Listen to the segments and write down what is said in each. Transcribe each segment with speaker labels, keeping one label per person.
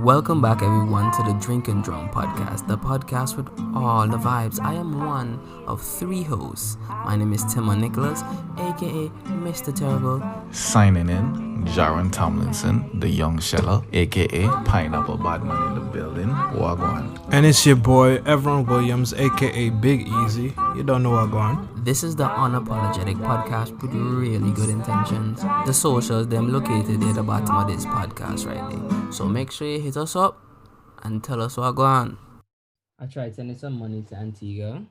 Speaker 1: Welcome back, everyone, to the Drink and Drum podcast, the podcast with all the vibes. I am one of three hosts. My name is Timon Nicholas, aka Mr. Terrible.
Speaker 2: Signing in, Jaron Tomlinson, the young sheller, aka Pineapple Badman in the building. Wagwan.
Speaker 3: And it's your boy, Everon Williams, aka Big Easy. You don't know what going on.
Speaker 1: This is the unapologetic podcast with really good intentions. The socials, them located at the bottom of this podcast right there. So make sure you hit us up and tell us what going on. I tried sending some money to Antigua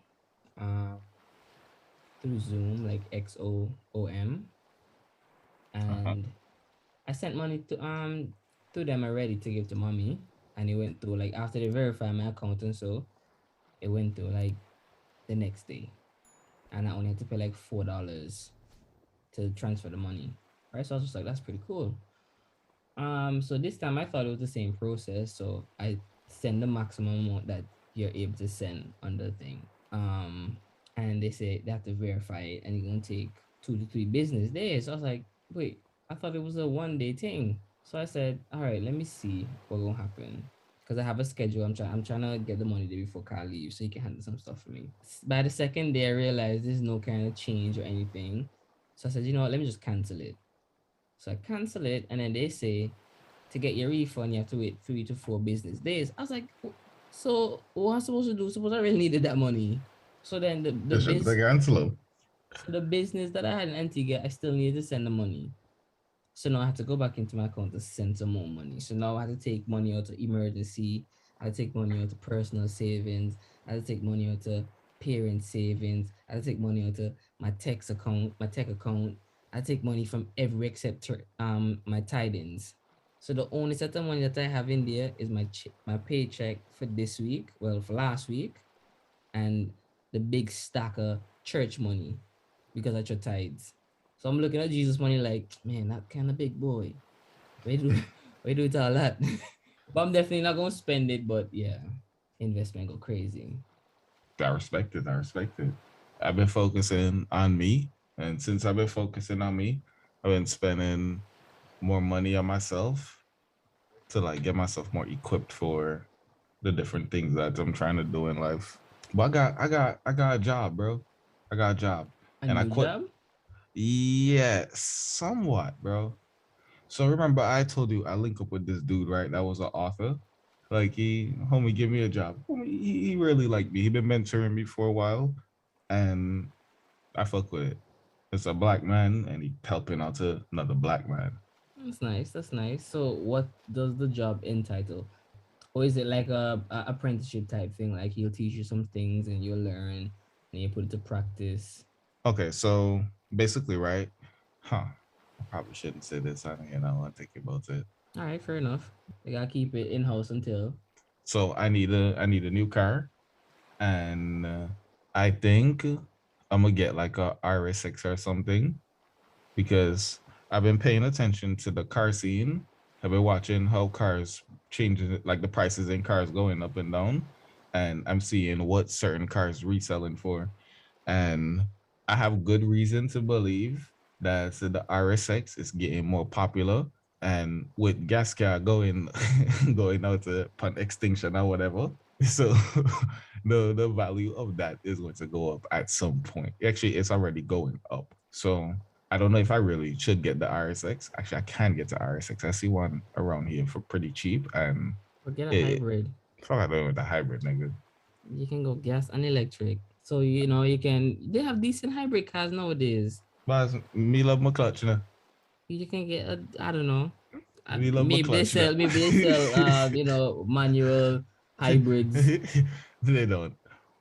Speaker 1: through Zoom, like XOOM. And I sent money to them already to give to mommy. And it went through, like, after they verified my account and so, it went through, like, the next day. And I only had to pay, like, $4 to transfer the money. Right? So I was just like, that's pretty cool. So this time I thought it was the same process. So I send the maximum amount that you're able to send on the thing. And they say they have to verify it and it's gonna take 2 to 3 business days. So I was like, wait, I thought it was a 1-day thing. So I said, all right, let me see what's gonna happen. Because I have a schedule. I'm trying to get the money there before Keaal leaves so he can handle some stuff for me. By the second day I realized there's no kind of change or anything. So I said, you know what, let me just cancel it. So I cancel it, and then they say to get your refund, you have to wait 3 to 4 business days. I was like, so what am I supposed to do? Suppose I really needed that money. So then the business that I had in Antigua, I still needed to send the money. So now I had to go back into my account to send some more money. So now I had to take money out of emergency. I had to take money out of personal savings. I had to take money out of parent savings. I had to take money out of my tech account. I take money from every except my tidings. So the only set of money that I have in there is my paycheck for this week, well, for last week, and the big stack of church money because I took tithes. So I'm looking at Jesus money like, man, that kind of big boy. We do it all that. But I'm definitely not gonna spend it. But yeah, investment go crazy.
Speaker 2: I respect it. I've been focusing on me. And since I've been focusing on me, I've been spending more money on myself to like get myself more equipped for the different things that I'm trying to do in life. But I got a job, bro. I got a job.
Speaker 1: And I quit. Job?
Speaker 2: Yeah, somewhat, bro. So remember I told you I link up with this dude, right? That was an author. Like homie, give me a job. He really liked me. He been mentoring me for a while, and I fuck with it. It's a black man, and he helping out to another black man.
Speaker 1: That's nice. So what does the job entitle? Or is it like a apprenticeship type thing? Like he'll teach you some things and you'll learn and you put it to practice.
Speaker 2: Okay, so basically, right? I probably shouldn't say this. I want to think about it.
Speaker 1: All right, fair enough. I gotta keep it in house until.
Speaker 2: So I need a new car, and I think I'm gonna get like a RS6 or something, because I've been paying attention to the car scene. I've been watching how cars changing, like the prices in cars going up and down, and I'm seeing what certain cars reselling for, and I have good reason to believe that the RSX is getting more popular, and with gas car going going out to extinction or whatever, so the value of that is going to go up at some point. Actually, it's already going up. So I don't know if I really should get the RSX. Actually, I can get the RSX. I see one around here for pretty cheap, and
Speaker 1: get a hybrid.
Speaker 2: Fuck, I don't know with the hybrid, nigga.
Speaker 1: You can go gas and electric. So you can. They have decent hybrid cars nowadays.
Speaker 2: But me love my clutch, you know.
Speaker 1: You can get I don't know. Maybe they sell manual hybrids.
Speaker 2: They don't.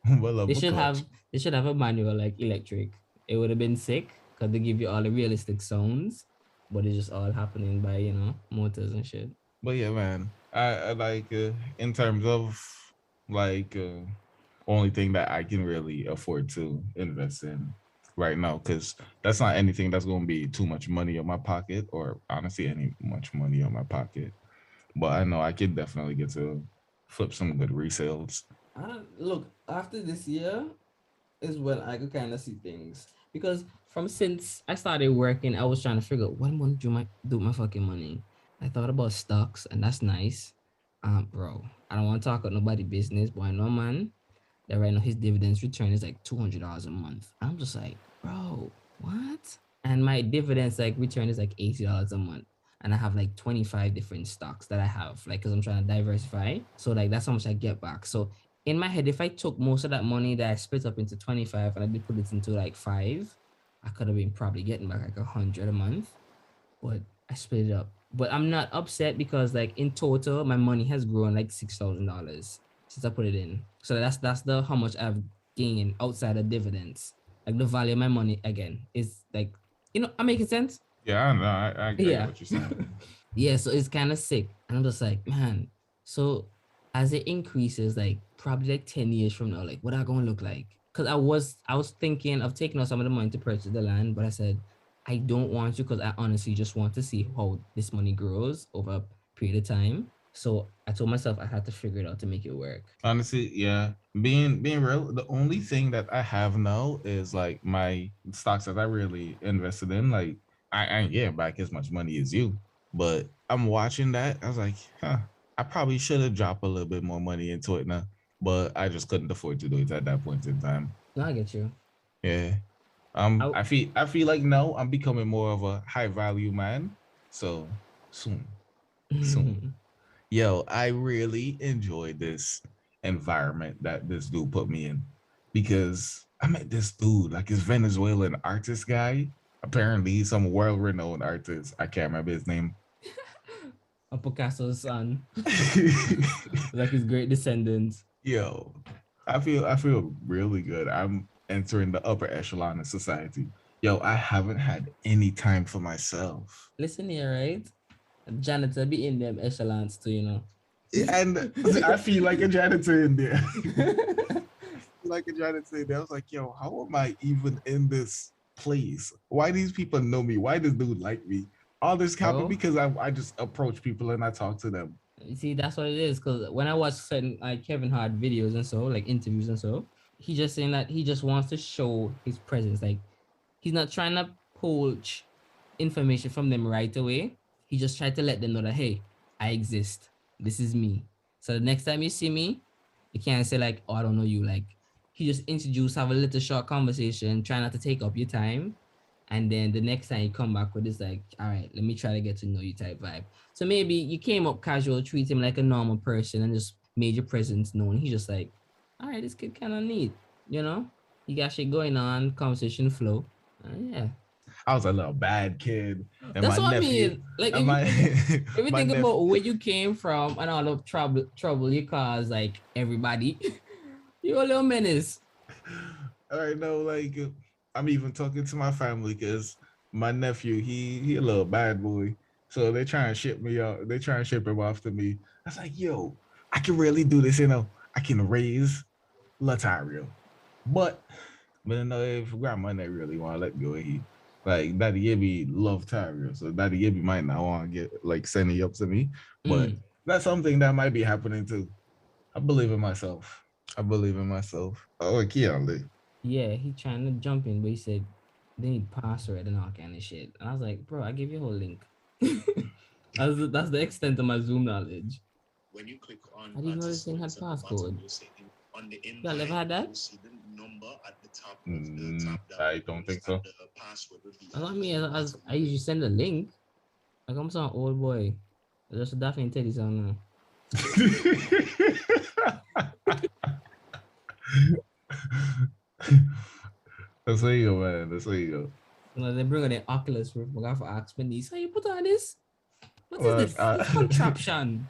Speaker 1: They should have a manual like electric. It would have been sick because they give you all the realistic sounds, but it's just all happening by motors and shit.
Speaker 2: But yeah, man, I like in terms of like only thing that I can really afford to invest in right now, because that's not anything that's going to be too much money in my pocket, or honestly any much money in my pocket. But I know I could definitely get to flip some good resales.
Speaker 1: Look, after this year is when I could kind of see things, because since I started working, I was trying to figure out what I'm going to do my fucking money. I thought about stocks, and that's nice. Bro, I don't want to talk about nobody business, but I know man that right now his dividends return is like $200 a month. I'm just like, bro, what? And my dividends like return is like $80 a month. And I have like 25 different stocks that I have, like, because I'm trying to diversify. So, like, that's how much I get back. So, in my head, if I took most of that money that I split up into 25 and I did put it into like five, I could have been probably getting back like 100 a month, but I split it up. But I'm not upset because like in total, my money has grown like $6,000 since I put it in. So that's the how much I've gained outside of dividends. Like the value of my money again is like, I'm making sense.
Speaker 2: Yeah, I know. I get
Speaker 1: Yeah.
Speaker 2: what you're saying.
Speaker 1: Yeah, so it's kind of sick. And I'm just like, man, so as it increases, like probably like 10 years from now, like what are gonna look like? Because I was thinking of taking out some of the money to purchase the land, but I said I don't want to because I honestly just want to see how this money grows over a period of time. So I told myself I had to figure it out to make it work.
Speaker 2: Honestly, yeah. Being real, the only thing that I have now is like my stocks that I really invested in. Like I ain't getting back as much money as you, but I'm watching that. I was like, huh, I probably should have dropped a little bit more money into it now, but I just couldn't afford to do it at that point in time.
Speaker 1: No, I get you.
Speaker 2: Yeah.
Speaker 1: I,
Speaker 2: I feel like now I'm becoming more of a high value man. So soon, soon. Yo, I really enjoyed this environment that this dude put me in because I met this dude, like this Venezuelan artist guy. Apparently, he's some world renowned artist. I can't remember his name.
Speaker 1: a Picasso's son, like his great descendants.
Speaker 2: Yo, I feel really good. I'm entering the upper echelon of society. Yo, I haven't had any time for myself.
Speaker 1: Listen here, right? Janitor be in them echelons too,
Speaker 2: And I feel like a janitor in there. Like a janitor in there. I was like, yo, how am I even in this place? Why these people know me? Why does dude like me? All this happened
Speaker 1: Bro,
Speaker 2: because I just approach people and I talk to them.
Speaker 1: you see, that's what it is. Because when I watch certain like Kevin Hart videos and so, like interviews and so, he just saying that he just wants to show his presence. Like he's not trying to poach information from them right away. He just tried to let them know that hey, I exist. This is me. So the next time you see me, you can't say like, oh, I don't know you. Like he just introduce, have a little short conversation, try not to take up your time. And then the next time you come back with this, like, all right, let me try to get to know you type vibe. So maybe you came up casual, treat him like a normal person, and just made your presence known. He's just like, all right, this kid kind of neat, you know? You got shit going on, conversation flow. Yeah.
Speaker 2: I was a little bad kid, and
Speaker 1: That's
Speaker 2: my
Speaker 1: what I
Speaker 2: nephew,
Speaker 1: mean. Like
Speaker 2: and my
Speaker 1: if you
Speaker 2: my
Speaker 1: think
Speaker 2: nephew.
Speaker 1: about where you came from and all the trouble you caused like everybody, you're a little menace.
Speaker 2: All right, no, like I'm even talking to my family because my nephew, he a little bad boy. So they try and ship me out. They try and ship him off to me. I was like, yo, I can really do this, I can raise Latario. But you know, if grandma not really want to let go of he. Like Daddy Gibby love Tario. So Daddy Gibby might not want to get like sending up to me. But
Speaker 1: Mm.
Speaker 2: that's something that might be happening too. I believe in myself. I believe in myself. Oh, Keaal.
Speaker 1: Yeah, he trying to jump in, but he said they need password and all kind of shit. And I was like, bro, I give you a whole link. That's the extent of my Zoom knowledge.
Speaker 4: When you click on
Speaker 1: I didn't know this thing had
Speaker 4: participants at the bottom,
Speaker 1: passcode.
Speaker 4: you'll see on the
Speaker 1: Y'all ever
Speaker 4: invite,
Speaker 1: had that?
Speaker 4: you'll see the number at the top of the tab that
Speaker 2: I don't
Speaker 4: opens,
Speaker 2: think
Speaker 4: and
Speaker 2: so.
Speaker 4: the password will be
Speaker 1: And
Speaker 4: at
Speaker 1: I
Speaker 4: the
Speaker 1: mean, as
Speaker 4: bottom
Speaker 1: I
Speaker 4: of
Speaker 1: usually
Speaker 4: it.
Speaker 1: send a link. Like I'm some old boy. Just definitely tell you something.
Speaker 2: That's how you go, man. That's how you go.
Speaker 1: They bring on the Oculus Rift. I got for ask my niece, how you put on this? What is
Speaker 2: Well,
Speaker 1: this? This contraption.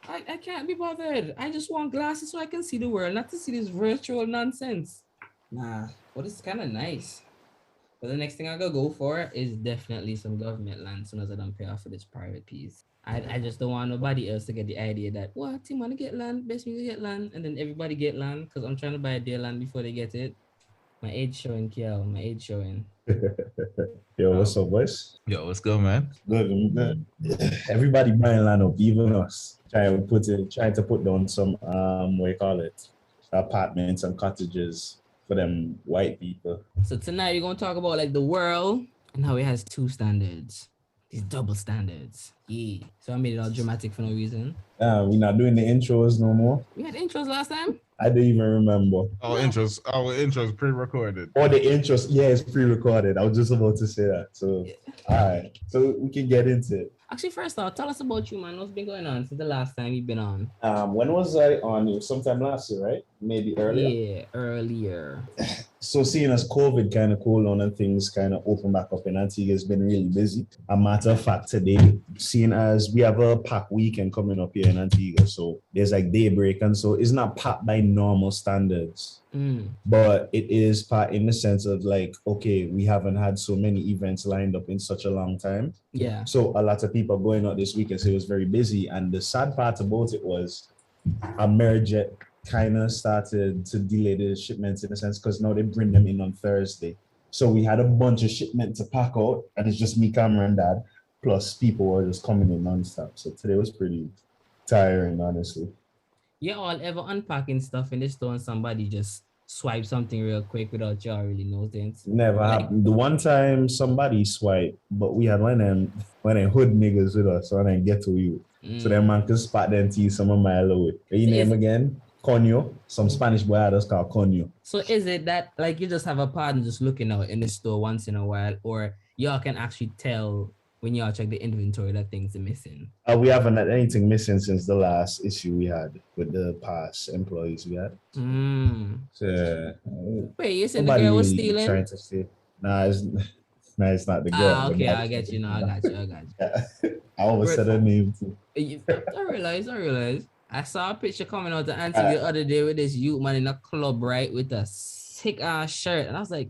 Speaker 1: I can't be bothered. I just want glasses so I can see the world, not to see this virtual nonsense. Nah, but it's kind of nice. But the next thing I gotta go for is definitely some government land soon as I don't pay off for this private piece. I just don't want nobody else to get the idea that what team wanna get land, best me to get land, and then everybody get land because I'm trying to buy their land before they get it. My age showing, Keaal. My age showing.
Speaker 5: Yo, what's up, boys?
Speaker 2: yo, what's good, man?
Speaker 5: Good, I'm good. Everybody buying land up, even us. Trying to put down some what you call it, apartments and cottages for them white people.
Speaker 1: So tonight we're gonna talk about like the world and how it has two standards. These double standards. Yeah. So I made it all dramatic for no reason.
Speaker 5: We're not doing the intros no more.
Speaker 1: We had intros last time.
Speaker 5: I don't even remember.
Speaker 2: Our intros pre-recorded.
Speaker 5: Or the intros, yeah, it's pre-recorded. I was just about to say that. So, all right. So we can get into it.
Speaker 1: Actually, first off, tell us about you, man. What's been going on since the last time you've been on?
Speaker 5: When was I on? It was sometime last year, right? Maybe earlier.
Speaker 1: Yeah, earlier.
Speaker 5: So seeing as COVID kind of cooled on and things kind of open back up in Antigua has been really busy. A matter of fact, today, seeing as we have a pack weekend coming up here in Antigua, so there's like daybreak, and so it's not packed by normal standards. But it is part in the sense of like, okay, we haven't had so many events lined up in such a long time.
Speaker 1: Yeah.
Speaker 5: So a lot of people going out this weekend, so it was very busy. And the sad part about it was Amerijet kind of started to delay the shipments in a sense because now they bring them in on Thursday. So we had a bunch of shipment to pack out, and it's just me, Cameron, and Dad, plus people were just coming in nonstop. So today was pretty tiring, honestly.
Speaker 1: Yeah, all ever unpacking stuff in the store and somebody just swipe something real quick without y'all really noticing.
Speaker 5: Never happened. The one time somebody swiped, but we had one of them hood niggas with us, so I didn't get to you. So that man could spot them to some of my low. Your name again? Conyo. Some Spanish boy had us called Conyo.
Speaker 1: So is it that like you just have a partner just looking out in the store once in a while, or y'all can actually tell when y'all check the inventory that things are missing?
Speaker 5: We haven't had anything missing since the last issue we had with the past employees we had. So,
Speaker 1: wait, you said the girl was stealing?
Speaker 5: Trying to steal. Nah, it's not the girl.
Speaker 1: Okay, I get you now. I got you.
Speaker 5: I always said her name too.
Speaker 1: I realize. I saw a picture coming out to Auntie the other day with this youth man in a club, right, with a sick ass shirt, and I was like,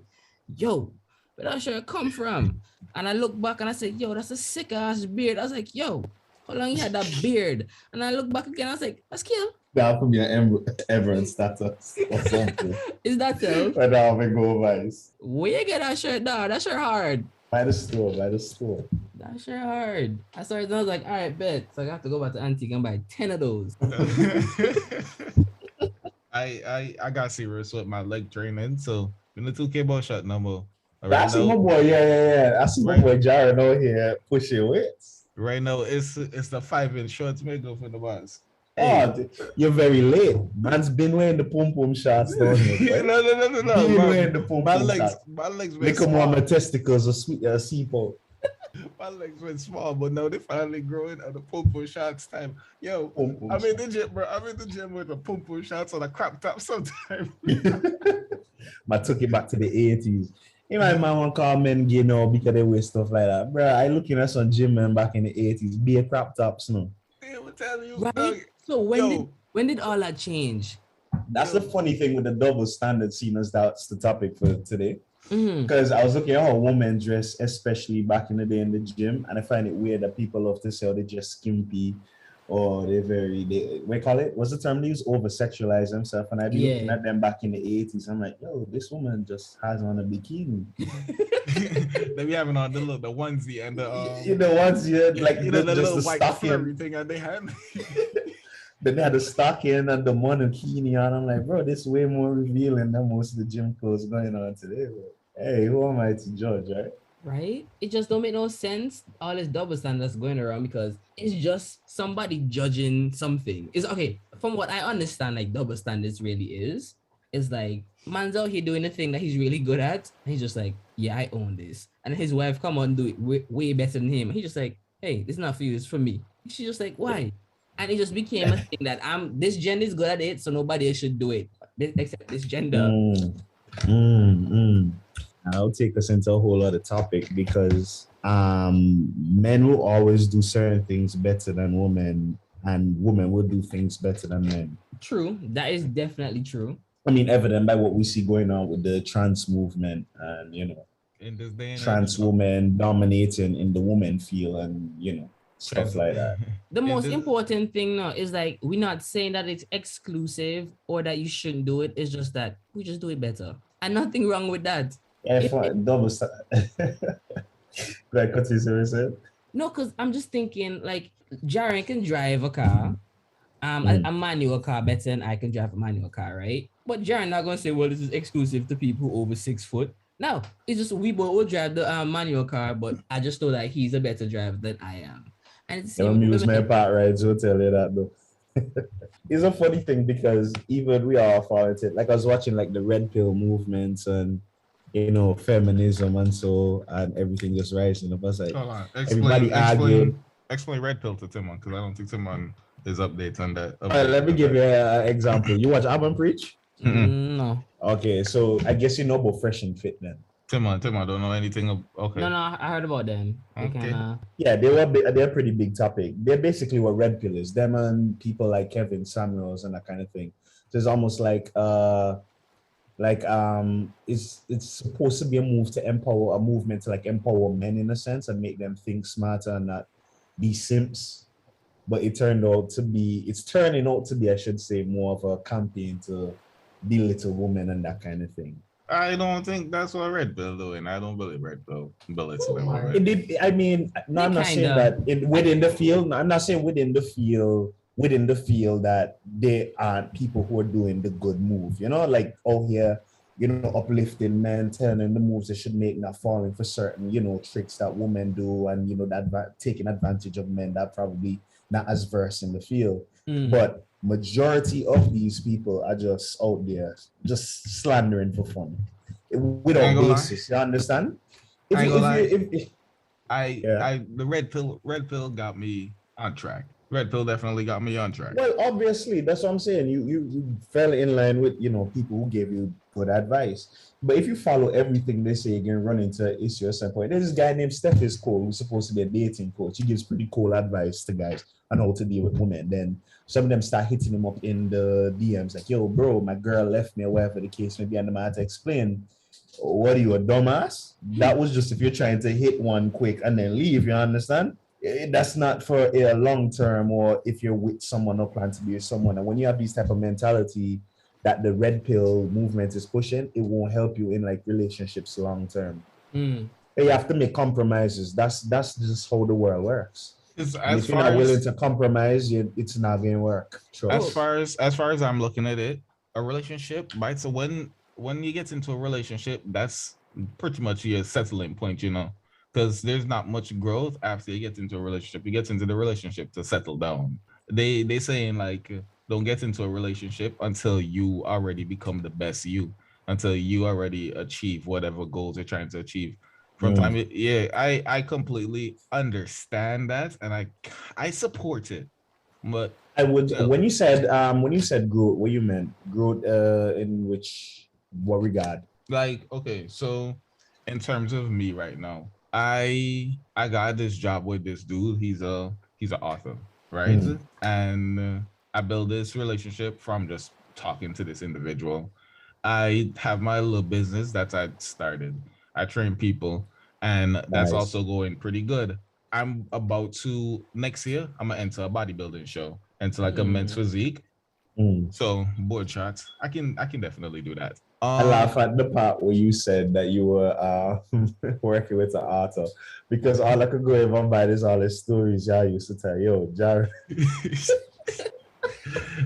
Speaker 1: "Yo, where that shirt come from?" And I look back and I said, "Yo, that's a sick ass beard." I was like, "Yo, how long you had that beard?" And I look back again, I was like, "That's Keaal."
Speaker 5: That could be an Everett status or something.
Speaker 1: Is that so?
Speaker 5: But now we go vice.
Speaker 1: Where you get that shirt down? That shirt hard.
Speaker 5: By the store.
Speaker 1: That shirt hard. I started and I was like, all right, bet. So I have to go back to Antique and buy 10 of those.
Speaker 2: I got serious with my leg training, so in the 2K ball shot no more.
Speaker 5: That's my boy, yeah. I see my boy Jared out here pushing weights.
Speaker 2: Right now, it's the 5-inch shorts may go for the boss.
Speaker 5: Hey. Oh, you're very late. Man's been wearing the pom shots down here.
Speaker 2: No.
Speaker 5: Been wearing the pom shots.
Speaker 2: My legs
Speaker 5: went small. Look at my testicles, a sweet seaport.
Speaker 2: My legs went small, but now they finally growing at the pom shots time. Yo, I'm in the gym, bro. I'm in the gym with the pom shots on a crop top sometimes.
Speaker 5: I took it back to the 80s. You might want to call men gay now because they wear stuff like that. Bro, I looking at some gym men back in the 80s, be a crop tops now.
Speaker 2: Yeah, we'll tell you.
Speaker 1: Right? So when did all that change?
Speaker 5: That's the funny thing with the double standard scene, as that's the topic for today. Because I was looking at how women dress, especially back in the day in the gym, and I find it weird that people love to say how they dress skimpy or we call it, what's the term they use? Over-sexualize themselves. And I be looking at them back in the 80s. I'm like, yo, this woman just has on a bikini.
Speaker 2: They be having on the onesie and the
Speaker 5: onesie, like
Speaker 2: the little white furry thing and they had.
Speaker 5: Then they had the stocking and the monokini on. I'm like, bro, this is way more revealing than most of the gym clothes going on today. Bro. Hey, who am I to judge, right?
Speaker 1: Right? It just don't make no sense, all this double standards going around, because it's just somebody judging something. It's okay, from what I understand, like double standards really is like, man's out here doing a thing that he's really good at, and he's just like, yeah, I own this. And his wife come on do it way better than him. He's just like, hey, this is not for you, it's for me. She's just like, why? And it just became a thing that this gender is good at it, so nobody else should do it except this gender.
Speaker 5: I'll take us into a whole other topic, because men will always do certain things better than women, and women will do things better than men.
Speaker 1: True, that is definitely true.
Speaker 5: I mean, evident by what we see going on with the trans movement, and
Speaker 2: in this day and
Speaker 5: trans women dominating in the woman field, and stuff like that.
Speaker 1: The most important thing now is like, we're not saying that it's exclusive or that you shouldn't do it. It's just that we just do it better, and nothing wrong with that.
Speaker 5: Yeah, double standard. Like what you said?
Speaker 1: No, because I'm just thinking, like, Jaren can drive a car, a manual car better than I can drive a manual car, right? But Jaren not gonna say, well, this is exclusive to people over 6 foot. No, it's just we both will drive the manual car, but I just know that he's a better driver than I am. And it's
Speaker 5: Don't amuse my part, right? So tell you that though. It's a funny thing because even we are fall into it. Like I was watching like the red pill movements and feminism and so and everything just rising up. I was like
Speaker 2: Hold on.
Speaker 5: everybody arguing.
Speaker 2: Explain red pill to Timon because I don't think Timon is updated on that.
Speaker 5: All right, let me give you an example. You watch Album Preach?
Speaker 1: No.
Speaker 5: Okay, so I guess you know about Fresh and Fit then.
Speaker 2: Timon don't know anything. Okay.
Speaker 1: No, I heard about them. They
Speaker 2: Okay.
Speaker 1: kinda...
Speaker 5: Yeah, they're a pretty big topic. They're basically what red pill is. Them and people like Kevin Samuels and that kind of thing. So it's almost like it's supposed to be a movement to like empower men in a sense and make them think smarter and not be simps. But it's turning out to be, I should say, more of a campaign to belittle women and that kind of thing.
Speaker 2: I don't think that's what red pill doing. I don't believe red pill belittling women.
Speaker 5: I'm not saying that within the field. I'm not saying within the field that they aren't people who are doing the good move. Like here, uplifting men, telling them the moves they should make, not falling for certain, tricks that women do, and that taking advantage of men that probably not as versed in the field. But majority of these people are just out there just slandering for fun without basis. You understand?
Speaker 2: The red pill got me on track. Red pill definitely got me on track.
Speaker 5: Well, obviously, that's what I'm saying. You fell in line with people who gave you good advice. But if you follow everything they say, you're gonna run into an issue at some point. There's this guy named Steph Cole who's supposed to be a dating coach. He gives pretty cool advice to guys on how to deal with women. Then some of them start hitting him up in the DMs like, "Yo, bro, my girl left me," or whatever the case may be, and the man had to explain, "What are you, a dumbass?" That was just if you're trying to hit one quick and then leave. You understand? That's not for a long term, or if you're with someone or plan to be with someone. And when you have this type of mentality that the red pill movement is pushing, it won't help you in like relationships long term. You have to make compromises. That's just how the world works. If you're not willing to compromise, it's not going to work.
Speaker 2: As far as I'm looking at it, a relationship, right? So when you get into a relationship, that's pretty much your settling point, because there's not much growth after you get into a relationship. You get into the relationship to settle down. They saying like, don't get into a relationship until you already become the best you, until you already achieve whatever goals you're trying to achieve. I completely understand that, and I support it. But
Speaker 5: I would when you said growth, what you meant growth in what regard?
Speaker 2: Like, okay, so in terms of me right now, I got this job with this dude. He's an author, right? And I built this relationship from just talking to this individual. I have my little business that I started. I train people, and that's also going pretty good. I'm about to next year. I'm gonna enter a bodybuilding show, into like a men's physique. So board shots, I can definitely do that.
Speaker 5: I laugh at the part where you said that you were working with an author, because all I could go even by this all the stories y'all used to tell. Yo, Jared.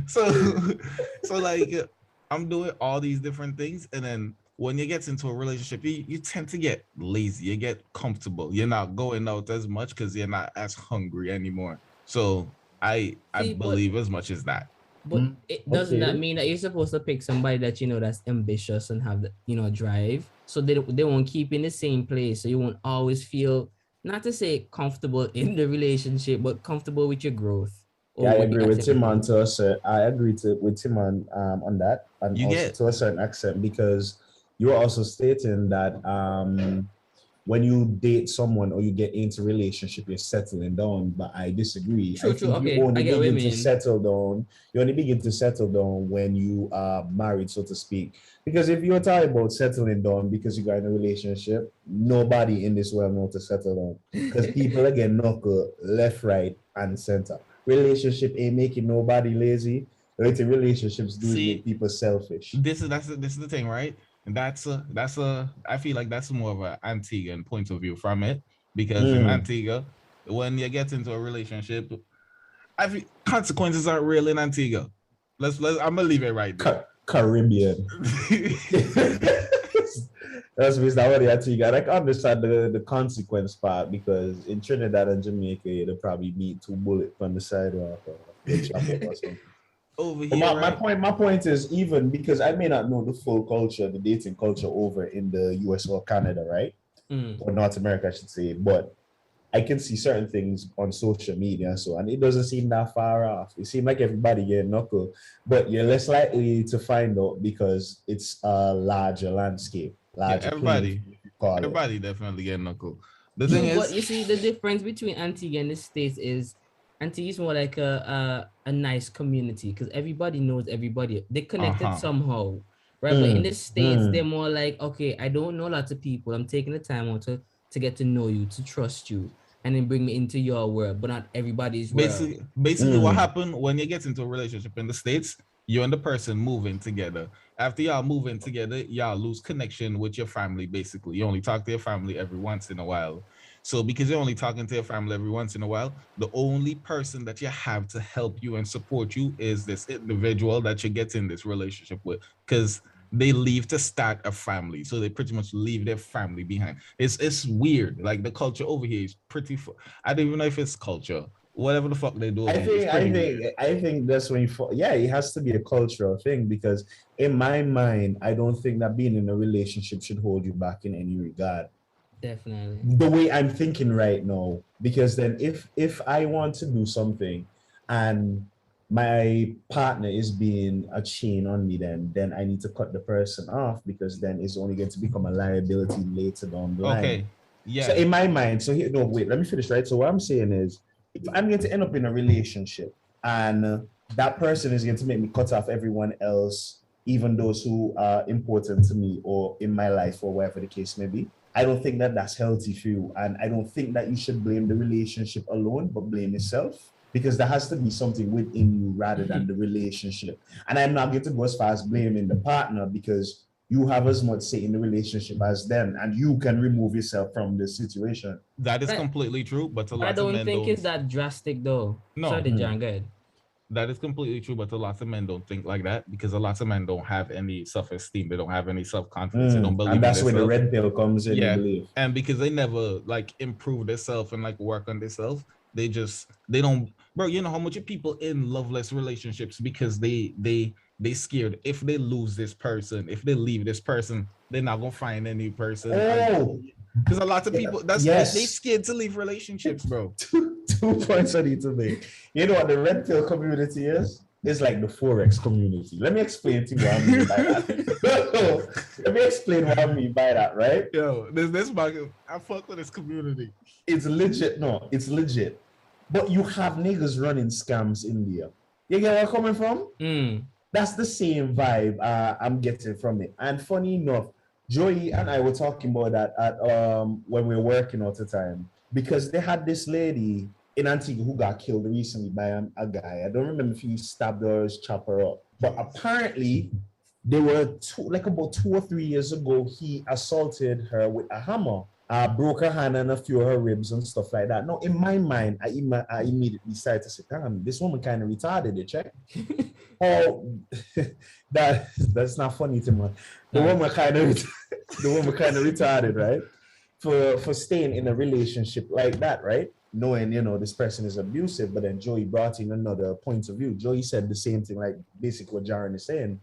Speaker 2: so like I'm doing all these different things, and then when you get into a relationship, you tend to get lazy, you get comfortable, you're not going out as much because you're not as hungry anymore. So I believe as much as that.
Speaker 1: But it doesn't that mean that you're supposed to pick somebody that that's ambitious and have the drive, so they won't keep in the same place, so you won't always feel, not to say comfortable in the relationship, but comfortable with your growth.
Speaker 5: Yeah, I agree with Timon to a certain. I agree with Timon on that, and also to a certain extent, because you're also stating that when you date someone or you get into a relationship, you're settling down. But I disagree.
Speaker 1: True. Okay,
Speaker 5: you only begin to settle down. You only begin to settle down when you are married, so to speak. Because if you're talking about settling down because you got in a relationship, nobody in this world knows to settle down. Because people again knuckle left, right, and center. Relationship ain't making nobody lazy. Relationships do make people selfish.
Speaker 2: This is the thing, right? And that's I feel like that's more of an Antiguan point of view from it, because in Antigua, when you get into a relationship, I feel consequences aren't real in Antigua. I'm gonna leave it right there.
Speaker 5: Caribbean. That's what I think. I can understand the consequence part because in Trinidad and Jamaica, they'll probably meet 2 bullets on the sidewalk or get chopped up or something.
Speaker 2: Over
Speaker 5: But
Speaker 2: here,
Speaker 5: my point is even because I may not know the full culture, the dating culture over in the US or Canada, right? Or North America, I should say. But I can see certain things on social media, so and it doesn't seem that far off. It seems like everybody getting knuckle, but you're less likely to find out because it's a larger landscape,
Speaker 2: yeah,
Speaker 5: larger playing field, if you call it.
Speaker 2: everybody definitely getting knuckle. The
Speaker 1: True,
Speaker 2: thing
Speaker 1: but
Speaker 2: is,
Speaker 1: you see, the difference between Antigua and the States is Antigua is more like a nice community because everybody knows everybody. They're connected somehow, right? But in the States, they're more like, okay, I don't know lots of people. I'm taking the time out to get to know you, to trust you, and then bring me into your world, but not everybody's world.
Speaker 2: basically what happened when you get into a relationship in the States, you and the person moving together. After y'all moving together, y'all lose connection with your family. Basically, you only talk to your family every once in a while. So because you're only talking to your family every once in a while, the only person that you have to help you and support you is this individual that you get in this relationship with, because they leave to start a family, so they pretty much leave their family behind. It's weird. Like the culture over here is pretty. I don't even know if it's culture. Whatever the fuck they do over here, it's pretty weird.
Speaker 5: I think that's when yeah, it has to be a cultural thing because in my mind, I don't think that being in a relationship should hold you back in any regard.
Speaker 1: Definitely.
Speaker 5: The way I'm thinking right now, because then if I want to do something and my partner is being a chain on me, then I need to cut the person off because then it's only going to become a liability later down the line.
Speaker 2: Okay. Yeah.
Speaker 5: So in my mind, so here, no, wait, let me finish, right? So what I'm saying is, if I'm going to end up in a relationship and that person is going to make me cut off everyone else, even those who are important to me or in my life or whatever the case may be, I don't think that that's healthy for you. And I don't think that you should blame the relationship alone, but blame yourself because there has to be something within you rather than the relationship. And I'm not going to go as far as blaming the partner because you have as much say in the relationship as them, and you can remove yourself from the situation.
Speaker 2: That is completely true, but a lot
Speaker 1: I
Speaker 2: of
Speaker 1: don't
Speaker 2: men
Speaker 1: think it's that drastic though.
Speaker 2: No.
Speaker 1: Sorry, John, go ahead.
Speaker 2: That is completely true, but a lot of men don't think like that because a lot of men don't have any self-esteem. They don't have any self-confidence. They don't believe
Speaker 5: and that's
Speaker 2: in
Speaker 5: where the
Speaker 2: themselves.
Speaker 5: red pill comes in,
Speaker 2: Yeah,
Speaker 5: you believe.
Speaker 2: and because they never like improve themselves and like work on themselves, they don't. Bro, you know how much of people in loveless relationships because they scared if they lose this person, if they leave this person, they're not gonna find a new person. Because a lot of people they scared to leave relationships, bro.
Speaker 5: 2 points I need to make. You know what the red pill community is? It's like the Forex community. Let me explain to you what I mean by that. Let me explain what I mean by that, right?
Speaker 2: Yo, this market, I fuck with this community.
Speaker 5: It's legit. No, it's legit. But you have niggas running scams in there. You get where I'm coming from? That's the same vibe I'm getting from it. And funny enough, Joey and I were talking about that at when we were working all the time because they had this lady in Antigua who got killed recently by a guy. I don't remember if he stabbed her or chopped her up, but apparently they were about 2 or 3 years ago. He assaulted her with a hammer, broke her hand and a few of her ribs and stuff like that. Now, in my mind, I immediately started to say, "Damn, this woman kind of retarded." You check. Oh, that's not funny to me. The woman kind of retarded, right? For staying in a relationship like that, right? Knowing this person is abusive, but then Joey brought in another point of view. Joey said the same thing, like basically what Jaron is saying.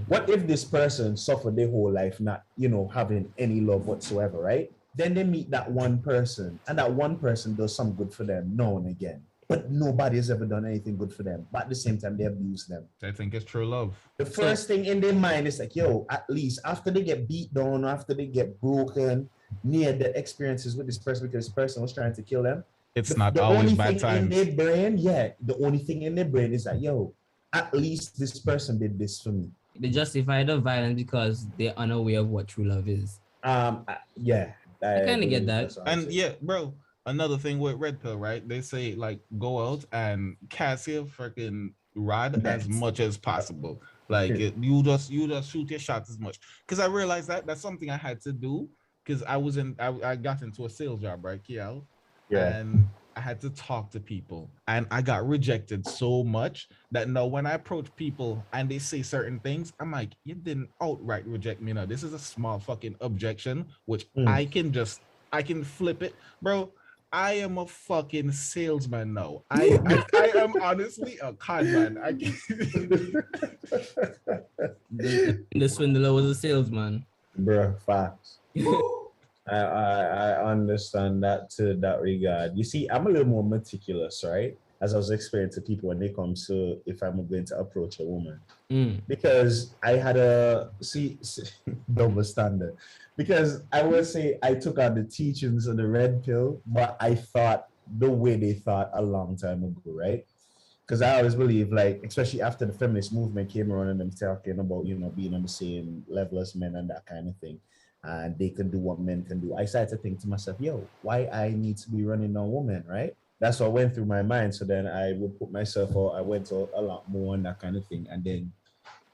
Speaker 5: What if this person suffered their whole life not having any love whatsoever, right? Then they meet that one person, and that one person does some good for them now and again. But nobody has ever done anything good for them. But at the same time, they abuse them.
Speaker 2: I think it's true love.
Speaker 5: The first thing in their mind is like, yo, at least after they get beat down, after they get broken, near the experiences with this person because this person was trying to kill them.
Speaker 2: It's not always bad times.
Speaker 5: The only thing in their brain is that, yo, at least this person did this for me.
Speaker 1: They justify the violence because they're unaware of what true love is.
Speaker 5: Yeah.
Speaker 1: I kind of get that.
Speaker 2: And yeah, bro. Another thing with red pill, right? They say like go out and cast your freaking rod as much as possible. Like you just shoot your shots as much. Because I realized that's something I had to do because I got into a sales job, right, Keaal?
Speaker 5: Yeah.
Speaker 2: And I had to talk to people, and I got rejected so much that now when I approach people and they say certain things, I'm like, you didn't outright reject me. Now this is a small fucking objection, which
Speaker 5: Mm.
Speaker 2: I can flip it, bro. I am a fucking salesman now. I am honestly a con man. I can
Speaker 1: The swindler was a salesman.
Speaker 5: Bruh, facts. I understand that to that regard. You see, I'm a little more meticulous, right? As I was explaining to people when they come to if I'm going to approach a woman. Because I had a double standard. Because I would say I took on the teachings of the red pill, but I thought the way they thought a long time ago, right? Because I always believe, like, especially after the feminist movement came around and them talking about, being on the same level as men and that kind of thing, and they can do what men can do. I started to think to myself, yo, why I need to be running on women, right? That's what went through my mind. So then I would put myself out. I went to a lot more and that kind of thing, and then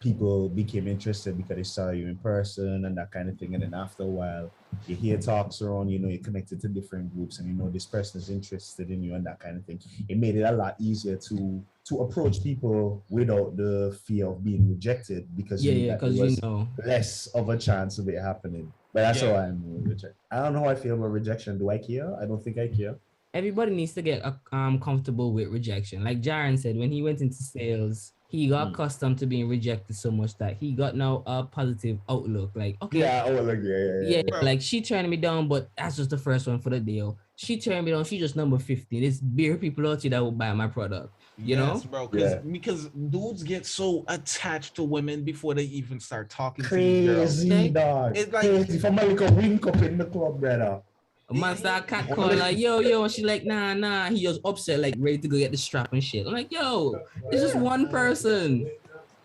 Speaker 5: people became interested because they saw you in person and that kind of thing. And then after a while, you hear talks around, you're connected to different groups and this person is interested in you and that kind of thing. It made it a lot easier to approach people without the fear of being rejected because you knew that there was less of a chance of it happening. But that's how I'm rejected. I don't know how I feel about rejection. Do I care? I don't think I care.
Speaker 1: Everybody needs to get comfortable with rejection. Like Jaron said, when he went into sales, he got accustomed to being rejected so much that he got now a positive outlook. Like, okay, yeah, like she turned me down, but that's just the first one for the deal. She turned me down. She just number 15. There's bare people out there that will buy my product. You know,
Speaker 2: bro. Because dudes get so attached to women before they even start talking
Speaker 5: crazy,
Speaker 2: to these girls.
Speaker 5: Dog. It's like crazy. If I'm like a wink up in the club, brother.
Speaker 1: A man start catcalling like, yo, she like, nah. He was upset, like ready to go get the strap and shit. I'm like, yo, it's just one person.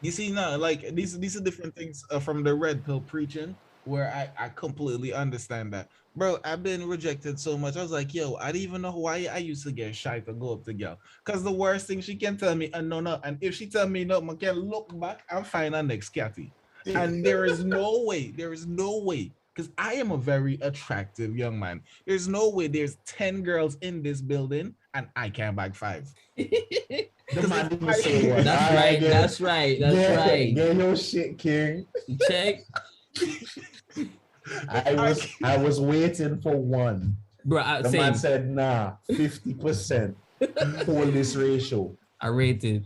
Speaker 2: You see, now, like these are different things from the red pill preaching, where I completely understand that, bro. I've been rejected so much. I was like, yo, I didn't even know why I used to get shy to go up to girl, because the worst thing she can tell me, and no, and if she tell me no, I can look back and find her next catty, and there is no way, because I am a very attractive young man. There's no way there's 10 girls in this building and I can't bag 5.
Speaker 5: The man didn't say what.
Speaker 1: That's right.
Speaker 5: Get your shit, King.
Speaker 1: Check.
Speaker 5: I was waiting for one.
Speaker 1: Bro,
Speaker 5: the man said, nah, 50%. Hold this ratio.
Speaker 1: I rated.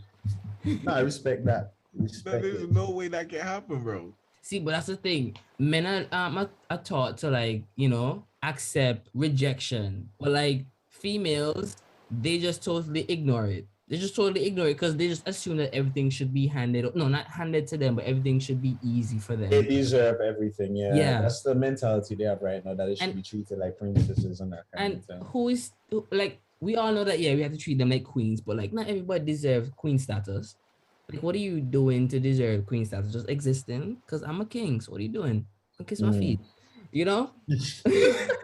Speaker 5: No, I respect that.
Speaker 2: There's no way that can happen, bro.
Speaker 1: See, but that's the thing. Men are taught to accept rejection, but like females, they just totally ignore it. They just totally ignore it because they just assume that everything should be handed. No, not handed to them, but everything should be easy for them.
Speaker 5: They deserve everything. Yeah. That's the mentality they have right now. That they should be treated like princesses and that kind of thing.
Speaker 1: Who is like? We all know that. Yeah, we have to treat them like queens, but like not everybody deserves queen status. Like, what are you doing to deserve queen status? Just existing? Because I'm a king. So what are you doing? I'll kiss my feet. You know?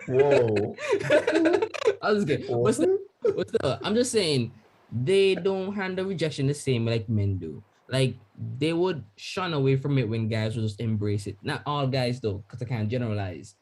Speaker 5: Whoa.
Speaker 1: I was good. But still, I'm just saying, they don't handle rejection the same like men do. Like, they would shun away from it when guys would just embrace it. Not all guys, though, because I can't generalize.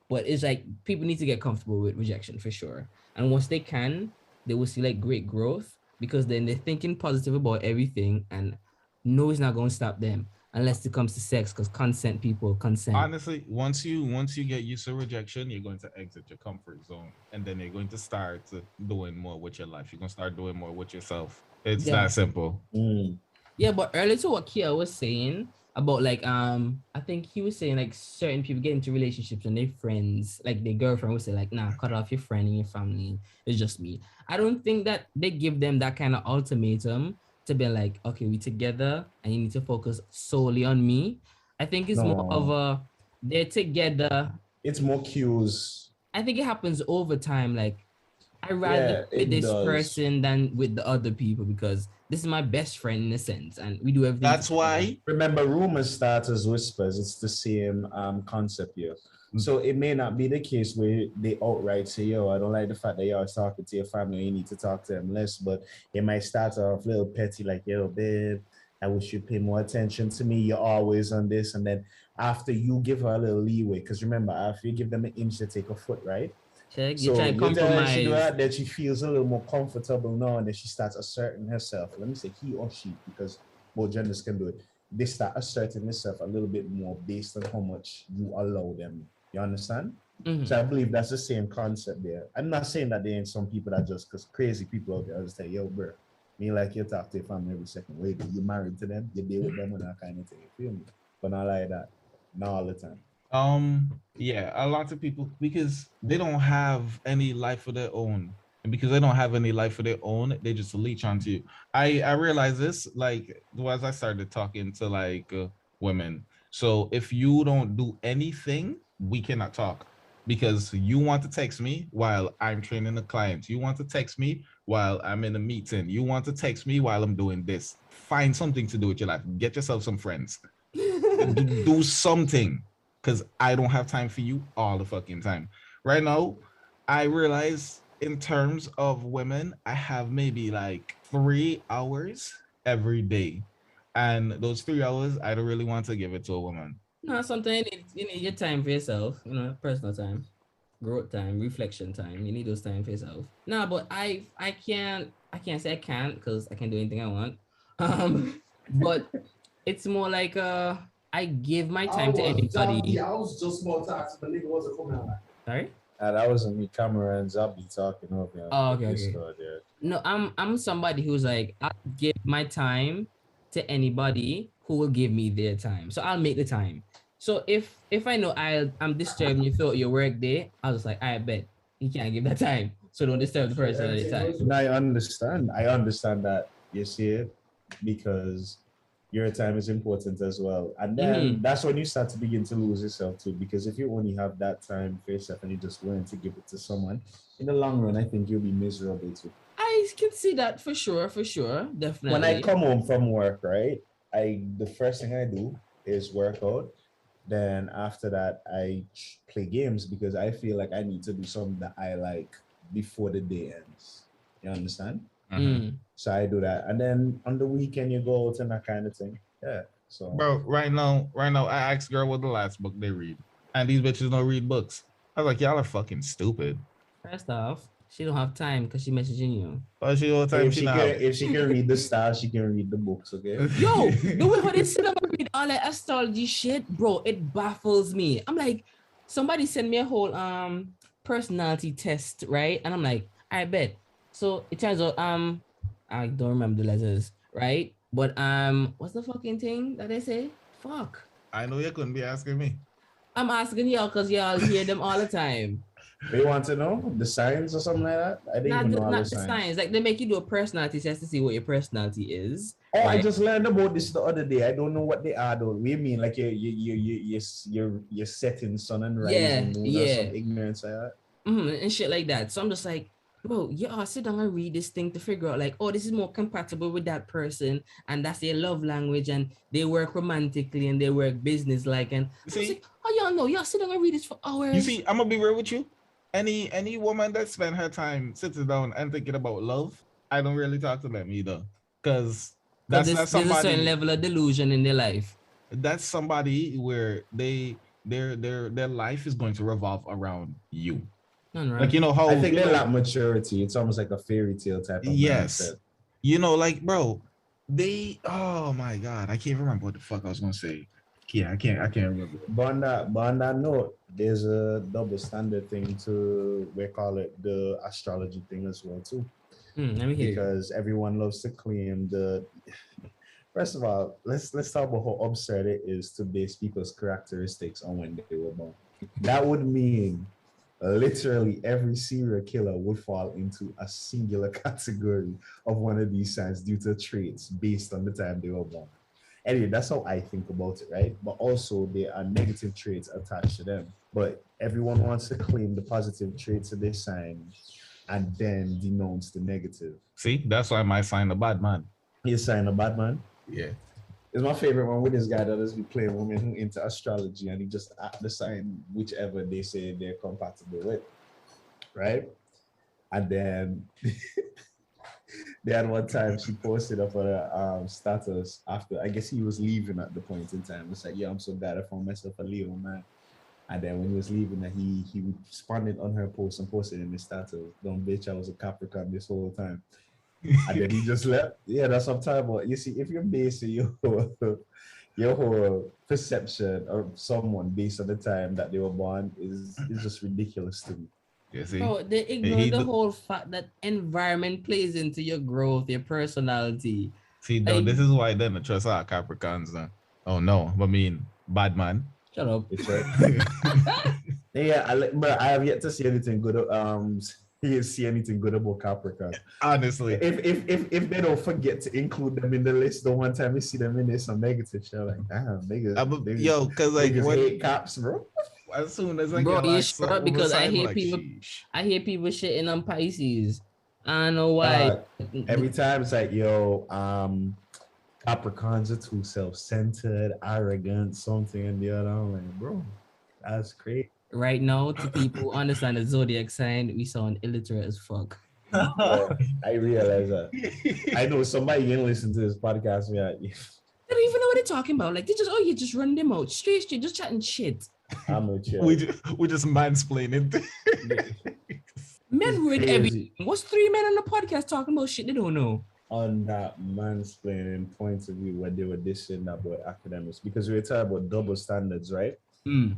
Speaker 1: But it's like, people need to get comfortable with rejection, for sure. And once they can, they will see, like, great growth. Because then they're thinking positive about everything, and no, it's not going to stop them unless it comes to sex. Because consent.
Speaker 2: Honestly, once you get used to rejection, you're going to exit your comfort zone, and then you're going to start doing more with your life. You're going to start doing more with yourself. It's that simple.
Speaker 1: Yeah, but earlier to what Keaal was saying about I think he was saying like certain people get into relationships and their friends, like their girlfriend would say like, nah, cut off your friend and your family. It's just me. I don't think that they give them that kind of ultimatum to be like, okay, we together and you need to focus solely on me. I think it's more of they're together.
Speaker 5: It's more cues.
Speaker 1: I think it happens over time. Like, I rather with this person than with the other people because this is my best friend in a sense, and we do everything.
Speaker 2: That's why.
Speaker 5: Remember, rumors start as whispers. It's the same concept here. So it may not be the case where they outright say, yo, I don't like the fact that you're talking to your family. You need to talk to them less. But it might start off a little petty, like, yo, babe, I wish you'd pay more attention to me. You're always on this. And then after you give her a little leeway, because remember, after you give them an inch, they take a foot, right?
Speaker 1: Check. You
Speaker 5: So
Speaker 1: try to
Speaker 5: you tell her she do
Speaker 1: compromise.
Speaker 5: that, then she feels a little more comfortable now, and then she starts asserting herself. Let me say he or she, because both genders can do it. They start asserting themselves a little bit more based on how much you allow them. You understand? So I believe that's the same concept there. I'm not saying that there ain't some people that just because crazy people out there just say, yo, bro, me like you talk to your family every second. Wait, you married to them, you deal with them and that kind of thing. You feel me? But not like that. Not all the time.
Speaker 2: Yeah, a lot of people because they don't have any life of their own. And because they don't have any life of their own, they just leech onto you. I realize this like as I started talking to like women. So if you don't do anything, we cannot talk because you want to text me while I'm training the clients. You want to text me while I'm in a meeting. You want to text me while I'm doing this. Find something to do with your life. Get yourself some friends. Do something because I don't have time for you all the fucking time. Right now, I realize in terms of women, I have maybe like 3 hours every day. And those 3 hours, I don't really want to give it to a woman.
Speaker 1: No, sometimes you need your time for yourself, personal time, growth time, reflection time. You need those time for yourself. No, but I can't say I can't because I can do anything I want. But it's more like I give my time to anybody.
Speaker 5: I was just more talking, but nigga wasn't coming out.
Speaker 1: Sorry?
Speaker 5: That wasn't me, Camera and Zabi talking over here.
Speaker 1: Oh, okay. No, I'm somebody who's like I give my time to anybody who will give me their time. So I'll make the time. So if I know I'm disturbing you throughout your work day, I was like, I bet you can't give that time. So don't disturb the person at the time.
Speaker 5: No, I understand. I understand that you see it because your time is important as well. And then that's when you start to begin to lose yourself too. Because if you only have that time for yourself and you just willing to give it to someone, in the long run, I think you'll be miserable too.
Speaker 1: I can see that for sure, definitely.
Speaker 5: When I come home from work, right, the first thing I do is work out. Then after that, I play games because I feel like I need to do something that I like before the day ends. You understand? So I do that, and then on the weekend you go out and that kind of thing. Yeah. So,
Speaker 2: bro, right now, I asked girl what the last book they read, and these bitches don't read books. I was like, y'all are fucking stupid.
Speaker 1: First off, she don't have time because she messaging you.
Speaker 2: Oh, she all the time.
Speaker 5: If she can read the stars, she can read the books. Okay.
Speaker 1: Yo, the way how they sit down and read all that astrology shit, bro, it baffles me. I'm like, somebody sent me a whole personality test, right? And I'm like, I bet. So it turns out I don't remember the letters, right? But what's the fucking thing that they say? Fuck.
Speaker 2: I know you couldn't be asking me.
Speaker 1: I'm asking y'all because y'all hear them all the time.
Speaker 5: They want to know the signs or something like that. I didn't even know all
Speaker 1: Not
Speaker 5: the
Speaker 1: the
Speaker 5: signs.
Speaker 1: signs. Like they make you do a personality test to see what your personality is.
Speaker 5: Oh,
Speaker 1: right?
Speaker 5: I just learned about this the other day. I don't know what they are though. We mean like you're setting sun and rising moon or some ignorance like that.
Speaker 1: And shit like that. So I'm just like, bro, yeah, sit down and read this thing to figure out like, oh, this is more compatible with that person, and that's their love language, and they work romantically and they work business like. And I was like, oh, y'all know, y'all sit down and read this for hours.
Speaker 2: You see, I'm gonna be real with you. Any woman that spend her time sitting down and thinking about love, I don't really talk to them either, because that's not somebody.
Speaker 1: There's a certain level of delusion in their life.
Speaker 2: That's somebody where their life is going to revolve around you.
Speaker 1: Right.
Speaker 2: Like, you know how
Speaker 5: I think they lack maturity. It's almost like a fairy tale type of mindset.
Speaker 2: You know, like, bro, oh my god, I can't remember what the fuck I was gonna say. Yeah, I can't remember.
Speaker 5: But on that note, there's a double standard thing to, we call it the astrology thing as well too.
Speaker 1: Let me hear
Speaker 5: because everyone loves to claim the. First of all, let's talk about how absurd it is to base people's characteristics on when they were born. That would mean literally every serial killer would fall into a singular category of one of these signs due to traits based on the time they were born. Anyway, that's how I think about it, right? But also there are negative traits attached to them. But everyone wants to claim the positive traits of their sign and then denounce the negative.
Speaker 2: See, that's why my sign a bad man.
Speaker 5: His sign a bad man?
Speaker 2: Yeah.
Speaker 5: It's my favorite one with this guy that does be playing women who into astrology and he just act the sign whichever they say they're compatible with. Right? And then they had one time she posted up a status after, I guess he was leaving at the point in time. It's like, yeah, I'm so glad I found myself a Leo, man. And then when he was leaving, he responded on her post and posted in his status, "Don't bitch, I was a Capricorn this whole time." And then he just left. Yeah, that's what I'm talking about. You see, if you're basing your whole perception of someone based on the time that they were born is just ridiculous to me.
Speaker 2: You see,
Speaker 1: Bro, they ignore
Speaker 2: he
Speaker 1: the
Speaker 2: do,
Speaker 1: whole fact that environment plays into your growth, your personality.
Speaker 2: see though.
Speaker 1: Like,
Speaker 2: This is why then the trust our Capricorns. Oh no, I mean bad man.
Speaker 1: shut up.
Speaker 5: It's right. Yeah, but I have yet to see anything good. See anything good about Capricorn.
Speaker 2: Honestly,
Speaker 5: If they don't forget to include them in the list, the one time you see them in there, some negative shit, like damn,
Speaker 2: yo, cause like
Speaker 5: niggas
Speaker 2: when,
Speaker 5: hate cops, bro.
Speaker 2: as soon as I
Speaker 1: Bro,
Speaker 2: get
Speaker 1: you
Speaker 2: like
Speaker 1: sure?
Speaker 2: something
Speaker 1: Because I
Speaker 2: aside, I'm
Speaker 1: hear
Speaker 2: like,
Speaker 1: people
Speaker 2: sheesh.
Speaker 1: I hear people shitting on Pisces. I don't know why.
Speaker 5: Every time it's like, yo, Capricorns are too self-centered, arrogant, something and the other. I'm like, bro, that's crazy.
Speaker 1: Right now, to people who understand the zodiac sign, we sound illiterate as fuck.
Speaker 5: Yeah, I realize that. I know somebody can listen to this podcast. Yeah,
Speaker 1: They don't even know what they're talking about. Like, they just, you just run them out. Straight, just chatting shit.
Speaker 5: I'm no chill.
Speaker 2: we just mansplaining.
Speaker 1: Men ruin
Speaker 5: crazy.
Speaker 1: everything. What's 3 men on the podcast talking about shit they don't know?
Speaker 5: On that mansplaining point of view when they were dissing about academics, because we were talking about double standards, right?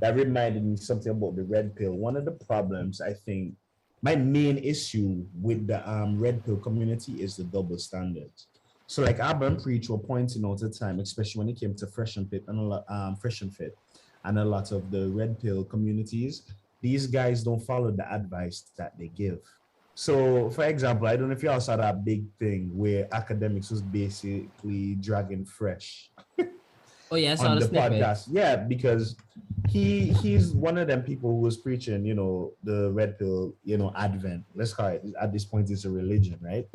Speaker 5: That reminded me something about the red pill. One of the problems, I think, my main issue with the red pill community is the double standards. So like Urban Preach were pointing out at the time, especially when it came to Fresh and Fit and a lot of the red pill communities, these guys don't follow the advice that they give. So, for example, I don't know if you all saw that big thing where academics was basically dragging Fresh
Speaker 1: Oh yeah, I saw
Speaker 5: on
Speaker 1: the
Speaker 5: the
Speaker 1: snippet.
Speaker 5: podcast. Yeah, because he's one of them people who was preaching, the red pill, advent. Let's call it, at this point, it's a religion, right?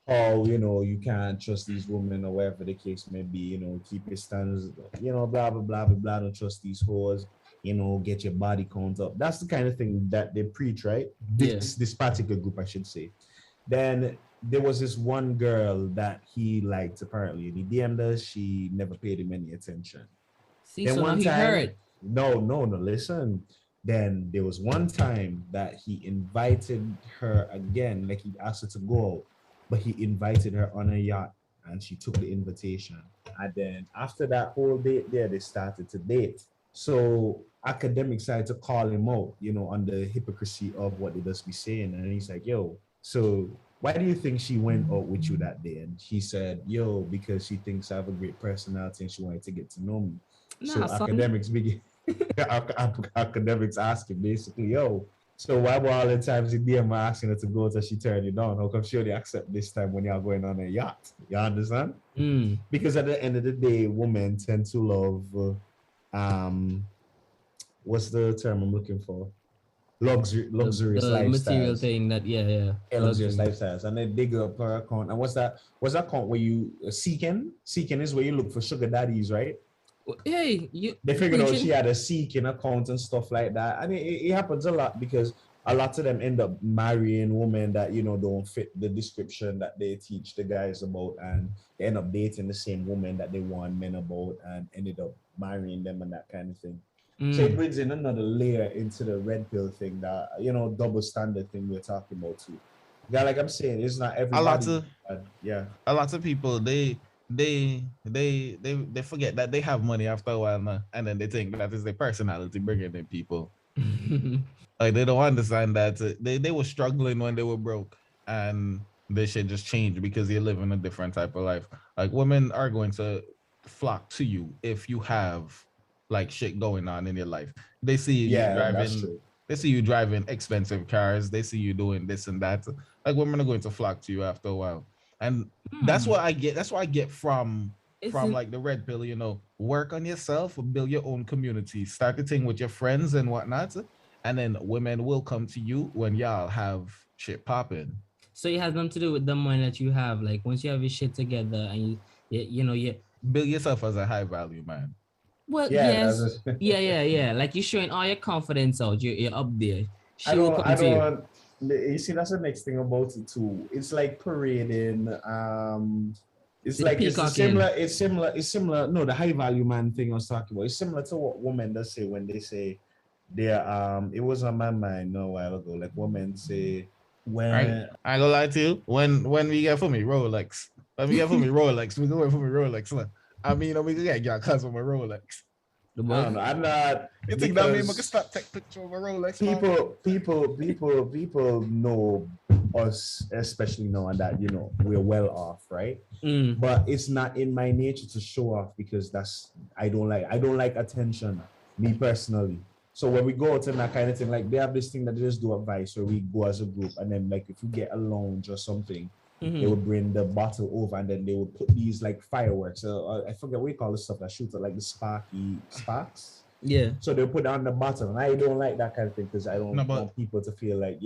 Speaker 5: Oh, you can't trust these women or whatever the case may be, keep your standards, blah, blah, blah, blah, blah, don't trust these whores, get your body count up. That's the kind of thing that they preach, right? This particular group, I should say. Then there was this one girl that he liked, apparently, and he DM'd her. She never paid him any attention.
Speaker 1: See,
Speaker 5: Then
Speaker 1: so now he heard.
Speaker 5: No, listen. Then there was one time that he invited her again, like he asked her to go out, but he invited her on a yacht and she took the invitation. And then after that whole date there, they started to date. So academics started to call him out, on the hypocrisy of what they just be saying. And he's like, yo, so why do you think she went out with you that day? And he said, yo, because she thinks I have a great personality and she wanted to get to know me. So academics begin academics asking basically, yo, so why were all the times in DM asking her to go till she turned you down? How come she only accept this time when y'all going on a yacht? You understand? Because at the end of the day, women tend to love what's the term I'm looking for? Luxurious lifestyles.
Speaker 1: Material thing that
Speaker 5: luxurious lifestyles. And then they go up per account. And what's that account where you seeking is where you look for sugar daddies, right?
Speaker 1: Hey,
Speaker 5: they figured out she had a seeking account and stuff like that. And it happens a lot because a lot of them end up marrying women that don't fit the description that they teach the guys about, and they end up dating the same woman that they warn men about and ended up marrying them and that kind of thing. So it brings in another layer into the red pill thing, that double standard thing we're talking about too. Yeah, like I'm saying, it's not everybody.
Speaker 2: A lot of people they forget that they have money after a while now, and then they think that is their personality bringing in people. Like they don't understand that they were struggling when they were broke, and they should just change because you're living a different type of life. Like women are going to flock to you if you have like shit going on in your life. They see you driving. They see you driving expensive cars. They see you doing this and that. Like women are going to flock to you after a while. And that's what I get. That's what I get from like the red pill, work on yourself, build your own community, start the thing with your friends and whatnot. And then women will come to you when y'all have shit popping.
Speaker 1: So it has nothing to do with the money that you have. Like once you have your shit together and you
Speaker 2: build yourself as a high value man.
Speaker 1: Well, yes. Yeah. Like you're showing all your confidence out. You're up there.
Speaker 5: You see, that's the next thing about it too. It's like parading. It's similar. No, the high value man thing I was talking about. It's similar to what women does say when they say, it was on my mind a while ago. Like women say when
Speaker 2: I ain't gonna lie to you. When we get for me Rolex, we go for me Rolex. Look. I mean, we can get your cousin with Rolex.
Speaker 1: The
Speaker 5: I
Speaker 1: what?
Speaker 5: don't know. I'm not.
Speaker 2: You think that mean we can
Speaker 5: Because
Speaker 2: start take picture of a Rolex, man?
Speaker 5: people know us, especially knowing that we're well off, right?
Speaker 1: Mm.
Speaker 5: But it's not in my nature to show off because I don't like attention, me personally. So when we go out and that kind of thing, like they have this thing that they just do advice where we go as a group, and then like if we get a lounge or something, they would bring the bottle over, and then they would put these like fireworks. I forget what you call the stuff that shoots like the sparks.
Speaker 1: Yeah.
Speaker 5: So they'll put it on the bottom, and I don't like that kind of thing because I don't
Speaker 2: No, but-
Speaker 5: want people to feel like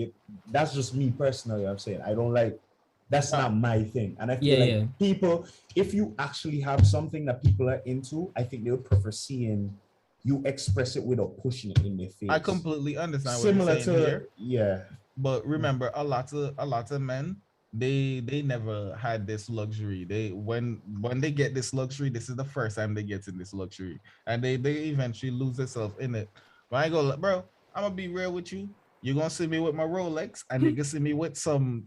Speaker 5: that's just me personally. I'm saying I don't like. That's not my thing, and I feel like people, if you actually have something that people are into, I think they would prefer seeing you express it without pushing it in their face.
Speaker 2: I completely understand
Speaker 5: Similar
Speaker 2: what you're saying here.
Speaker 5: yeah.
Speaker 2: But remember, a lot of men, they never had this luxury. They when they get this luxury, this is the first time they get in this luxury, and they eventually lose themselves in it. But I go, bro, I'm gonna be real with you. You're gonna see me with my Rolex, and you can see me with some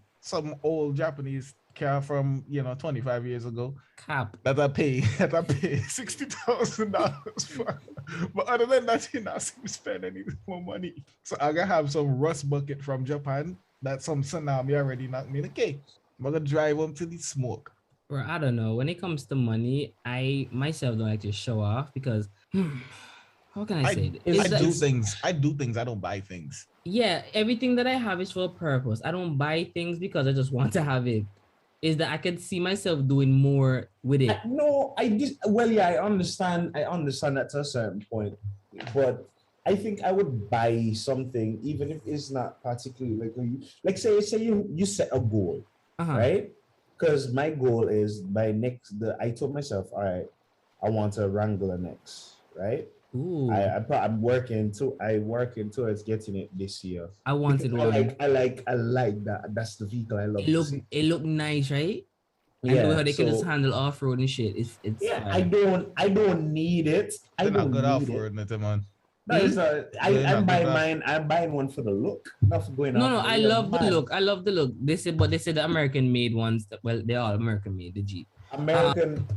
Speaker 2: old Japanese car from 25 years ago.
Speaker 1: Cap.
Speaker 2: That I pay $60,000 for. But other than that, you not see me spend any more money. So I gotta have some rust bucket from Japan. That's some tsunami already knocked me in the cake. I'm gonna drive them to the smoke.
Speaker 1: Or I don't know. When it comes to money, I myself don't like to show off because how can I say it?
Speaker 2: I do things. I don't buy things.
Speaker 1: Yeah, everything that I have is for a purpose. I don't buy things because I just want to have it. Is that I could see myself doing more with it.
Speaker 5: I understand that to a certain point, but I think I would buy something even if it's not particularly like say you set a goal, right? Because my goal is I told myself, all right, I want a Wrangler next, right?
Speaker 1: Ooh.
Speaker 5: I'm working towards getting it this year.
Speaker 1: I wanted one.
Speaker 5: I like that. That's the vehicle I love.
Speaker 1: It look nice, right?
Speaker 5: Yeah,
Speaker 1: I know how they can just handle off road and shit. It's
Speaker 5: I don't need it.
Speaker 2: They're not good off road, man.
Speaker 5: No, it's not. I'm buying mine. I'm buying one for the look, not for going
Speaker 1: No, I love the look. I love the look. They said the American made ones. Well, they're all American made. The Jeep.
Speaker 5: American.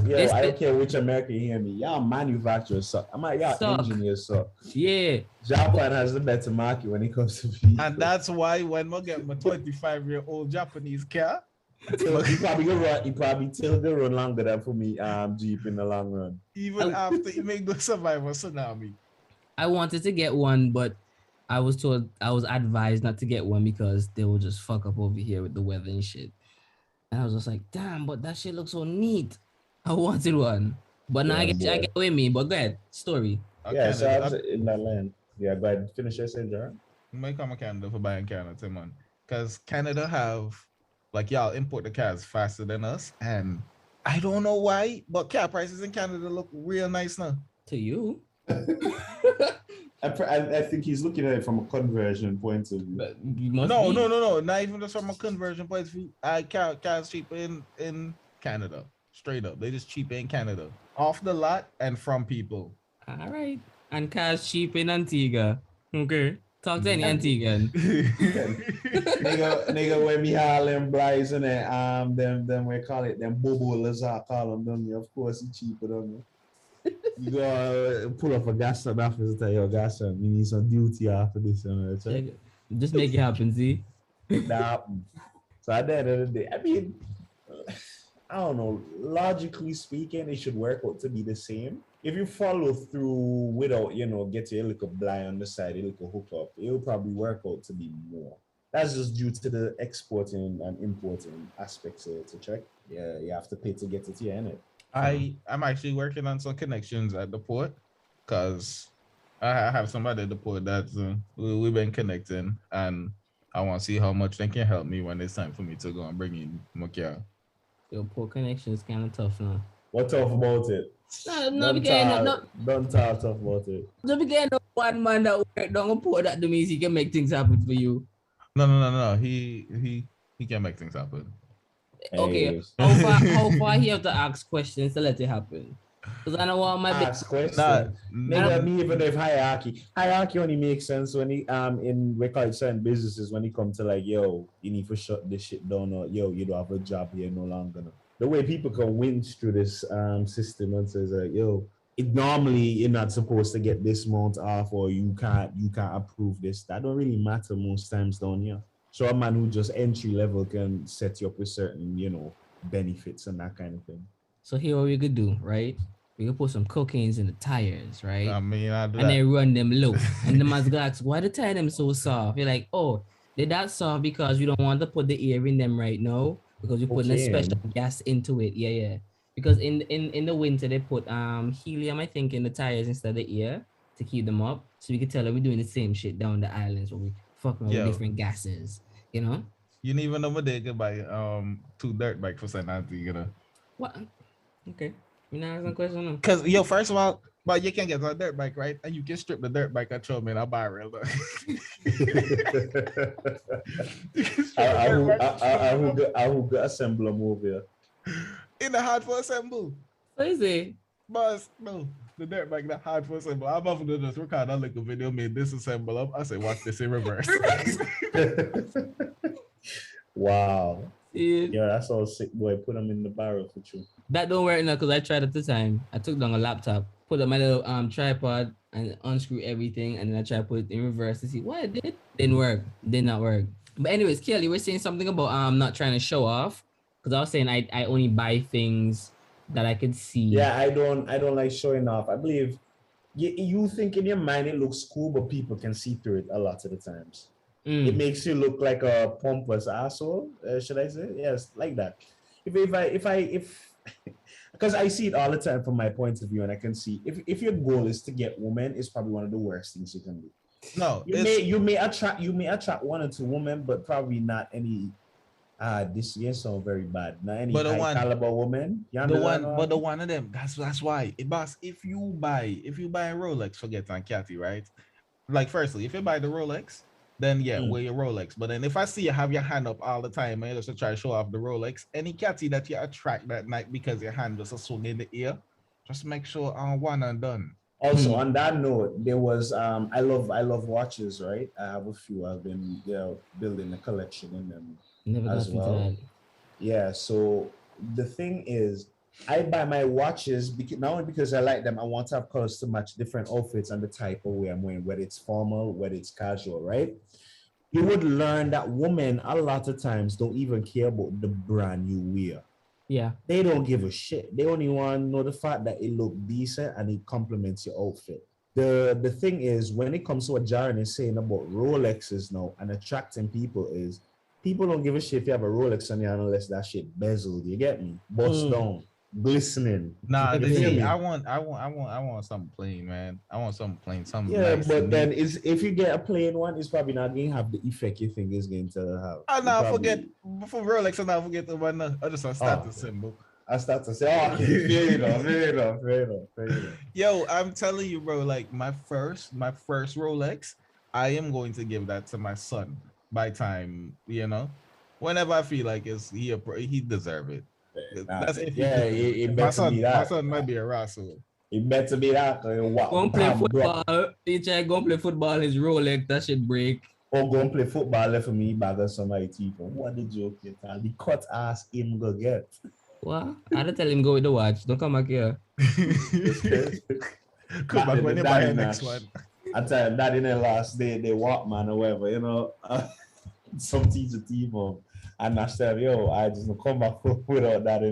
Speaker 5: I don't care which American you hear me. Y'all manufacturers suck. Y'all engineers suck.
Speaker 1: Yeah.
Speaker 5: Japan has the better market when it comes to vehicles.
Speaker 2: And that's why when I get my 25-year-old Japanese car,
Speaker 5: you probably still go run longer than for me Jeep in the long run.
Speaker 2: Even after you make the survival tsunami.
Speaker 1: I wanted to get one, but I was advised not to get one because they will just fuck up over here with the weather and shit. And I was just like, damn, but that shit looks so neat. I wanted one. But now I get with me. But go ahead, story.
Speaker 5: Yeah, so I was in that land. Yeah, go ahead, finish your sentence, Jared.
Speaker 2: I might come to Canada for buying Canada, man. Because Canada have, y'all import the cars faster than us. And I don't know why, but car prices in Canada look real nice now.
Speaker 1: To you?
Speaker 5: I think he's looking at it from a conversion point of view.
Speaker 2: No. Not even just from a conversion point of view. Cars cheaper in Canada. Straight up. They just cheaper in Canada. Off the lot and from people.
Speaker 1: All right. And cars cheap in Antigua. Okay. Talk to any Antiguan.
Speaker 5: nigga, when we haul them blights and them we call it them bobo lazar call them, don't you? Of course it's cheaper, don't you? You go pull up a gas station after to tell your gas station you need some duty after this and that.
Speaker 1: Just make it happen, see?
Speaker 5: So at the end of the day, I mean, I don't know, logically speaking, it should work out to be the same. If you follow through without, getting a little blind on the side, a little hookup, it'll probably work out to be more. That's just due to the exporting and importing aspects to check. Yeah, you have to pay to get it here, innit?
Speaker 2: I'm actually working on some connections at the port because I have somebody at the port that we've been connecting, and I want to see how much they can help me when it's time for me to go and bring in my car.
Speaker 1: Your port connection is kind of tough now.
Speaker 5: What tough about it? Don't talk tough about it.
Speaker 1: Don't be getting one man that work down a port that means he can make things happen for you.
Speaker 2: No. He can make things happen.
Speaker 1: Okay, how far he have to ask questions to let it happen? Because I don't want my baby.
Speaker 5: Ask question.
Speaker 2: Nah,
Speaker 5: Nigga, me even if hierarchy only makes sense when he in we call it certain businesses when he come to like, yo, you need to shut this shit down, or yo, you don't have a job here no longer. The way people can winch through this system and says like, yo, it normally you're not supposed to get this amount off, or you can't approve this. That don't really matter most times down here. So a man who just entry level can set you up with certain, benefits and that kind of thing.
Speaker 1: So here what we could do, right? We could put some cocaines in the tires, right?
Speaker 2: I mean, I do
Speaker 1: and
Speaker 2: that.
Speaker 1: then run them low. And the man's gonna ask, why the tire them so soft? You're like, oh, they that soft because we don't want to put the air in them right now because we're putting a special gas into it. Yeah. Because in the winter they put helium, I think, in the tires instead of the air to keep them up. So we could tell them we're doing the same shit down the islands where we fucking with different gases, you know?
Speaker 2: You didn't even know what they could buy 2 dirt bikes for St. Anthony,
Speaker 1: What? Okay. You know, ask a question.
Speaker 2: Because first of all, but you can get a dirt bike, right? And you can strip the dirt bike and show me I'll buy a real bike.
Speaker 5: I will assemble a move here.
Speaker 2: In the hard for assemble.
Speaker 1: What is it?
Speaker 2: Boss, no. The dirt bike not hard for assemble. I'm off to just record a little video, made disassemble up. I say, watch this in reverse.
Speaker 5: Wow.
Speaker 1: Yeah,
Speaker 5: that's all sick, boy. Put them in the barrel for you.
Speaker 1: That don't work now because I tried at the time. I took down a laptop, put up my little tripod and unscrew everything, and then I tried to put it in reverse to see what it did. Didn't work. Did not work. But anyways, Keaal, you were saying something about not trying to show off. Because I was saying I only buy things that I could see.
Speaker 5: Yeah, I don't like showing off. I believe you think in your mind it looks cool, but people can see through it a lot of the times. It makes you look like a pompous asshole. Should I say? Yes, like that. If because I see it all the time from my point of view, and I can see if your goal is to get women, it's probably one of the worst things you can do.
Speaker 2: No,
Speaker 5: you may attract 1 or 2 women, but probably not any. This year sound very bad. Not any high caliber woman.
Speaker 2: The one of them. That's why. Boss, if you buy a Rolex, forget on Cathy, right? Like, firstly, if you buy the Rolex, then wear your Rolex. But then if I see you have your hand up all the time and you just try to show off the Rolex, any Cathy that you attract that night because your hand just a swing in the ear, just make sure one and done.
Speaker 5: Also, on that note, there was I love watches, right? I have a few. I've been building a collection in them.
Speaker 1: Never got into that.
Speaker 5: Yeah, so the thing is, I buy my watches not only because I like them, I want to have colors to match different outfits and the type of way I'm wearing, whether it's formal, whether it's casual, right? You would learn that women a lot of times don't even care about the brand you wear.
Speaker 1: Yeah.
Speaker 5: They don't give a shit. They only want to know the fact that it look decent and it complements your outfit. The thing is, when it comes to what Jaren is saying about Rolexes now and attracting people is, people don't give a shit if you have a Rolex on you unless that shit bezeled. You get me? Bust down, glistening.
Speaker 2: Nah, I want something plain, man. I want something plain, something.
Speaker 5: Yeah,
Speaker 2: nice
Speaker 5: but then if you get a plain one, it's probably not going to have the effect you think it's going to have.
Speaker 2: I now forget before Rolex. I now forget the one. I just start the symbol.
Speaker 5: I start to say, fair enough.
Speaker 2: Yo, I'm telling you, bro. Like my first Rolex, I am going to give that to my son. By time, whenever I feel like he deserve it. That's if my son might be a rascal.
Speaker 5: It better be that.
Speaker 1: Go and play football. Teacher, go and play football. His Rolex, that should break.
Speaker 5: Or go and play football left for me, bag of somebody teeth. What the joke you tell? The cut ass him go get.
Speaker 1: What? I had to tell him go with the watch. Don't come back here.
Speaker 2: Come back when you buy the next one.
Speaker 5: I tell him that in the last day, they walk man or whatever, some teacher team on. And I said, yo, I just don't come back without that,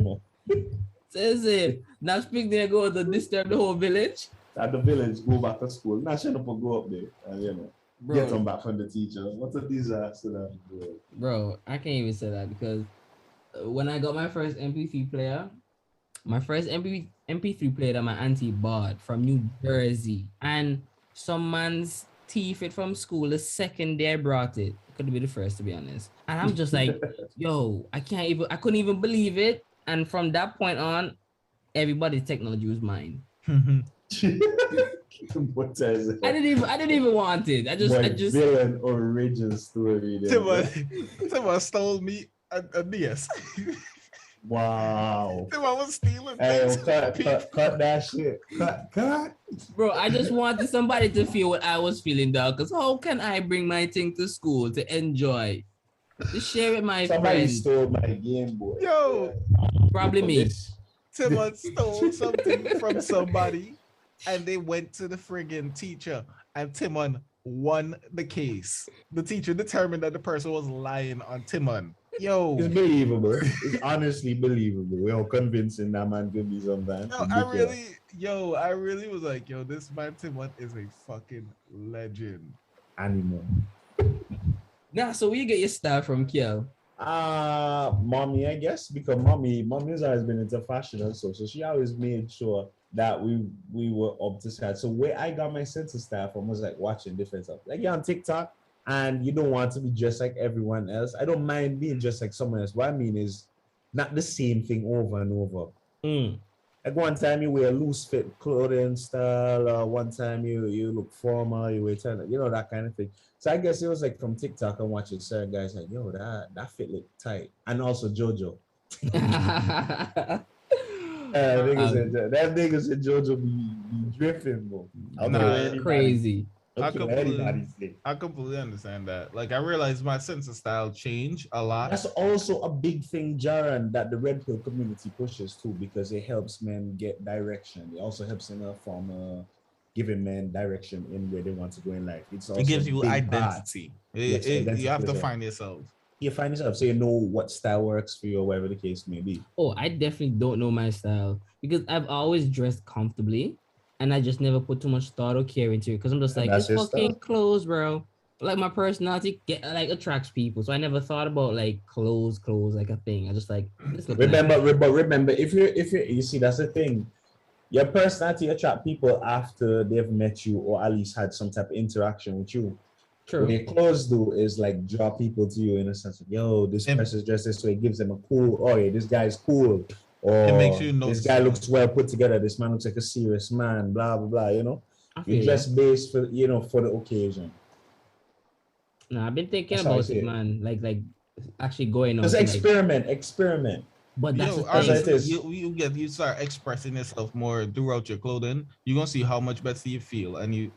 Speaker 1: Says it. Now speak there, go to disturb the whole village.
Speaker 5: At the village, go back to school. Now shut up and go up there. And,
Speaker 1: bro,
Speaker 5: get them back from the teacher. What a disaster.
Speaker 1: Bro, I can't even say that because when I got my first MP3 player, that my auntie bought from New Jersey, and some man's thief it from school the second day I brought it. Could be the first, to be honest. And I'm just like, yo, I couldn't even believe it. And from that point on, everybody's technology was mine. I didn't even want it. I just
Speaker 5: villain origin story.
Speaker 2: Someone stole me a DS.
Speaker 5: Wow.
Speaker 2: Timon was stealing
Speaker 5: Hey,
Speaker 2: things.
Speaker 5: cut that shit. Cut.
Speaker 1: Bro, I just wanted somebody to feel what I was feeling, dog. Because how can I bring my thing to school to enjoy? To share with my
Speaker 5: Somebody
Speaker 1: friends?
Speaker 5: stole my Game Boy.
Speaker 2: Yo,
Speaker 1: Probably me.
Speaker 5: This-
Speaker 2: Timon stole something from somebody and they went to the friggin' teacher and Timon won the case. The teacher determined that the person was lying on Timon. Yo,
Speaker 5: It's believable. It's honestly believable. How convincing that man could be sometimes.
Speaker 2: no, I really was like, yo, this man Timon is a fucking legend.
Speaker 5: Animal.
Speaker 1: Nah, so where you get your style from, Keaal?
Speaker 5: Mommy, I guess, because mommy's always been into fashion and so she always made sure that we were up to scratch. So where I got my sense of style from was like watching different stuff. Like you're on TikTok and you don't want to be just like everyone else. I don't mind being just like someone else. What I mean is not the same thing over and over. Like one time you wear loose fit clothing style, one time you look formal, you wear that kind of thing. So I guess it was like from TikTok and watching certain guys like, yo, that fit look tight. And also JoJo. That nigga said JoJo be drifting, bro.
Speaker 1: Crazy.
Speaker 2: I completely understand that. Like I realized my sense of style changed a lot.
Speaker 5: That's also a big thing, Jaron, that the Red Pill community pushes too, because it helps men get direction. It also helps in a form of giving men direction in where they want to go in life.
Speaker 2: It gives you identity. You have to find yourself.
Speaker 5: You find yourself, so you know what style works for you or whatever the case may be.
Speaker 1: Oh, I definitely don't know my style because I've always dressed comfortably and I just never put too much thought or care into it because I'm just like, it's fucking clothes, bro. Like my personality attracts people, so I never thought about like clothes like a thing. I just like
Speaker 5: remember if you see, that's the thing. Your personality attract people after they've met you or at least had some type of interaction with you.
Speaker 1: True.
Speaker 5: What your clothes do is like draw people to you in a sense of, yo, this person's dressed this way. It gives them a cool, oh yeah, this guy's cool. Or it makes you know this guy looks well put together. This man looks like a serious man, blah, blah, blah, you know? You dress based for, for the occasion.
Speaker 1: No, I've been thinking about it, man. Like actually going on.
Speaker 5: Just experiment.
Speaker 1: But that's the thing.
Speaker 2: You start expressing yourself more throughout your clothing. You're gonna see how much better you feel, and you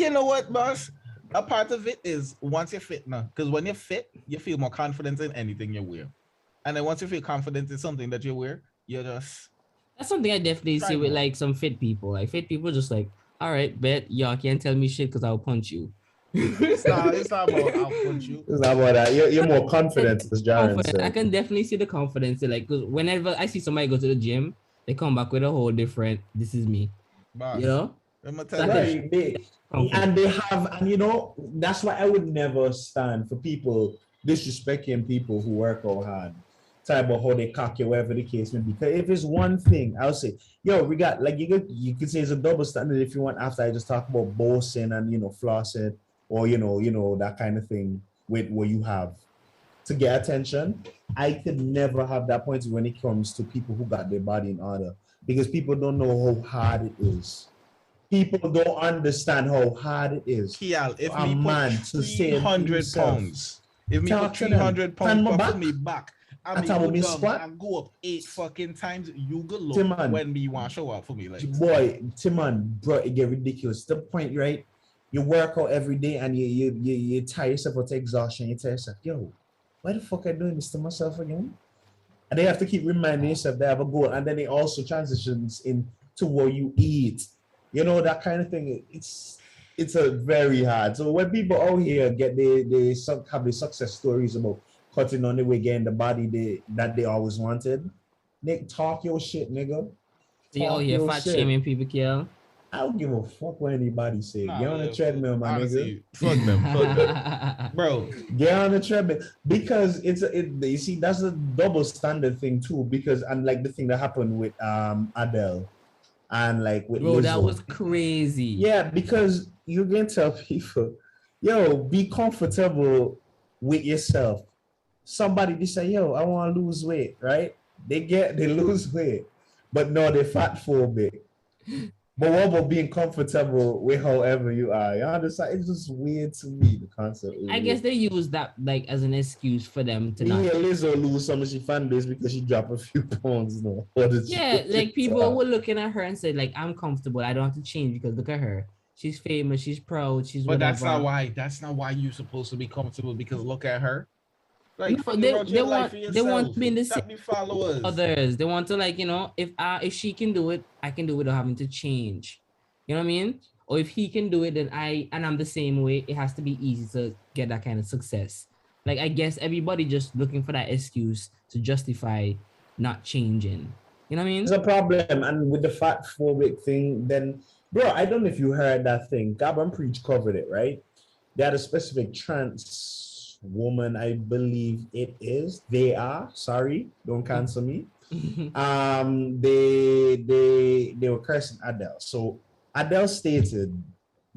Speaker 2: know what, boss? A part of it is once you're fit now, because when you're fit, you feel more confident in anything you wear, and then once you feel confident in something that you wear, you're just.
Speaker 1: That's something I definitely see with like some fit people. Like fit people, just like, all right, bet y'all can't tell me shit because I'll punch you.
Speaker 2: It's not about I'll punch you.
Speaker 5: It's not about that. You're more confident, as Jaron said.
Speaker 1: I can definitely see the confidence. Like, because whenever I see somebody go to the gym, they come back with a whole different. This is me. Boss, you know.
Speaker 5: And they have, and that's why I would never stand for people disrespecting people who work out hard. Talk about how they cocky, whatever the case may be. Because if it's one thing, I'll say, yo, we got like you could say it's a double standard if you want. After I just talk about bossing and flossing. Or that kind of thing with what you have to get attention. I could never have that point when it comes to people who got their body in order, because people don't know how hard it is. People don't understand how hard it is.
Speaker 2: Keaal, if me put 300 pounds, if me put 300 pounds off me back, I mean, squat and go up 8 fucking times, you go look when me want to show up for me. Like,
Speaker 5: boy, Timon, bro, it get ridiculous. The point, right? You work out every day and you tire yourself out to exhaustion. You tell yourself, yo, why the fuck I doing this to myself again? And they have to keep reminding yourself they have a goal. And then it also transitions into what you eat. That kind of thing. It's a very hard. So when people out here get they have the success stories about cutting on the weight, getting the body that they always wanted, Nick, talk your shit, nigga.
Speaker 1: So you out here fat shaming people, Keaal?
Speaker 5: I don't give a fuck what anybody say. Get on the treadmill, my nigga.
Speaker 2: Fuck them, bro.
Speaker 5: Get on the treadmill, because you see, that's a double standard thing too. Because like the thing that happened with Adele, and like with Lizzo.
Speaker 1: That was crazy.
Speaker 5: Yeah, because you're gonna tell people, yo, be comfortable with yourself. Somebody they say, yo, I want to lose weight, right? They lose weight, but no, they're fat phobic. But what about being comfortable with however you are? You understand? It's just weird to me. The concept.
Speaker 1: I guess they use that like as an excuse for them to not.
Speaker 5: Yeah, Lizzo lose some of she fan base because she dropped a few pounds, you know.
Speaker 1: Yeah, like people were looking at her and said, like, I'm comfortable. I don't have to change because look at her. She's famous. She's proud. She's
Speaker 2: But
Speaker 1: whatever.
Speaker 2: that's not why you're supposed to be comfortable, because look at her. Like,
Speaker 1: No, they want to be in the same
Speaker 2: followers.
Speaker 1: others. They want to, like, you know, if she can do it, I can do it without having to change. You know what I mean? Or if he can do it, then I'm the same way. It has to be easy to get that kind of success. Like, I guess everybody just looking for that excuse to justify not changing. You know what I mean?
Speaker 5: There's a problem, and with the fat phobic thing, then, bro, I don't know if you heard that thing. Gabon Preach covered it, right? They had a specific trans woman, I believe it is. They are, sorry, don't cancel me. They were cursing Adele. So Adele stated,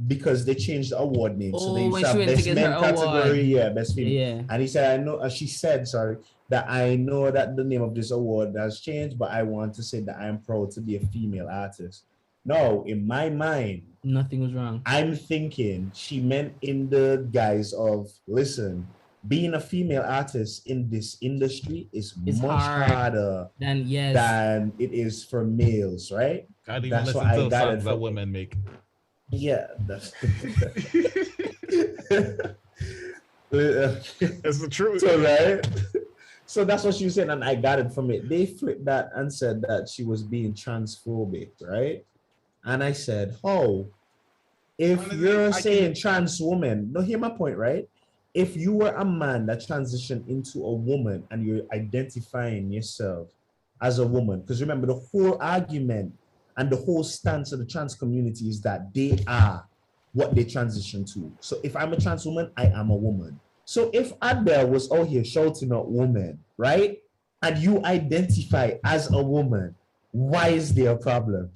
Speaker 5: because they changed the award name. So they used to have best men category, yeah, best female.
Speaker 1: Yeah.
Speaker 5: And he said, I know, she said, sorry, that I know that the name of this award has changed, but I want to say that I'm proud to be a female artist. No, in my mind,
Speaker 1: nothing was wrong.
Speaker 5: I'm thinking she meant in the guise of, listen, being a female artist in this industry is much harder than it is for males, right?
Speaker 2: That's what I got it that women make.
Speaker 5: Yeah, that's
Speaker 2: it's the truth.
Speaker 5: So, right? So that's what she was saying, and I got it from it. They flipped that and said that she was being transphobic, right? And I said, oh, if you're saying trans woman, no, hear my point, right? If you were a man that transitioned into a woman and you're identifying yourself as a woman, because remember, the whole argument and the whole stance of the trans community is that they are what they transition to. So if I'm a trans woman, I am a woman. So if Adele was out here shouting out woman, right? And you identify as a woman, why is there a problem?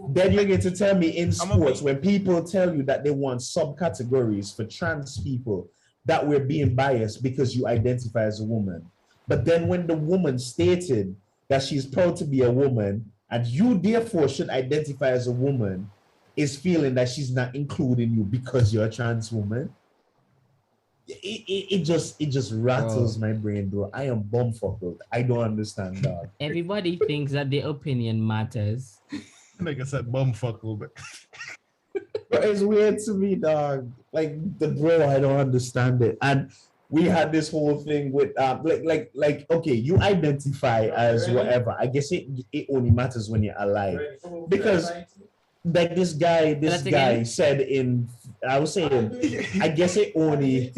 Speaker 5: Then you're going to tell me in sports, when people tell you that they want subcategories for trans people, that we're being biased because you identify as a woman. But then when the woman stated that she's proud to be a woman, and you therefore should identify as a woman, is feeling that she's not including you because you're a trans woman, it just rattles my brain, bro. I am bumfucked. I don't understand, dog.
Speaker 1: Everybody thinks that their opinion matters.
Speaker 2: Like I said, bumfucked.
Speaker 5: But it's weird to me, dog. Like, I don't understand it. And we had this whole thing with like okay, you identify as whatever. I guess it only matters when you're alive, because like this guy said in, I was saying, I guess it only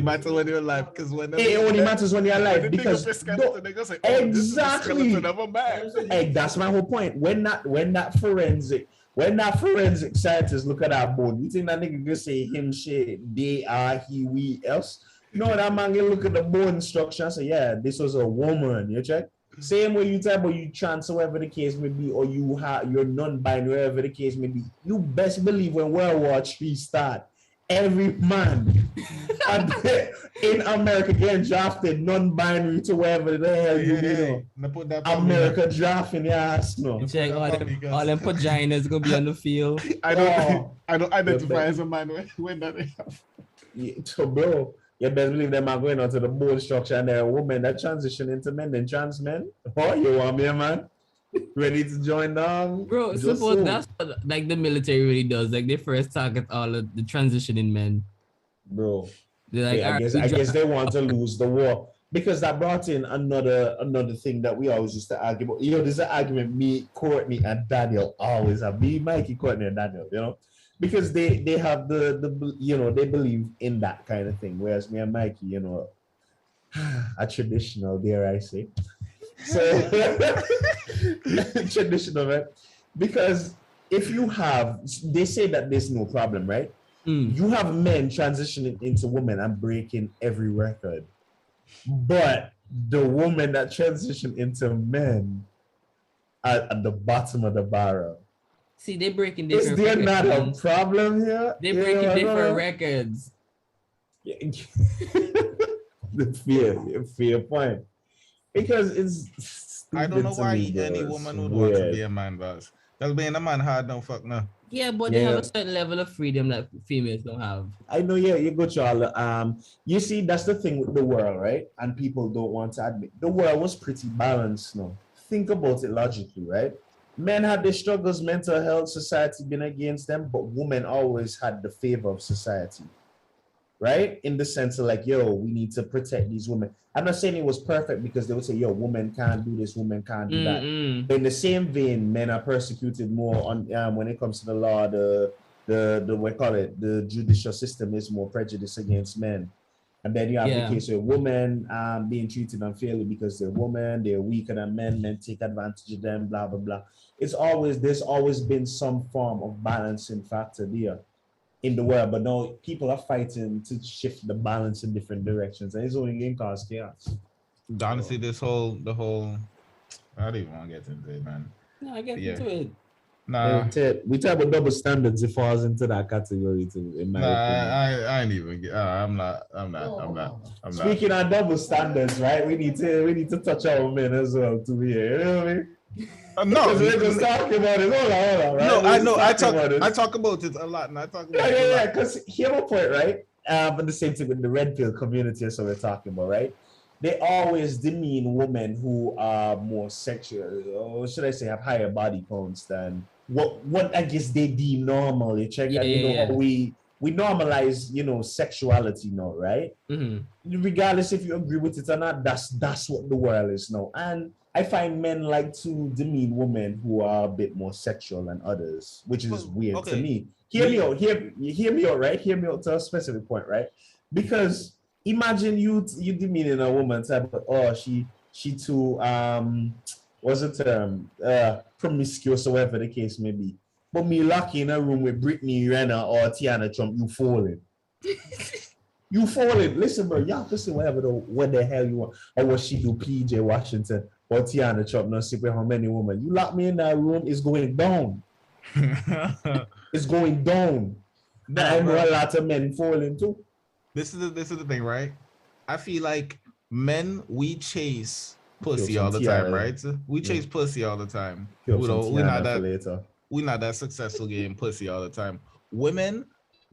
Speaker 2: matters when you're alive, because
Speaker 5: it only matters when you're alive, because exactly, hey, that's my whole point. When that forensic scientist look at that bone, you think that nigga gonna say him, shit, they are, he, we, else? No, that man gonna look at the bone structure and say, yeah, this was a woman. You check. Same way you type, or you trans, whatever the case may be, or you're non-binary, whatever the case may be. You best believe when World War III start, every man in America getting drafted non-binary to wherever the hell America drafting your ass. No,
Speaker 1: check all them vaginas gonna be on the field.
Speaker 2: I don't identify as a man when that happens.
Speaker 5: Yeah, so bro, you best believe them are going onto the bone structure, and there are women that transition into men and trans men. Oh, you want me, man? Ready to join them?
Speaker 1: Bro, suppose that's what, like, the military really does. Like, they first target all of the transitioning men.
Speaker 5: Bro,
Speaker 1: like,
Speaker 5: I guess they want to lose the war, because that brought in another thing that we always used to argue about. You know, there's an argument me, Courtney, and Daniel always have. Me, Mikey, Courtney, and Daniel. You know, because they have the you know, they believe in that kind of thing, whereas me and Mikey, you know, are traditional, dare I say. So traditional, right? Because if you have, they say that there's no problem, right? You have men transitioning into women and breaking every record, but the women that transition into men are at the bottom of the barrel.
Speaker 1: See, they're breaking different
Speaker 5: records. Is there
Speaker 1: records.
Speaker 5: not a problem here?
Speaker 1: They're breaking different records.
Speaker 5: The fair point. Because it's
Speaker 2: I don't know
Speaker 5: To me,
Speaker 2: why
Speaker 5: bro.
Speaker 2: any
Speaker 5: It's
Speaker 2: woman would want to be
Speaker 5: weird.
Speaker 2: a man, boss. Because being a man hard, no fuck no.
Speaker 1: Yeah, but they have
Speaker 5: Yeah.
Speaker 1: a certain level of freedom that females don't have.
Speaker 5: I know, yeah, you go to all you see, that's the thing with the world, right? And people don't want to admit the world was pretty balanced now. Think about it logically, right? Men had their struggles, mental health, society been against them, but women always had the favor of society, right? In the sense of like, yo, we need to protect these women. I'm not saying it was perfect because they would say, yo, women can't do this, women can't do that. But in the same vein, men are persecuted more on when it comes to the law, the we call it the judicial system is more prejudiced against men. And then you have the case of women being treated unfairly because they're women, they're weaker than men take advantage of them, blah blah blah. There's always been some form of balancing factor there in the world, but now people are fighting to shift the balance in different directions, and it's only going to cause chaos.
Speaker 2: Honestly, the whole, I don't even want to get into it, man.
Speaker 1: No, I get into it.
Speaker 2: Nah,
Speaker 5: we talk about double standards. It falls into that category too, in my opinion.
Speaker 2: I ain't even. I'm not.
Speaker 5: Speaking of double standards, right? We need to touch our men as well to here. You know what I mean?
Speaker 2: No,
Speaker 5: we're just talking about it. Hold on, right?
Speaker 2: No, I know. I talk about it a lot, and I talk about it.
Speaker 5: Yeah. Because here's my point, right? But the same thing with the red pill community, so we're talking about, right? They always demean women who are more sexual, or should I say, have higher body counts than what I guess they deem normal. You check, how we normalize, sexuality now, right?
Speaker 1: Mm-hmm.
Speaker 5: Regardless if you agree with it or not, that's what the world is now. And I find men like to demean women who are a bit more sexual than others, which is weird to me. Hear me out, right? Hear me out to a specific point, right? Because imagine you demeaning a woman, type of, oh, she too what's the term? Promiscuous or whatever the case may be. But me lucky in a room with Brittany Renner or Tiana Trump, you falling. You falling. Listen, bro, y'all listen whatever what the hell you want. Or what she do, PJ Washington or Tiana Trump, no secret how many women. You lock me in that room, it's going down. It's going down. Nah, and I know a lot of men falling too.
Speaker 2: This is the thing, right? I feel like men, we chase pussy all the time, right? We chase pussy all the time. We're not that successful getting pussy all the time. Women,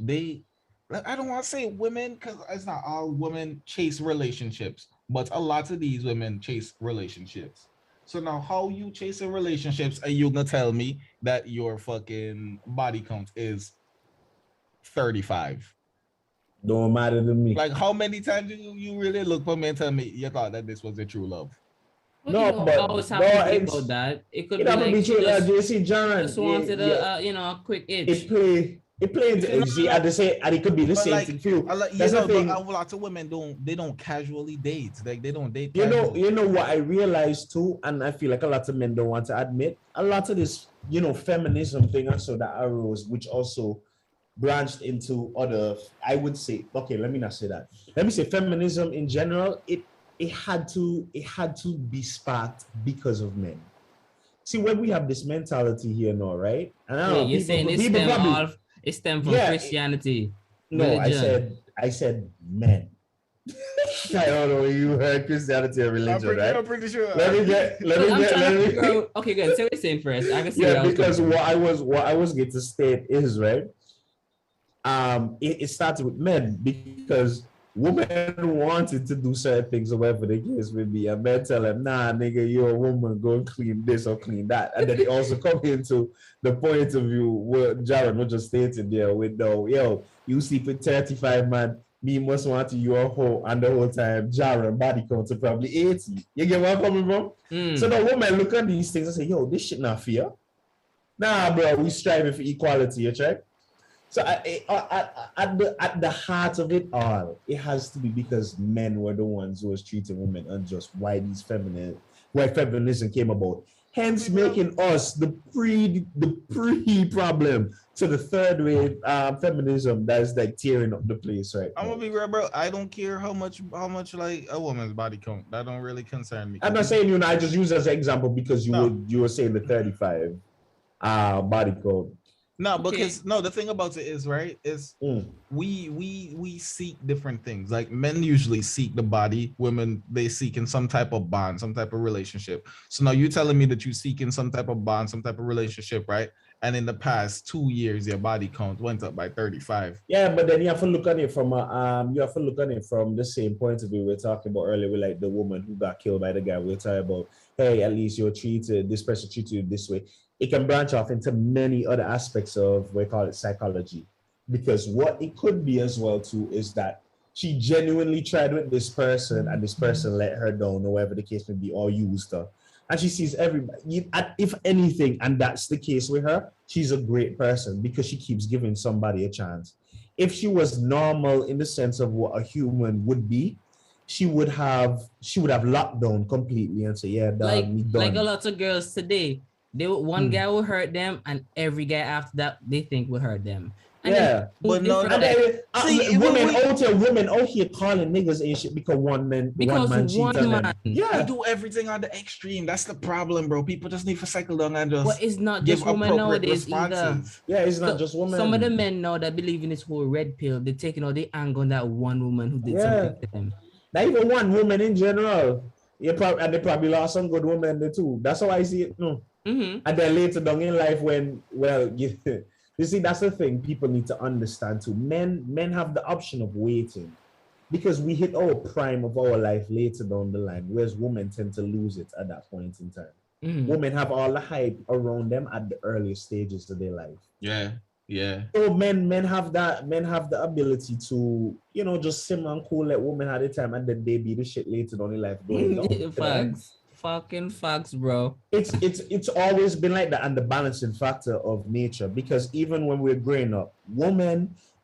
Speaker 2: I don't want to say women because it's not all women chase relationships, but a lot of these women chase relationships. So now, how you chasing relationships and you gonna tell me that your fucking body count is 35?
Speaker 5: Don't matter to me.
Speaker 2: Like, how many times you really look for me and tell me you thought that this was a true love?
Speaker 1: Well, no, but always have to think about that. It could be like
Speaker 5: true. JC John
Speaker 1: just wanted a quick itch.
Speaker 5: It plays at the same, and it could be the same thing too.
Speaker 2: That's the thing. A lot of women don't casually date. Like they don't date. Casually.
Speaker 5: You know what I realized too, and I feel like a lot of men don't want to admit a lot of this, feminism thing also that arose, which also branched into other. I would say, okay, let me not say that. Let me say feminism in general. It had to be sparked because of men. See, when we have this mentality here now, right? And I don't know,
Speaker 1: you're saying it stemmed from Christianity.
Speaker 5: No, religion. I said men. I don't know. You heard Christianity or religion, right?
Speaker 2: I'm pretty sure.
Speaker 5: Let me get.
Speaker 1: Okay, good. Say what you're saying first. I can see.
Speaker 5: Yeah, because what I was going to state is right. It started with men because women wanted to do certain things or whatever the case may be. And men tell them, nah, nigga, you're a woman, go and clean this or clean that. And then they also come into the point of view where Jared was just stating there with you sleep with 35 man, me must want to your whole and the whole time Jared body count to probably 80. You get where I'm coming from? So the woman look at these things and say, yo, this shit not fair. Nah, bro, we striving for equality, you check? So at the heart of it all, it has to be because men were the ones who was treating women unjust. Why feminism came about. Hence making us the pre-problem to the third wave feminism that is like tearing up the place right
Speaker 2: I'm gonna be real, bro. I don't care how much like a woman's body count. That don't really concern me.
Speaker 5: I'm not saying I just use as an example because you were saying the 35 body count.
Speaker 2: No,
Speaker 1: Okay.
Speaker 2: because no, the thing about it is right is
Speaker 5: Mm.
Speaker 2: we seek different things. Like men usually seek the body, women they seek in some type of bond, some type of relationship. So now you telling me that you seek in some type of bond, some type of relationship, right? And in the past 2 years, your body count went up by 35.
Speaker 5: Yeah, but then you have to look at it from you have to look at it from the same point of view we were talking about earlier with like the woman who got killed by the guy. We were talking about, hey, at least you're treated, this person treated you this way. It can branch off into many other aspects of we call it psychology. Because what it could be as well too is that she genuinely tried with this person and this person let her down, or whatever the case may be, or used her. And she sees everybody, if anything, and that's the case with her, she's a great person because she keeps giving somebody a chance. If she was normal in the sense of what a human would be, she would have locked down completely and say, yeah, dog, me
Speaker 1: Like a
Speaker 5: done.
Speaker 1: lot of girls today, one guy will hurt them, and every guy after that they think will hurt them. And
Speaker 5: Yeah.
Speaker 1: then
Speaker 2: But no,
Speaker 5: And then
Speaker 2: See,
Speaker 5: women out here calling niggas ain't shit because one man cheat on them.
Speaker 2: we
Speaker 5: Yeah.
Speaker 2: do everything on the extreme. That's the problem, bro. People just need to cycle down and just
Speaker 1: But it's not
Speaker 2: give
Speaker 1: just women
Speaker 2: appropriate
Speaker 1: nowadays either.
Speaker 2: responses.
Speaker 5: Yeah, it's not
Speaker 1: So-
Speaker 5: just women.
Speaker 1: Some of the men now that believe in this whole red pill, they're taking all the anger on that one woman who did
Speaker 5: Yeah.
Speaker 1: something to them.
Speaker 5: Not even one woman in general. And they probably lost some good women there too. That's how I see it. No.
Speaker 1: Mm-hmm.
Speaker 5: And then later down in life, when you see, that's the thing people need to understand too. Men have the option of waiting because we hit our prime of our life later down the line, whereas women tend to lose it at that point in time.
Speaker 1: Mm-hmm.
Speaker 5: Women have all the hype around them at the earliest stages of their life.
Speaker 2: Yeah.
Speaker 5: So men have the ability to, just simmer and cool, let women have the time, and then they be the shit later down in life going down.
Speaker 1: Facts. Fucking facts, bro.
Speaker 5: It's always been like that, and the balancing factor of nature, because even when we're growing up,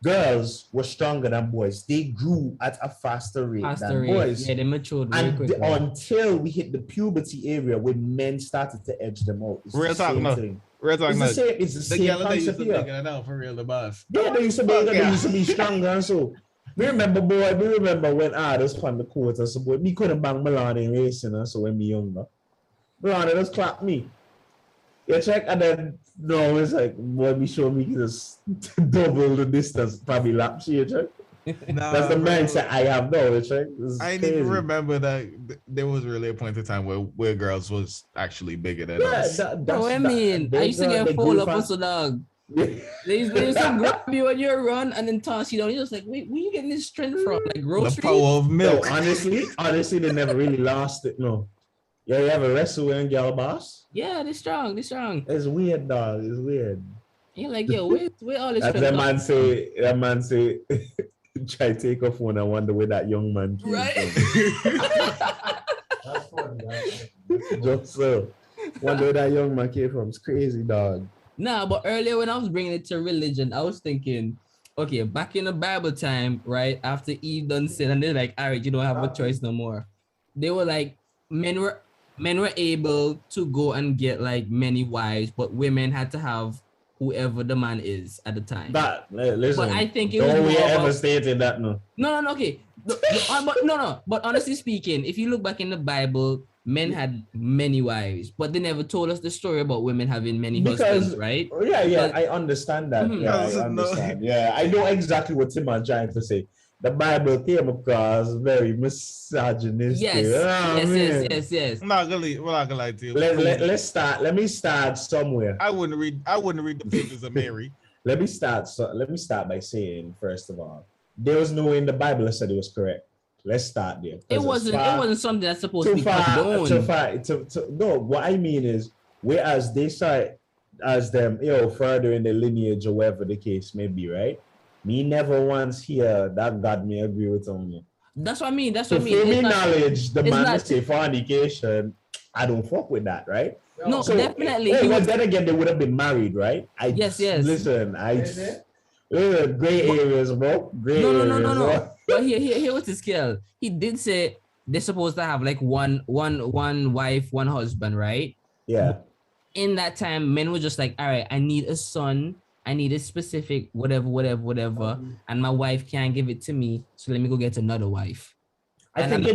Speaker 5: girls were stronger than boys. They grew at a faster rate than boys.
Speaker 1: Yeah, they matured very
Speaker 5: And
Speaker 1: quickly.
Speaker 5: until we hit the puberty area where men started to edge them out. It's
Speaker 2: Real
Speaker 5: the
Speaker 2: talk,
Speaker 5: same
Speaker 2: no.
Speaker 5: thing.
Speaker 2: We're talking
Speaker 5: It's the
Speaker 2: about
Speaker 5: same, it's the
Speaker 2: the
Speaker 5: same
Speaker 2: girl they used
Speaker 5: concept
Speaker 2: to
Speaker 5: here.
Speaker 2: take it out for real, the boss.
Speaker 5: Yeah, they used to be stronger and so. We remember when I was on the court and so boy, me couldn't bang Milani in racing and so when me younger. Milani just clapped me. You check and then no, it's like boy, me show me just double the distance, probably lap you check. That's the mindset I have now, you check.
Speaker 2: I didn't even remember that there was really a point in time where girls was actually bigger than us.
Speaker 1: Bro, I used to get full up on so dog. They used to grab you when you run and then toss you down. You're just like, wait, where you getting this strength from? Like
Speaker 2: The
Speaker 1: groceries?
Speaker 2: power of milk.
Speaker 5: No, honestly, they never really lost it. No. Yeah, you ever wrestle with a girl boss?
Speaker 1: Yeah, they're strong.
Speaker 5: It's weird, dog. It's weird.
Speaker 1: You're like, yo, where all this
Speaker 5: As
Speaker 1: strength?
Speaker 5: that man say, try to take a phone and wonder where that young man came
Speaker 1: Right?
Speaker 5: from. Just so. Wonder where that young man came from. It's crazy, dog.
Speaker 1: Nah, but earlier when I was bringing it to religion, I was thinking, okay, back in the Bible time, right, after Eve done sin, and they're like, all right, you don't have a choice no more. They were like, men were able to go and get like many wives, but women had to have whoever the man is at the time.
Speaker 5: Listen,
Speaker 1: But I think it was
Speaker 5: don't we
Speaker 1: more
Speaker 5: ever
Speaker 1: about-
Speaker 5: stated that, no.
Speaker 1: No, okay. But honestly speaking, if you look back in the Bible, men had many wives, but they never told us the story about women having many husbands, right?
Speaker 5: Yeah,
Speaker 1: Because-
Speaker 5: I understand that.
Speaker 1: Mhm.
Speaker 5: Yeah,
Speaker 2: No,
Speaker 5: I understand. Yeah, I know exactly what Tim is trying to say. The Bible came across very misogynistic.
Speaker 1: Yes.
Speaker 2: I'm not gonna lie to you.
Speaker 5: Let's start. Let me start somewhere.
Speaker 2: I wouldn't read the pages of Mary.
Speaker 5: Let me start by saying, first of all, there was no way in the Bible that said it was correct. Let's start there.
Speaker 1: It wasn't something that's supposed to
Speaker 5: Too
Speaker 1: be condoned.
Speaker 5: no, what I mean is, whereas they saw it as them, further in the lineage or whatever the case may be, right? Me never once hear that God may agree with them.
Speaker 1: That's what I mean.
Speaker 5: So for me, knowledge, the man that say fornication, I don't fuck with that, right?
Speaker 1: No,
Speaker 5: So,
Speaker 1: definitely.
Speaker 5: Well, then again, they would have been married, right?
Speaker 1: Yes.
Speaker 5: Listen, gray areas, bro.
Speaker 1: No. But here was his skill. He did say they're supposed to have like one wife, one husband, right?
Speaker 5: Yeah.
Speaker 1: In that time, men were just like, all right, I need a son. I need a specific whatever, and my wife can't give it to me, so let me go get another wife.
Speaker 5: I think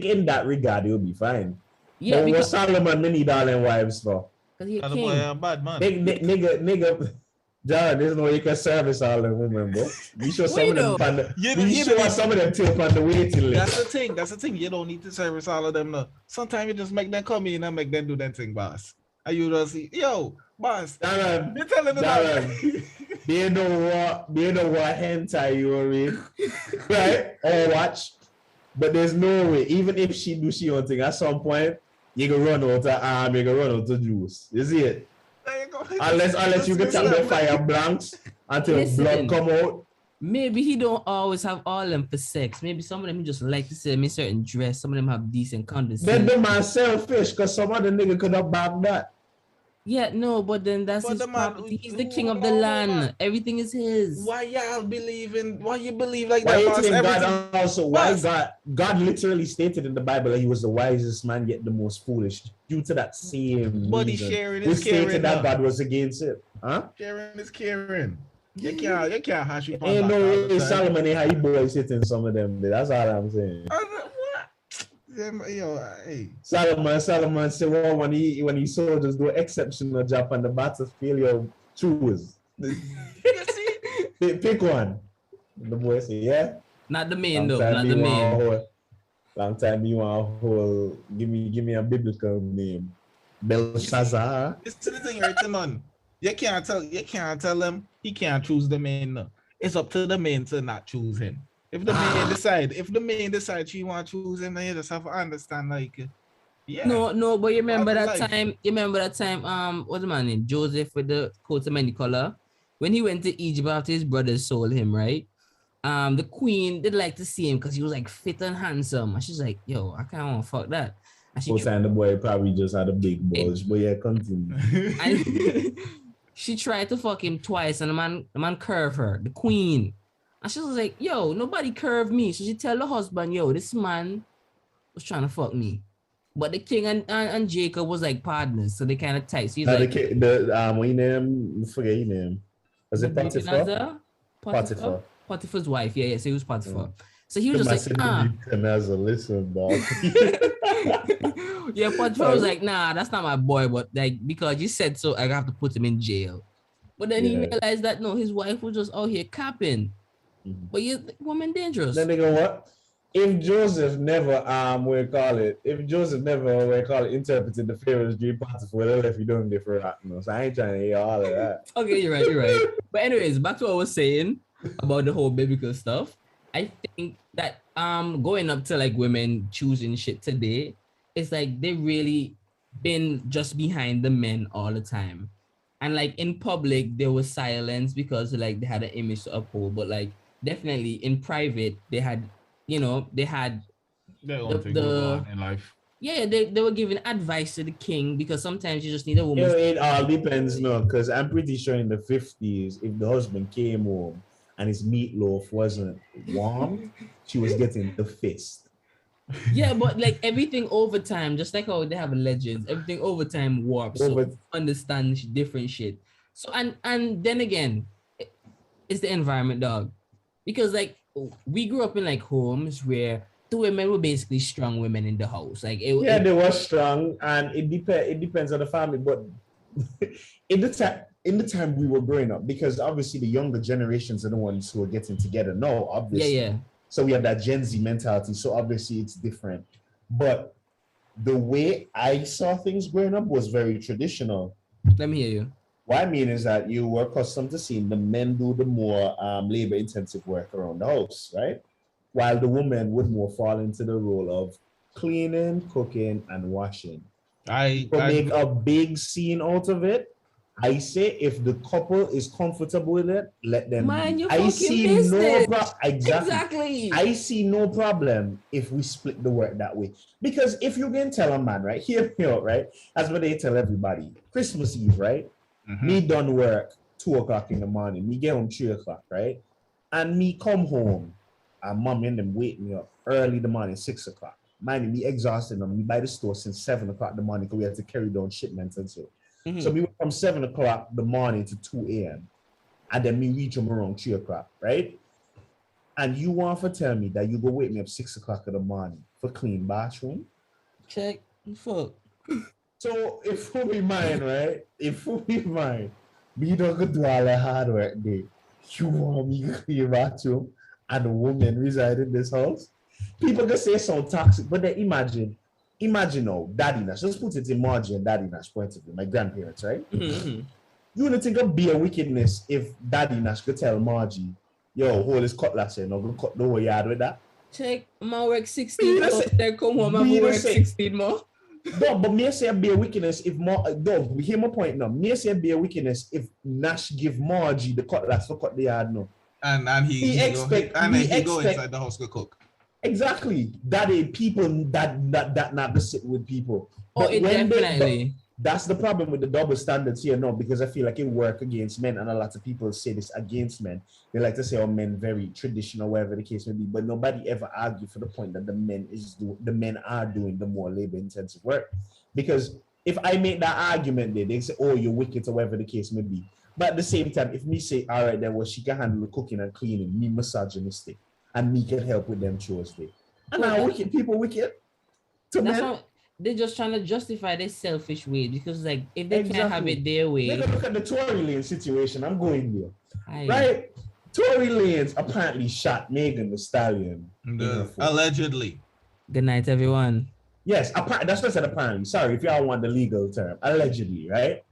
Speaker 5: in that regard, it'll be fine.
Speaker 1: Yeah,
Speaker 5: But what
Speaker 1: because
Speaker 5: Solomon many darling wives for?
Speaker 1: he
Speaker 2: Other
Speaker 1: king.
Speaker 2: boy, bad man.
Speaker 5: Nigga, John, there's no way you can service all the women, bro. We show some
Speaker 1: Wait,
Speaker 5: of them
Speaker 1: though.
Speaker 5: on the,
Speaker 2: You
Speaker 5: we
Speaker 2: know-
Speaker 5: show us some of them tape on the waiting
Speaker 2: That's
Speaker 5: list.
Speaker 2: the thing. That's the thing. You don't need to service all of them. No. Sometimes you just make them come in and make them do that thing, boss. And you just see, yo, boss.
Speaker 5: Darren,
Speaker 2: You're telling them
Speaker 5: Darren, they know what hentai you are in, right? Or watch. But there's no way, even if she do she own thing, at some point, you can run out of arm, you can run out of juice. You see it?
Speaker 2: There you go.
Speaker 5: Unless you can tap the fire blanks until
Speaker 1: Listen.
Speaker 5: blood come out.
Speaker 1: Maybe he don't always have all them for sex. Maybe some of them he just like to see them in certain dress. Some of them have decent
Speaker 5: Then
Speaker 1: condescension.
Speaker 5: the man selfish because some other nigga could have bagged that.
Speaker 1: Yeah, no, but then that's
Speaker 2: But
Speaker 1: his
Speaker 2: the man-
Speaker 1: property. He's the king of the
Speaker 2: Hold
Speaker 1: land.
Speaker 2: on.
Speaker 1: Everything is his.
Speaker 2: Why y'all believing? Why you believe like
Speaker 5: Why
Speaker 2: that,
Speaker 5: you
Speaker 2: boss?
Speaker 5: think
Speaker 2: Everything.
Speaker 5: God also? Why
Speaker 2: Boss.
Speaker 5: God literally stated in the Bible that he was the wisest man yet the most foolish due to that same
Speaker 2: But he
Speaker 5: reason.
Speaker 2: sharing
Speaker 5: We
Speaker 2: his
Speaker 5: stated
Speaker 2: caring.
Speaker 5: that God was against it, huh?
Speaker 2: Sharing is caring. You can't hash it.
Speaker 5: Ain't no way Solomon ain't how you boys sitting some of them. That's all I'm saying.
Speaker 2: What? Yo, hey.
Speaker 5: Solomon said, well, when he soldiers do exceptional job on the battlefield, you choose.
Speaker 2: You see?
Speaker 5: Pick one. The boy say, yeah.
Speaker 1: Not the main
Speaker 5: Long
Speaker 1: though.
Speaker 5: time
Speaker 1: Not
Speaker 5: me
Speaker 1: the
Speaker 5: want
Speaker 1: main.
Speaker 5: a whole- Long time you want a whole. Give me a biblical name. Belshazzar.
Speaker 2: It's to the thing, right, man. You can't tell him he can't choose the man. No. It's up to the man to not choose him. If the man decide she want to choose him, then you just have to understand, like, yeah.
Speaker 1: No, but you remember
Speaker 2: Part of
Speaker 1: that
Speaker 2: life.
Speaker 1: time? You remember that time? What's the man name? Joseph with the coat of many color. When he went to Egypt after his brothers sold him, right? The queen did like to see him because he was like fit and handsome. And she's like, yo, I can't want to fuck that. And she
Speaker 5: Most time the boy probably just had a big bulge, but yeah, continue.
Speaker 1: and she tried to fuck him twice, and the man curved her, the queen. And she was like, yo, nobody curved me. So she tell the husband, yo, this man was trying to fuck me. But the king and Jacob was like partners, so they kind of tight. So he's like,
Speaker 5: What you name? Forget your name. Was it Potiphar? Potiphar.
Speaker 1: Potiphar's wife. Yeah. So he was Potiphar. So he was
Speaker 5: The
Speaker 1: just like,
Speaker 5: listen, dog.
Speaker 1: yeah, Potiphar was like, nah, that's not my boy, but like because you said so, I have to put him in jail. But then he
Speaker 5: Yeah.
Speaker 1: realized that no, his wife was just out here capping.
Speaker 5: Mhm.
Speaker 1: But you woman dangerous.
Speaker 5: Then they go, what? If Joseph never interpreted the Pharaoh's dream Potiphar, they'll let you doing different. No, so I ain't trying to hear all of that.
Speaker 1: Okay, you're right. But anyways, back to what I was saying about the whole biblical stuff. I think that going up to like women choosing shit today, it's like they really been just behind the men all the time. And like in public, there was silence because like they had an image to uphold, but like definitely in private, they had
Speaker 2: Their own thing going on in life.
Speaker 1: yeah, they were giving advice to the king because sometimes you just need a
Speaker 5: You
Speaker 1: woman.
Speaker 5: know, it all depends, no, because I'm pretty sure in the 50s, if the husband came home and his meatloaf wasn't warm, she was getting the fist.
Speaker 1: Yeah, but like everything over time, just like how they have legends, everything over time warps. So understand different shit. So and then again, it's the environment, dog. Because like we grew up in like homes where the women were basically strong women in the house. Like
Speaker 5: They were strong, and it depends on the family. But in the time we were growing up, because obviously the younger generations are the ones who are getting together now, obviously.
Speaker 1: Yeah.
Speaker 5: So we have that Gen Z mentality. So obviously it's different. But the way I saw things growing up was very traditional.
Speaker 1: Let me hear you.
Speaker 5: What I mean is that you were accustomed to seeing the men do the more labor-intensive work around the house, right? While the women would more fall into the role of cleaning, cooking, and washing.
Speaker 2: I
Speaker 5: Make a big scene out of it. I say if the couple is comfortable with it, let them.
Speaker 1: Man, you
Speaker 5: I
Speaker 1: fucking
Speaker 5: see
Speaker 1: missed
Speaker 5: no
Speaker 1: it.
Speaker 5: exactly. I see no problem if we split the work that way. Because if you can tell a man, right, hear me out, right? That's what they tell everybody. Christmas Eve, right? Me done work 2:00 in the morning. Me get home 3:00, right? And me come home, and mom and them wake me up early in the morning, 6:00. Mind you, me exhausted them. Me by the store since 7:00 in the morning because we had to carry down shipments and so. So we went from 7:00 the morning to 2 a.m. And then me reach them around 3:00, right? And you want to tell me that you go wake me up 6:00 in the morning for clean bathroom?
Speaker 1: Check. Fuck.
Speaker 5: So if we mind, right? If we mind, Me don't go do all the hard work day. You want me to clean your bathroom and a woman reside in this house? People can say so toxic, but then imagine now, Daddy Nash. Let's put it in Margie and Daddy Nash point of view, my grandparents, right?
Speaker 1: Mm-hmm.
Speaker 5: You wouldn't think it'd be a wickedness if Daddy Nash could tell Margie, yo, hold his cutlass and I'm gonna cut the whole yard with that.
Speaker 1: Check, my work 16
Speaker 5: Me
Speaker 1: more.
Speaker 5: the
Speaker 1: Then come home
Speaker 5: me
Speaker 1: and
Speaker 5: the
Speaker 1: work
Speaker 5: same.
Speaker 1: 16 more.
Speaker 5: No, but me say it'd be a wickedness if no, hear my point now. Me say it'd be a wickedness if Nash give Margie the cutlass to cut the yard now.
Speaker 2: And
Speaker 5: We
Speaker 2: he
Speaker 5: expect-
Speaker 2: go
Speaker 5: expect-
Speaker 2: inside the house to cook.
Speaker 5: Exactly. That is people that not to sit with people.
Speaker 1: Oh,
Speaker 5: But
Speaker 1: it
Speaker 5: when
Speaker 1: definitely.
Speaker 5: that's the problem with the double standards here now, because I feel like it work against men, and a lot of people say this against men. They like to say, "Oh, men very traditional," whatever the case may be. But nobody ever argue for the point that the men are doing the more labor intensive work. Because if I make that argument, they say, "Oh, you're wicked," or whatever the case may be. But at the same time, if me say, "All right, then well, she can handle the cooking and cleaning," me misogynistic, and me can help with them chores, day. And
Speaker 1: Well,
Speaker 5: now wicked people wicked to
Speaker 1: That's
Speaker 5: men.
Speaker 1: what they're just trying to justify their selfish way, because like if they can't have
Speaker 5: Exactly.
Speaker 1: it their way,
Speaker 5: Nigga, look at the Tory Lane situation. I'm going there.
Speaker 1: I-
Speaker 5: Right? Tory Lanez apparently shot Megan Thee Stallion. in her foot.
Speaker 2: Allegedly.
Speaker 1: Good night, everyone.
Speaker 5: Yes, that's what I said apparently. Sorry if y'all want the legal term. Allegedly, right?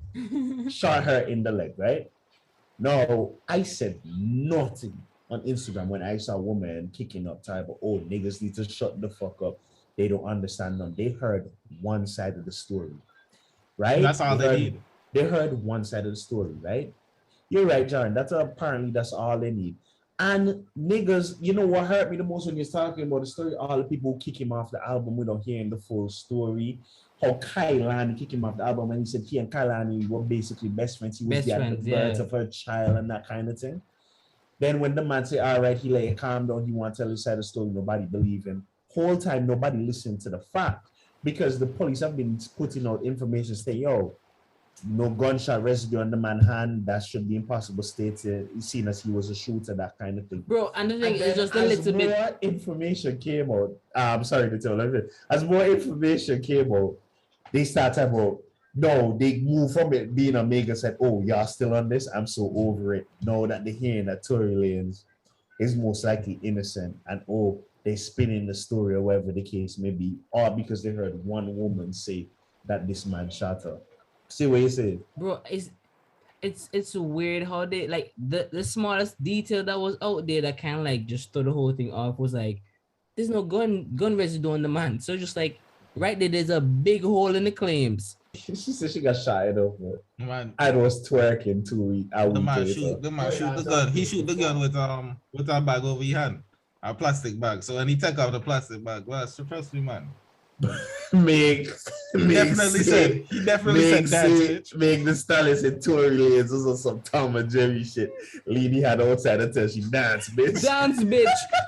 Speaker 5: Shot her in the leg, right? No, I said nothing on Instagram when I saw a woman kicking up type of, oh, niggas need to shut the fuck up. They don't understand none. They heard one side of the story, right?
Speaker 2: That's all they need.
Speaker 5: They heard one side of the story, right? You're right, John. That's all they need. And niggas, you know what hurt me the most when you're talking about the story? All the people who kick him off the album without hearing the full story. How Keaal kicked him off the album, and he said he and Keaal were basically best friends. He was
Speaker 1: Best
Speaker 5: the
Speaker 1: friends,
Speaker 5: birth
Speaker 1: yeah.
Speaker 5: of her child and that kind of thing. Then when the man say, all right, he let it calm down, he want to tell his side of the story, nobody believe him. Whole time, nobody listened to the fact, because the police have been putting out information saying, yo, no gunshot residue on the man's hand, that should be impossible stated, seen as he was a shooter, that kind of thing.
Speaker 1: Bro, and the thing
Speaker 5: And
Speaker 1: is
Speaker 5: then
Speaker 1: just a
Speaker 5: as
Speaker 1: little bit.
Speaker 5: more information came out, I'm sorry to tell you, as more information came out, they started about, no, they moved from it being a mega said, oh, y'all still on this? I'm so over it. Now that they're hearing that Tory Lanez is most likely innocent, and oh, they're spinning the story or whatever the case may be, or because they heard one woman say that this man shot her. See what you say?
Speaker 1: Bro, it's weird how they like the smallest detail that was out there that kind of like just threw the whole thing off was like, there's no gun residue on the man. So just like right there's a big hole in the claims.
Speaker 5: She said she got shot it off.
Speaker 2: Man,
Speaker 5: I was twerking 2 weeks.
Speaker 2: the man shoot the gun. He shoot the gun with a bag over his hand, a plastic bag. So when he take out the plastic bag, well, trust me, man. He definitely said that shit.
Speaker 5: Make the stylist and Tory Lanez was on some Tom and Jerry shit. Lady had outside until she dance, bitch.
Speaker 1: Dance, bitch.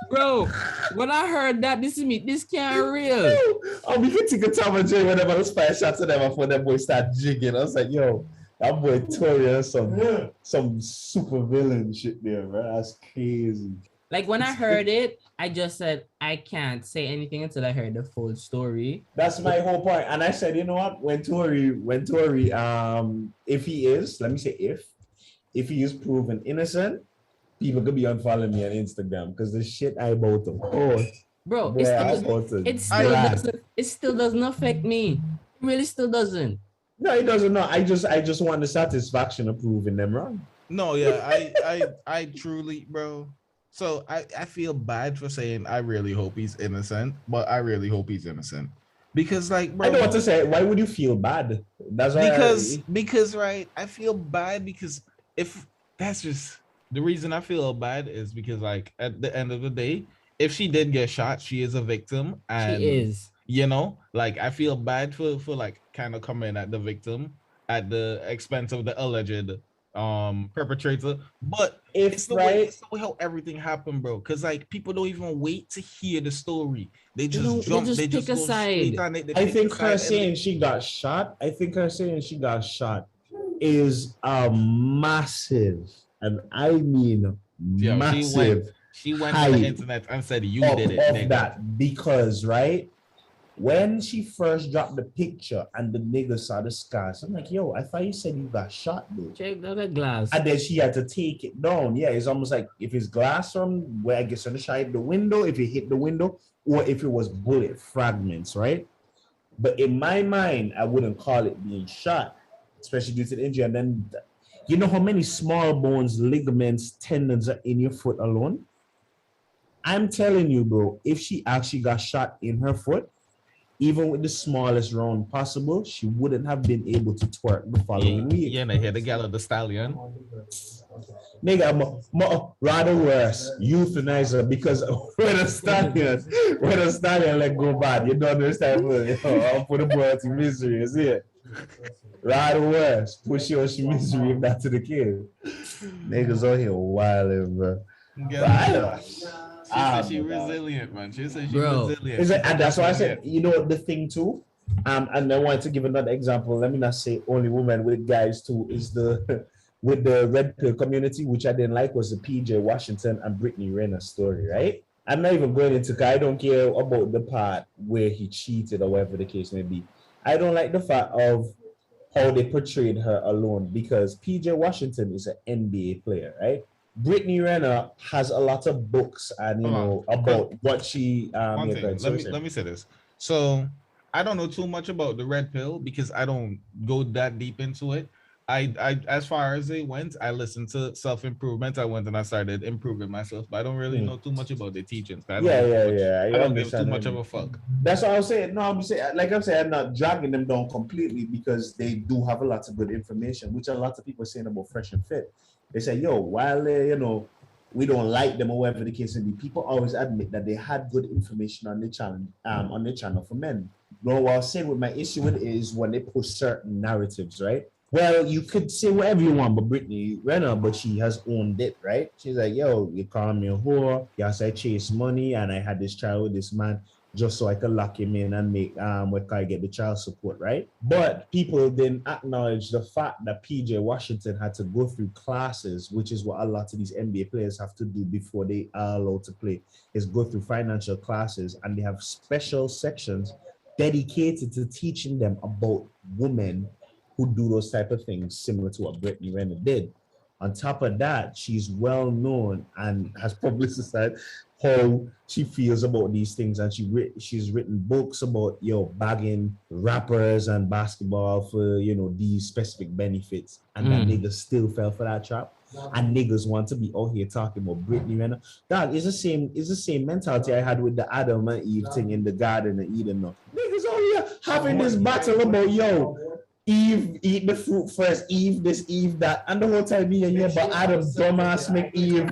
Speaker 1: Bro, when I heard that, this can't real.
Speaker 5: Oh, we could take a Tom and Jerry whenever those 5 shots of them before that boy start jigging. I was like, yo, that boy Tory has some super villain shit there, bro. That's crazy.
Speaker 1: Like when I heard it, I just said I can't say anything until I heard the full story.
Speaker 5: That's my whole point. And I said, you know what? When Tory, if he is, let me say if he is proven innocent, people could be unfollowing me on Instagram because the shit I about to post.
Speaker 1: Bro,
Speaker 5: Boy,
Speaker 1: it still doesn't affect me. It really still doesn't.
Speaker 5: No, it doesn't. No, I just want the satisfaction of proving them wrong.
Speaker 2: No, yeah, I truly, bro. So I feel bad for saying I really hope he's innocent, but I really hope he's innocent. Because like, bro,
Speaker 5: I know what to say. Why would you feel bad? That's why
Speaker 2: because right, I feel bad because if that's just the reason I feel bad is because like at the end of the day, if she did get shot, she is a victim, and
Speaker 1: She is.
Speaker 2: you know, like I feel bad for like kind of coming at the victim at the expense of the alleged perpetrator, but it's the way how everything happened, bro. Because like people don't even wait to hear the story; they just jump. They just
Speaker 1: pick a side.
Speaker 5: I think her saying she got shot. Is a massive, and I mean massive.
Speaker 2: She went to the internet and said you did it.
Speaker 5: Of that, because right, When she first dropped the picture and the nigga saw the scars, I'm like, yo, I thought you said you got shot, dude.
Speaker 1: Check the glass.
Speaker 5: And then she had to take it down. Yeah, it's almost like if it's glass from where I guess on the side the window, if it hit the window, or if it was bullet fragments, right? But in my mind, I wouldn't call it being shot, especially due to the injury. And then, you know how many small bones, ligaments, tendons are in your foot alone? I'm telling you, bro, if she actually got shot in her foot, even with the smallest round possible, she wouldn't have been able to twerk the following week.
Speaker 2: Yeah, and I hear the gal of the stallion.
Speaker 5: Nigga, rather worse, euthanizer, because when a stallion let go bad, you don't understand. I'll put a boy to misery, is it? Rather worse, push your misery if that's to the kid. Niggas out here wilding, bro.
Speaker 2: She said she resilient, man. She said she resilient.
Speaker 5: And that's why I said, you know, the thing too, and I wanted to give another example. Let me not say only women, with guys too, is the with the red pill community, which I didn't like, was the PJ Washington and Brittany Renner story, right? I'm not even going into, I don't care about the part where he cheated or whatever the case may be. I don't like the fact of how they portrayed her alone, because PJ Washington is an NBA player, right? Brittany Renner has a lot of books and about what she
Speaker 2: one thing. Let me say this. So I don't know too much about the red pill because I don't go that deep into it. I as far as it went, I listened to self-improvement. I went and I started improving myself, but I don't really know too much about the teachings. I don't give too much of a fuck.
Speaker 5: That's what I was saying. No, I'm saying, like I'm saying, I'm not dragging them down completely because they do have a lot of good information, which a lot of people are saying about Fresh and Fit. They say, yo, while they, we don't like them or whatever the case may be, people always admit that they had good information on the channel for men. But what I was saying with my issue with it is when they push certain narratives, right? Well, you could say whatever you want, but Brittany Renner, but she has owned it, right? She's like, yo, you call me a whore. Yes, I chase money and I had this child with this man just so I could lock him in and make I get the child support, right? But people didn't acknowledge the fact that PJ Washington had to go through classes, which is what a lot of these NBA players have to do before they are allowed to play, is go through financial classes, and they have special sections dedicated to teaching them about women who do those type of things, similar to what Brittany Renner did. On top of that, she's well known and has publicized how she feels about these things, and she's written books about bagging rappers and basketball for these specific benefits, and that niggas still fell for that trap. And niggas want to be out here talking about Brittany Renner. Dog, it's the same mentality I had with the Adam and Eve thing in the Garden of Eden. No. Niggas out here having this battle about Eve eat the fruit first, Eve this, Eve that, and the whole time but Adam dumbass make Eve,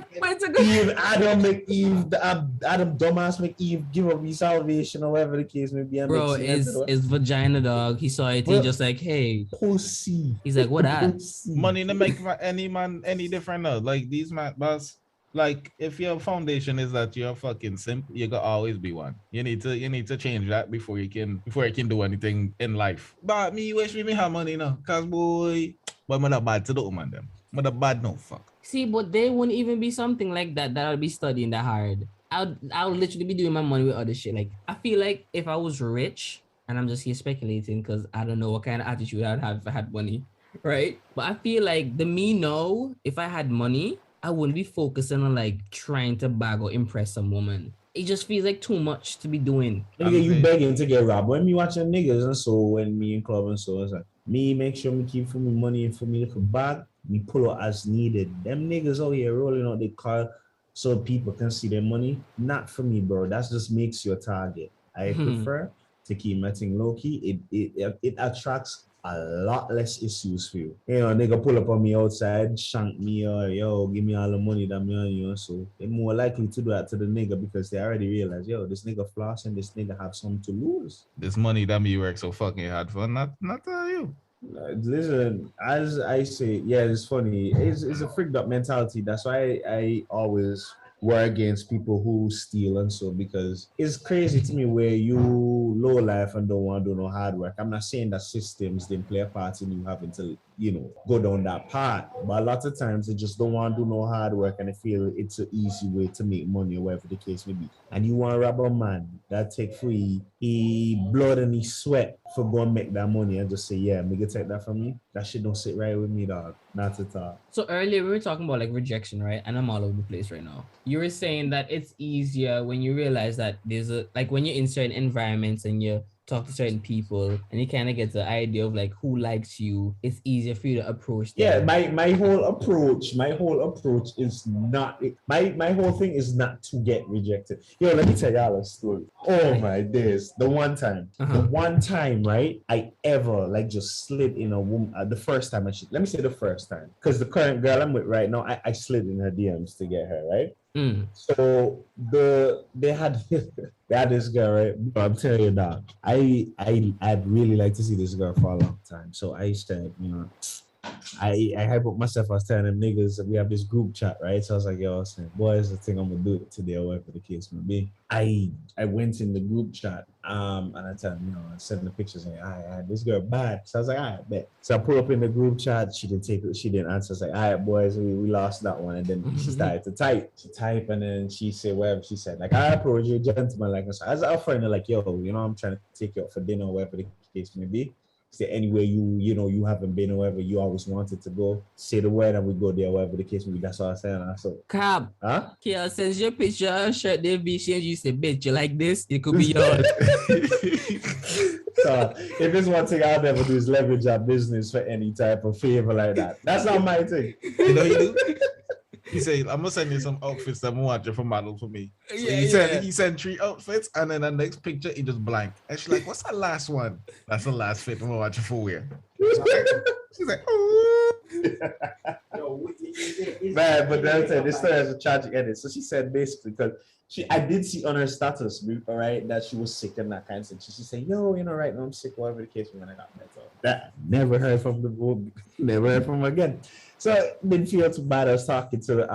Speaker 5: Adam make Eve, Adam dumbass make Eve give up his salvation or whatever the case may be.
Speaker 1: Bro, it's vagina, dog. He saw it, he just like, hey,
Speaker 5: pussy.
Speaker 1: He's like, what that?
Speaker 2: Money to make any man any different now. Like these man, boss. Like if your foundation is that you're a fucking simp, you gotta always be one. You need to change that before you can do anything in life. But me wish me have money now, cause boy, but I'm not bad to the woman them. I'm not bad no fuck.
Speaker 1: See, but they wouldn't even be something like that I'll be studying that hard. I'll literally be doing my money with other shit. Like I feel like if I was rich, and I'm just here speculating because I don't know what kind of attitude I'd have if I had money, right? But I feel like if I had money, I wouldn't be focusing on like trying to bag or impress some woman. It just feels like too much to be doing.
Speaker 5: Nigga, you begging to get robbed. When me watching niggas and so when me in club and so it's like me make sure me keep for me money and for me little bag, me pull out as needed. Them niggas out here rolling out the car so people can see their money. Not for me, bro. That just makes your target. I prefer to keep my thing low key. It attracts a lot less issues for you. Nigga pull up on me outside, shank me, or give me all the money that me on you. So they're more likely to do that to the nigga because they already realize, this nigga flossing, this nigga have something to lose.
Speaker 2: This money that me work so fucking hard for, not you.
Speaker 5: Listen, as I say, it's funny. It's a freaked up mentality. That's why I always war against people who steal and so, because it's crazy to me where you low life and don't want to do no hard work. I'm not saying that systems didn't play a part in you having to go down that path. But a lot of times they just don't want to do no hard work and they feel it's an easy way to make money or whatever the case may be. And you want to rob a man that take free he blood and he sweat for go and make that money and just say, yeah, me can take that from you. That shit don't sit right with me, dog. Not at all.
Speaker 1: So earlier we were talking about like rejection, right? And I'm all over the place right now. You were saying that it's easier when you realize that there's like when you're in certain environments and you talk to certain people and you kind of get the idea of like who likes you, it's easier for you to approach them.
Speaker 5: Yeah, my whole approach is not my whole thing is not to get rejected. Yo, let me tell y'all a story. Oh my days. The one time, right, I ever like just slid in a woman the first time let me say the first time. Because the current girl I'm with right now, I slid in her DMs to get her, right? So they had this girl, right? But I'm telling you that I'd really like to see this girl for a long time. So I said, I hype up myself. I was telling them niggas that we have this group chat, right? So I was like, yo, I was saying, boys, I think I'm gonna do it today or whatever the case may be. I went in the group chat, and I tell them, I sent the pictures and this girl bad. So I was like, all right, bet. So I pull up in the group chat, she didn't answer. I was like, all right, boys, we lost that one. And then she started to type. She typed and then she said whatever she said. Like, I approach you, gentleman, like I was offering her, like, yo, I'm trying to take you out for dinner or whatever the case may be. Say anywhere you haven't been or wherever you always wanted to go, say the word and we go there, whatever the case may be. That's what I'm saying. So
Speaker 1: Cab.
Speaker 5: Huh?
Speaker 1: Keaal sends your picture and shirt, they'll be changed. You say, bitch, you like this? It could be yours.
Speaker 5: So if it's one thing I'll never do is leverage our business for any type of favor like that. That's not my thing.
Speaker 2: You know you do? He said, I'm gonna send you some outfits that I'm watching for model for me. So he sent 3 outfits and then the next picture he just blank. And she's like, what's that last one? That's the last fit I'm watching for wear. She's like, oh.
Speaker 5: Man, but then this story has a tragic ending. So she said basically because I did see on her status, right, that she was sick and that kind of thing. She said, yo, right now I'm sick, whatever the case when I got better. That never heard from the woman, never heard from her again. So didn't feel too bad. I was talking to the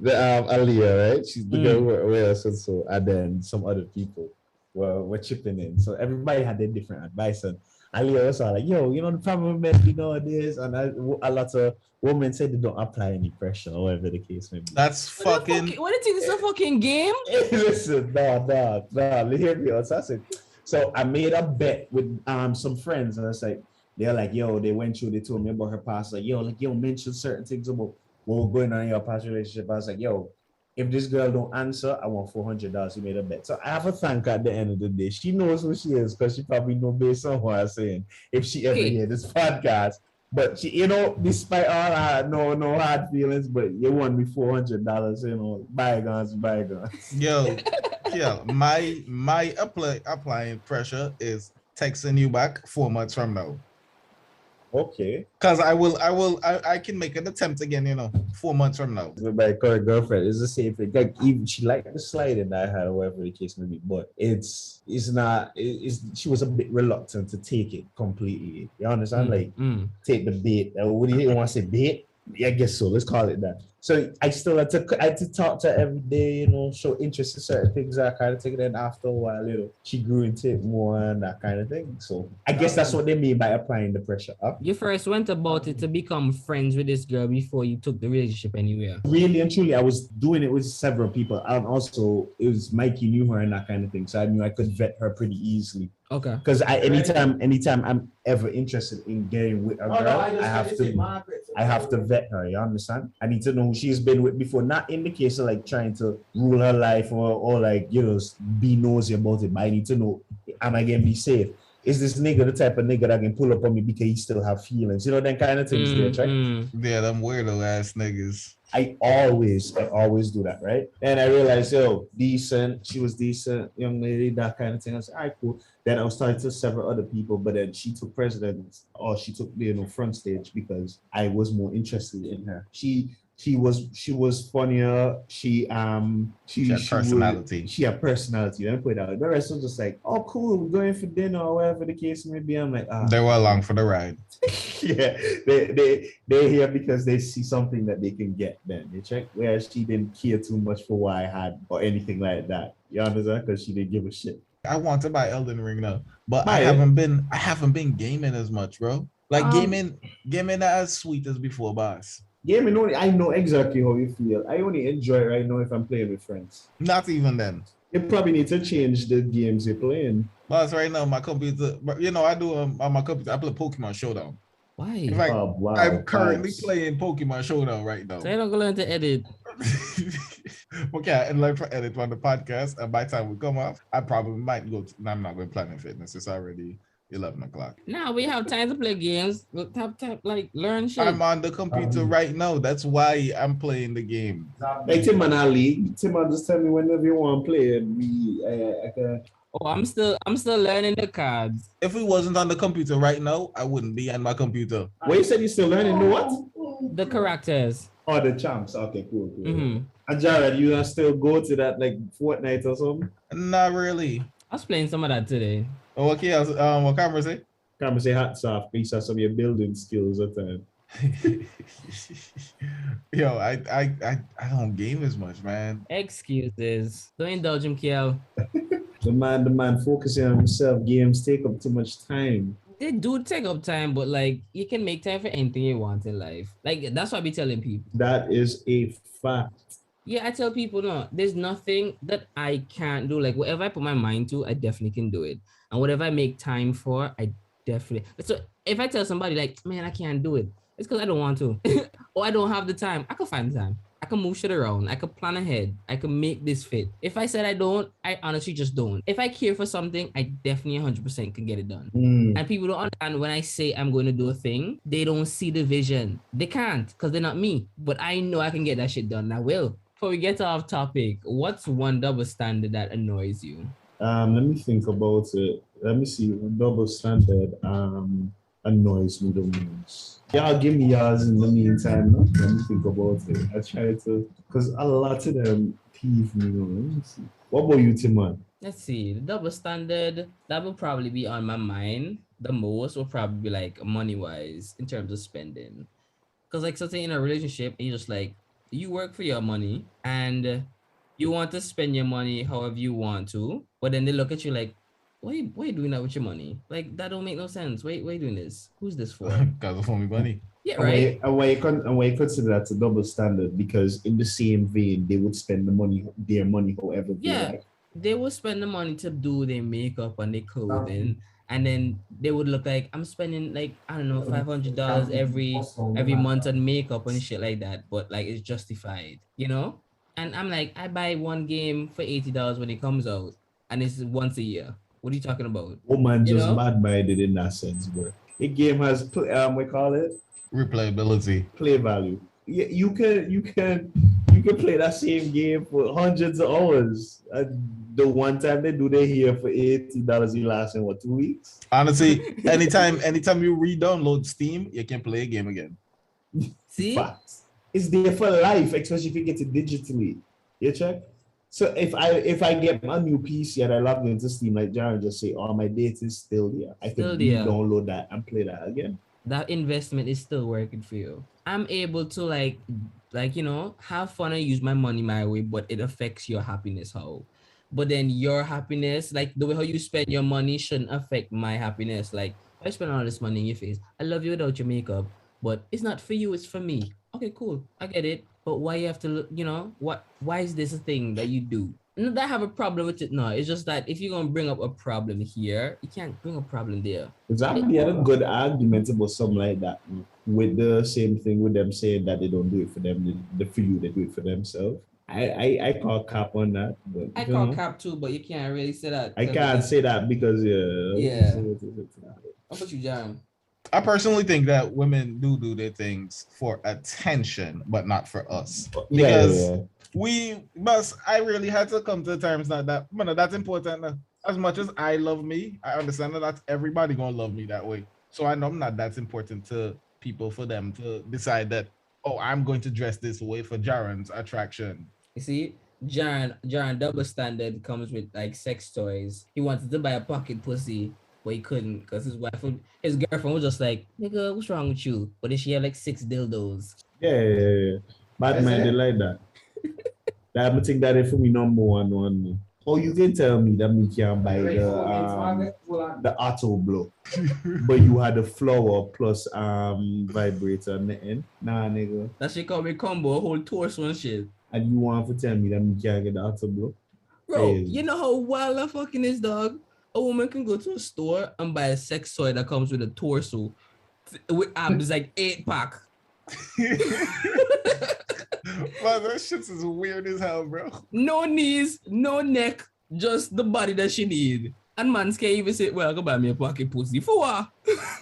Speaker 5: Aliyah, right? She's the girl with us and so, and then some other people were chipping in. So everybody had their different advice. And Aliyah was all like, yo, the problem with men nowadays, and a lot of women said they don't apply any pressure or whatever the case may be.
Speaker 2: That's fucking.
Speaker 1: What do you think is a fucking game?
Speaker 5: Listen, nah, hear me out. So I said, so I made a bet with some friends, and I was like, they're like, yo, they told me about her past, like, yo, mention certain things about what was going on in your past relationship. I was like, yo, if this girl don't answer, I want $400. We made a bet. So I have a thank at the end of the day. She knows who she is because she probably know based on what I'm saying if she ever hear this podcast. But she, despite all her no hard feelings, but you won me $400, bygones.
Speaker 2: Yo, yeah, my applying pressure is texting you back 4 months from now.
Speaker 5: Okay.
Speaker 2: Because I can make an attempt again, 4 months from now.
Speaker 5: My current girlfriend is the same thing. Like even she liked the sliding that I had, or whatever the case may be, but she was a bit reluctant to take it completely. You understand? Take the bait. What do you want to say? Bait? Yeah, I guess so. Let's call it that. So I still had to talk to her every day, show interest in certain things. I kind of take it in after a while, she grew into it more and that kind of thing. So I guess that's what they mean by applying the pressure. Huh?
Speaker 1: You first went about it to become friends with this girl before you took the relationship anywhere.
Speaker 5: Really and truly, I was doing it with several people. And also, it was Mikey knew her and that kind of thing. So I knew I could vet her pretty easily.
Speaker 1: Okay.
Speaker 5: Because anytime I'm ever interested in getting with a girl, I have to vet her. You understand? I need to know who she's been with before. Not in the case of like trying to rule her life or like be nosy about it. But I need to know, am I gonna be safe? Is this nigga the type of nigga that can pull up on me because he still have feelings? Them kind of things there, right?
Speaker 2: Yeah, them weirdo ass niggas.
Speaker 5: I always do that, right? And I realized, decent. She was decent, young lady, that kind of thing. I said, all right, cool. Then I was talking to several other people, but then she took precedence, or she took front stage because I was more interested in her. She was funnier. She had
Speaker 2: personality.
Speaker 5: She had personality. Let me put it out. The rest was just like, oh, cool, we're going for dinner or whatever the case may be. I'm like,
Speaker 2: they were along for the ride.
Speaker 5: Yeah, they're here because they see something that they can get. Then they check. Whereas she didn't care too much for what I had or anything like that. You understand? Because she didn't give a shit.
Speaker 2: I want to buy Elden Ring now, but I haven't been gaming as much, bro. Like
Speaker 5: Um,
Speaker 2: gaming not as sweet as before, boss.
Speaker 5: Gaming only, I know exactly how you feel. I only enjoy it right now if I'm playing with friends.
Speaker 2: Not even then.
Speaker 5: You probably need to change the games you're playing.
Speaker 2: Boss, right now, my computer, but I do on my computer, I play Pokemon Showdown. In
Speaker 1: Why?
Speaker 2: fact,
Speaker 5: Oh, wow.
Speaker 2: I'm currently
Speaker 5: Vibes.
Speaker 2: playing Pokemon Showdown right now.
Speaker 1: So I don't go learn to edit.
Speaker 2: Okay, and learn for edit on the podcast. And by the time we come off, I probably might go to, no, I'm not going to Planet Fitness. It's already 11 o'clock.
Speaker 1: Now we have time to play games. We'll tap, like learn shit.
Speaker 2: I'm on the computer right now. That's why I'm playing the game.
Speaker 5: Like Tim and Ali. Tim, just tell me whenever you want to play, and I can.
Speaker 1: Oh, I'm still learning the cards.
Speaker 2: If we wasn't on the computer right now, I wouldn't be on my computer.
Speaker 5: Well, you said you're still learning the what?
Speaker 1: The characters.
Speaker 5: Oh, the champs. Okay, cool.
Speaker 1: Mm-hmm.
Speaker 5: And Jared, you gonna still go to that like fortnight or something?
Speaker 2: Not really.
Speaker 1: I was playing some of that today.
Speaker 2: Oh, okay. What camera say?
Speaker 5: Come say hats off, piece of some of your building skills at time.
Speaker 2: Yo, I don't game as much, man.
Speaker 1: Excuses. Don't indulge him, Keaal.
Speaker 5: The man focusing on himself. Games take up too much time.
Speaker 1: They do take up time, but like you can make time for anything you want in life. Like that's what I be telling people.
Speaker 5: That is a fact.
Speaker 1: Yeah, I tell people no, there's nothing that I can't do. Like whatever I put my mind to, I definitely can do it. And whatever I make time for, I definitely. So if I tell somebody like, man, I can't do it, it's because I don't want to. Or I don't have the time. I can find the time. I can move shit around. I can plan ahead. I can make this fit. If I said I don't, I honestly just don't. If I care for something, I definitely 100% can get it done. And people don't understand when I say I'm going to do a thing, they don't see the vision. They can't because they're not me. But I know I can get that shit done. And I will. Before we get off topic, what's one double standard that annoys you?
Speaker 5: Let me think about it. Let me see. Double standard annoys me the most. Y'all give me yours in the meantime. No? Let me think about it. I try to, because a lot of them peeve me. Let me see. What about you, Timon?
Speaker 1: Let's see. The double standard that will probably be on my mind the most will probably be like money wise in terms of spending. Because like something in a relationship, and you're just like you work for your money and you want to spend your money however you want to, but then they look at you like, why you doing that with your money? Like that don't make no sense. Why you doing this? Who's this for?
Speaker 2: Because of me money.
Speaker 1: Yeah, right.
Speaker 5: And why you consider that a double standard? Because in the same vein, they would spend their money however they like.
Speaker 1: They will spend the money to do their makeup and their clothing, and then they would look like I'm spending like I don't know $500 every month on makeup and shit like that, but like it's justified, you know. And I'm like, I buy one game for $80 when it comes out, and it's once a year. What are you talking about?
Speaker 5: Woman just mad-minded in that sense, bro. The game has we call it
Speaker 2: replayability,
Speaker 5: play value. Yeah, you can play that same game for hundreds of hours. The one time they do they here for $80, you last in what 2 weeks?
Speaker 2: Honestly, anytime you re-download Steam, you can play a game again.
Speaker 1: See,
Speaker 5: facts. It's there for life, especially if you get it digitally. You check. So if I get my new PC and I log into Steam, like Jared just say, "Oh, my data is still there. I can download that and play that again."
Speaker 1: That investment is still working for you. I'm able to like have fun and use my money my way, but it affects your happiness how. But then your happiness, like the way how you spend your money, shouldn't affect my happiness. Like I spend all this money in your face. I love you without your makeup, but it's not for you. It's for me. Okay, cool. I get it. But why you have to, why is this a thing that you do? Not that I have a problem with it. No, it's just that if you're going to bring up a problem here, you can't bring a problem there.
Speaker 5: Exactly. They had a good argument about something like that. With the same thing with them saying that they don't do it for them, for you, they do it for themselves. I call cap on that. But,
Speaker 1: I call cap too, but you can't really say that.
Speaker 5: I can't say that because,
Speaker 1: yeah. How about you, John?
Speaker 2: I personally think that women do their things for attention, but not for us. Because I really had to come to terms that that's important. As much as I love me, I understand that that's everybody gonna love me that way. So I know I'm not that important to people for them to decide that, oh, I'm going to dress this way for Jaren's attraction.
Speaker 1: You see, Jaren double standard comes with like sex toys. He wanted to buy a pocket pussy, but he couldn't because his girlfriend was just like, nigga, what's wrong with you? But then she had like 6 dildos.
Speaker 5: Yeah. Bad minded like that. That I think that is for me number one. Or you can tell me that me can buy the auto blow, but you had a flower plus vibrator on the end. Nah, nigga.
Speaker 1: That shit called me combo, a whole torso and shit.
Speaker 5: And you want to tell me that me can't get the auto blow?
Speaker 1: Bro,
Speaker 5: Crazy.
Speaker 1: you know how wild that fucking is, dog? A woman can go to a store and buy a sex toy that comes with a torso with abs like 8-pack.
Speaker 2: Man, that shit is weird as hell, bro.
Speaker 1: No knees, no neck, just the body that she need. And man can't even say, well, go buy me a pocket pussy. For what?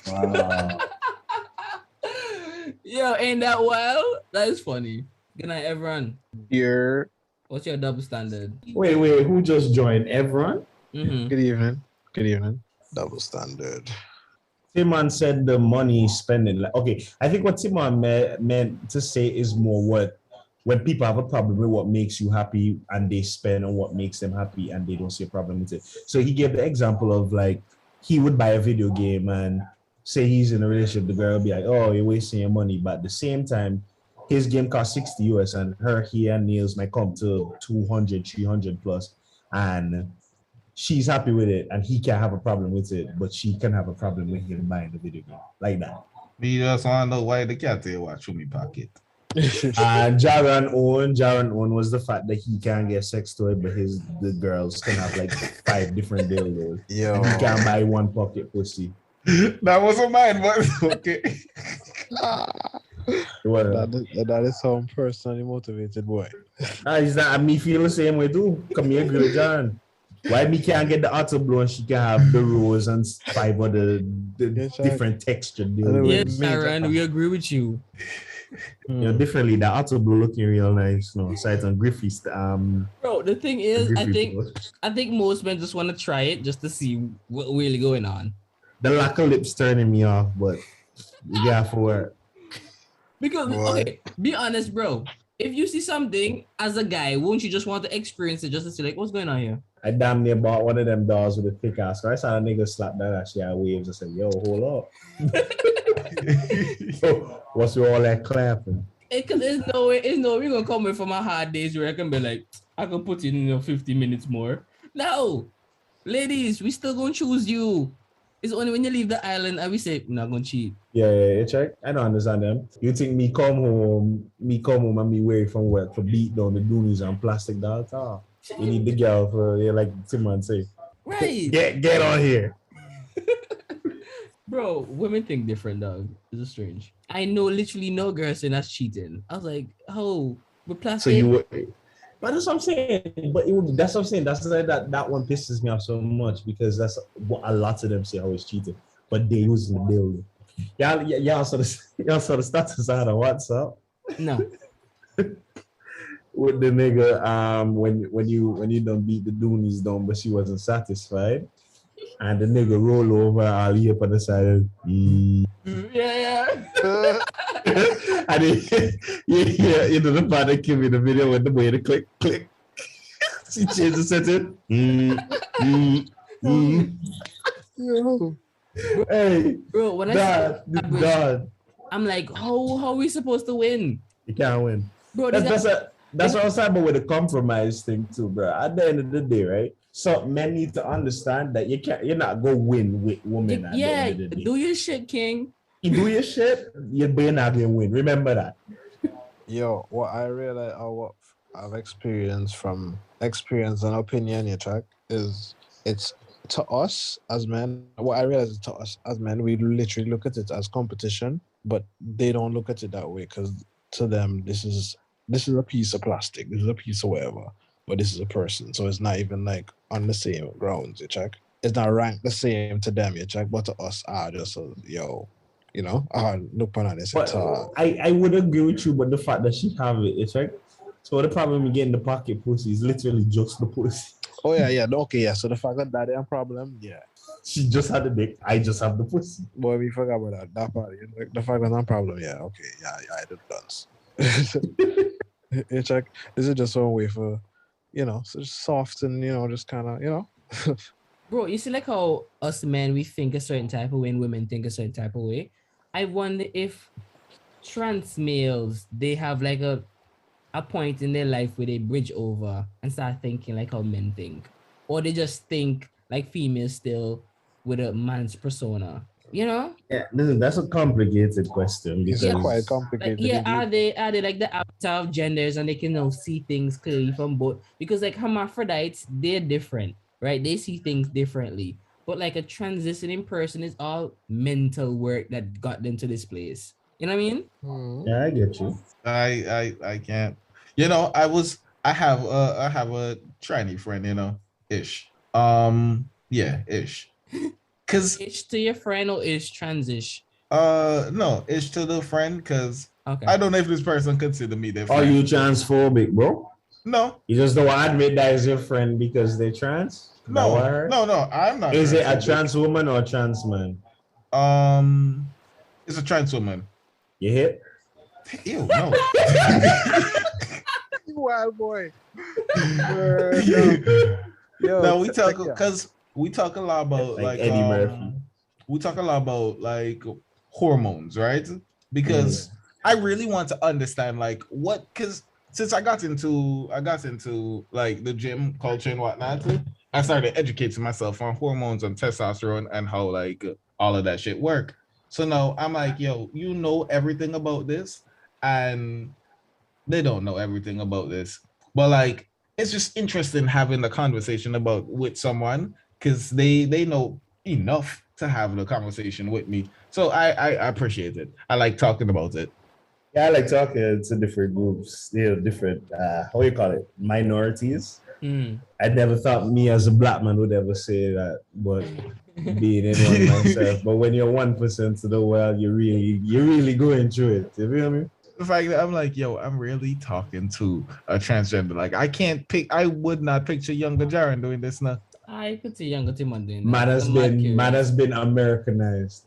Speaker 5: Wow.
Speaker 1: Yo, ain't that wild? That is funny. Good night, everyone.
Speaker 6: Here.
Speaker 1: What's your double standard?
Speaker 5: Wait, who just joined? Everyone?
Speaker 1: Mm-hmm.
Speaker 6: Good evening. Good evening. Double standard.
Speaker 5: Timon said the money he's spending. Like, okay, I think what Timon meant to say is more what when people have a problem with what makes you happy and they spend on what makes them happy and they don't see a problem with it. So he gave the example of like he would buy a video game and say he's in a relationship, the girl will be like, oh, you're wasting your money. But at the same time, his game costs 60 US and her hair and nails might come to 200, 300 plus. And she's happy with it and he can't have a problem with it, but she can have a problem with him buying the video game like that.
Speaker 2: Me just want to know why the cat here watch me pocket.
Speaker 5: And Jaron own was the fact that he can't get sex toy, but the girls can have like 5 different dildos.
Speaker 6: Yo.
Speaker 5: And he can't buy one pocket pussy.
Speaker 2: That wasn't mine, but okay.
Speaker 6: That is some personally motivated boy.
Speaker 5: Is that me feel the same way too? Come here, girl, John. Why me can't get the auto blow and she can have the rose and 5 other different texture dildos?
Speaker 1: Yes, Aaron, we agree with you.
Speaker 5: You know, differently, the auto blue looking real nice. No, sight on Griffey's.
Speaker 1: Bro, the thing is,
Speaker 5: Griffey
Speaker 1: I think most men just want to try it just to see what really going on.
Speaker 5: the lack of lips turning me off, but yeah, for it.
Speaker 1: Because okay, be honest, bro. If you see something as a guy, won't you just want to experience it just to see like what's going on here?
Speaker 5: I damn near bought one of them dolls with a thick ass. I saw a nigga slap that actually at waves. I said, yo, hold up. What's with all that clapping?
Speaker 1: Because there's no way we're gonna come in from my hard days where I can be like, I can put in 50 minutes more. No, ladies, we still gonna choose you. It's only when you leave the island and we say, we're not gonna cheat.
Speaker 5: Yeah, check. I don't understand them. You think me come home and me weary from work for beat down the doonies and plastic dolls? Oh, you need the girl for like Timon say.
Speaker 1: Right.
Speaker 5: Get on here.
Speaker 1: Bro, women think different, dog. It's strange. I know literally no girl saying that's cheating. I was like, oh, with plastic.
Speaker 5: So you would, but that's what I'm saying. That's what I'm saying. That's like that one pisses me off so much because that's what a lot of them say how it's cheating, but they using the bill. Y'all saw the status out on WhatsApp.
Speaker 1: No.
Speaker 5: With the nigga, when you don't beat the doonies down, but she wasn't satisfied. And the nigga roll over, I'll hear up on the side.
Speaker 1: Yeah.
Speaker 5: And you know the part that gave me the video with the way to click. She changed the setting. Hey,
Speaker 1: bro, when I'm like, how are we supposed to win?
Speaker 5: You can't win.
Speaker 1: Bro,
Speaker 5: that's what I'm saying about with the compromise thing too, bro. At the end of the day, right? So men need to understand that you're not gonna win with women.
Speaker 1: Yeah, do your shit, King.
Speaker 5: You do your shit, you're not gonna win. Remember that.
Speaker 6: Yo, what I realize or what I've experienced from experience and opinion, you track, is it's to us as men. What I realize is to us as men, we literally look at it as competition, but they don't look at it that way because to them this is a piece of plastic, this is a piece of whatever, but this is a person. So it's not even like on the same grounds, you check. It's not ranked the same to them, you check, but to us, just yo, you know, look on this.
Speaker 5: I would agree with you, but the fact that she have it, it's right. So the problem with getting the pocket pussy is literally just the pussy.
Speaker 6: Oh yeah, okay, yeah. So the fact that ain't a problem, yeah.
Speaker 5: She just had the dick. I just have the pussy.
Speaker 6: Boy, we forgot about that part. The fact that's not a problem, yeah. Okay, yeah, I did dance. You check. This is just one way for, so just soft and just kind of,
Speaker 1: Bro, you see like how us men we think a certain type of way and women think a certain type of way. I wonder if trans males they have like a a point in their life where they bridge over and start thinking like how men think, or they just think like females still with a man's persona. You know?
Speaker 5: Yeah, listen, that's a complicated question
Speaker 6: It's
Speaker 1: Yeah,
Speaker 6: quite
Speaker 5: because
Speaker 1: like
Speaker 6: complicated
Speaker 1: yeah,
Speaker 6: indeed.
Speaker 1: are they like the avatar of genders and they can now see things clearly from both, because like hermaphrodites, they're different, right? They see things differently. But like a transitioning person is all mental work that got them to this place. You know what I mean?
Speaker 6: Hmm.
Speaker 5: yeah, I get you.
Speaker 2: I can't. I have a tranny friend, ish. Yeah, ish. Cause
Speaker 1: Ish to your friend or ish transish?
Speaker 2: no, ish to the friend, cause
Speaker 1: Okay.
Speaker 2: I don't know if this person consider me their
Speaker 5: Are you
Speaker 2: friend.
Speaker 5: transphobic, bro?
Speaker 2: No,
Speaker 5: You just don't admit that is your friend because they're trans? That what I
Speaker 2: no,
Speaker 5: heard?
Speaker 2: no, no. I'm not
Speaker 5: Is it a
Speaker 2: transphobic.
Speaker 5: trans woman or a trans man?
Speaker 2: Um, it's a trans woman.
Speaker 5: You hit?
Speaker 2: Ew, no.
Speaker 6: Wild boy. Word up. Yo,
Speaker 2: No, we talk
Speaker 6: check it out.
Speaker 2: because we talk a lot about
Speaker 5: Like Eddie Murphy.
Speaker 2: we talk a lot about like hormones, right?
Speaker 5: Mm.
Speaker 2: Because I really want to understand like what, because since I got into like the gym culture and whatnot, I started educating myself on hormones and testosterone and how like all of that shit work. So now I'm like, yo, you know everything about this, and they don't know everything about this. But like it's just interesting having the conversation about with someone because they know enough to have the conversation with me. So I appreciate it. I like talking about it.
Speaker 5: Yeah, I like talking to different groups, different, how you call it, minorities.
Speaker 1: Mm.
Speaker 5: I never thought me as a black man would ever say that, but being in one myself. But when you're 1% of the world, you're really going through it. You feel me?
Speaker 2: The fact that I'm like, yo, I'm really talking to a transgender. Like I would not picture younger Jaren doing this now.
Speaker 1: I could see younger Timon doing that.
Speaker 5: Man
Speaker 1: Like,
Speaker 5: has
Speaker 1: I'm mad
Speaker 5: been man has
Speaker 1: curious.
Speaker 5: been Americanized.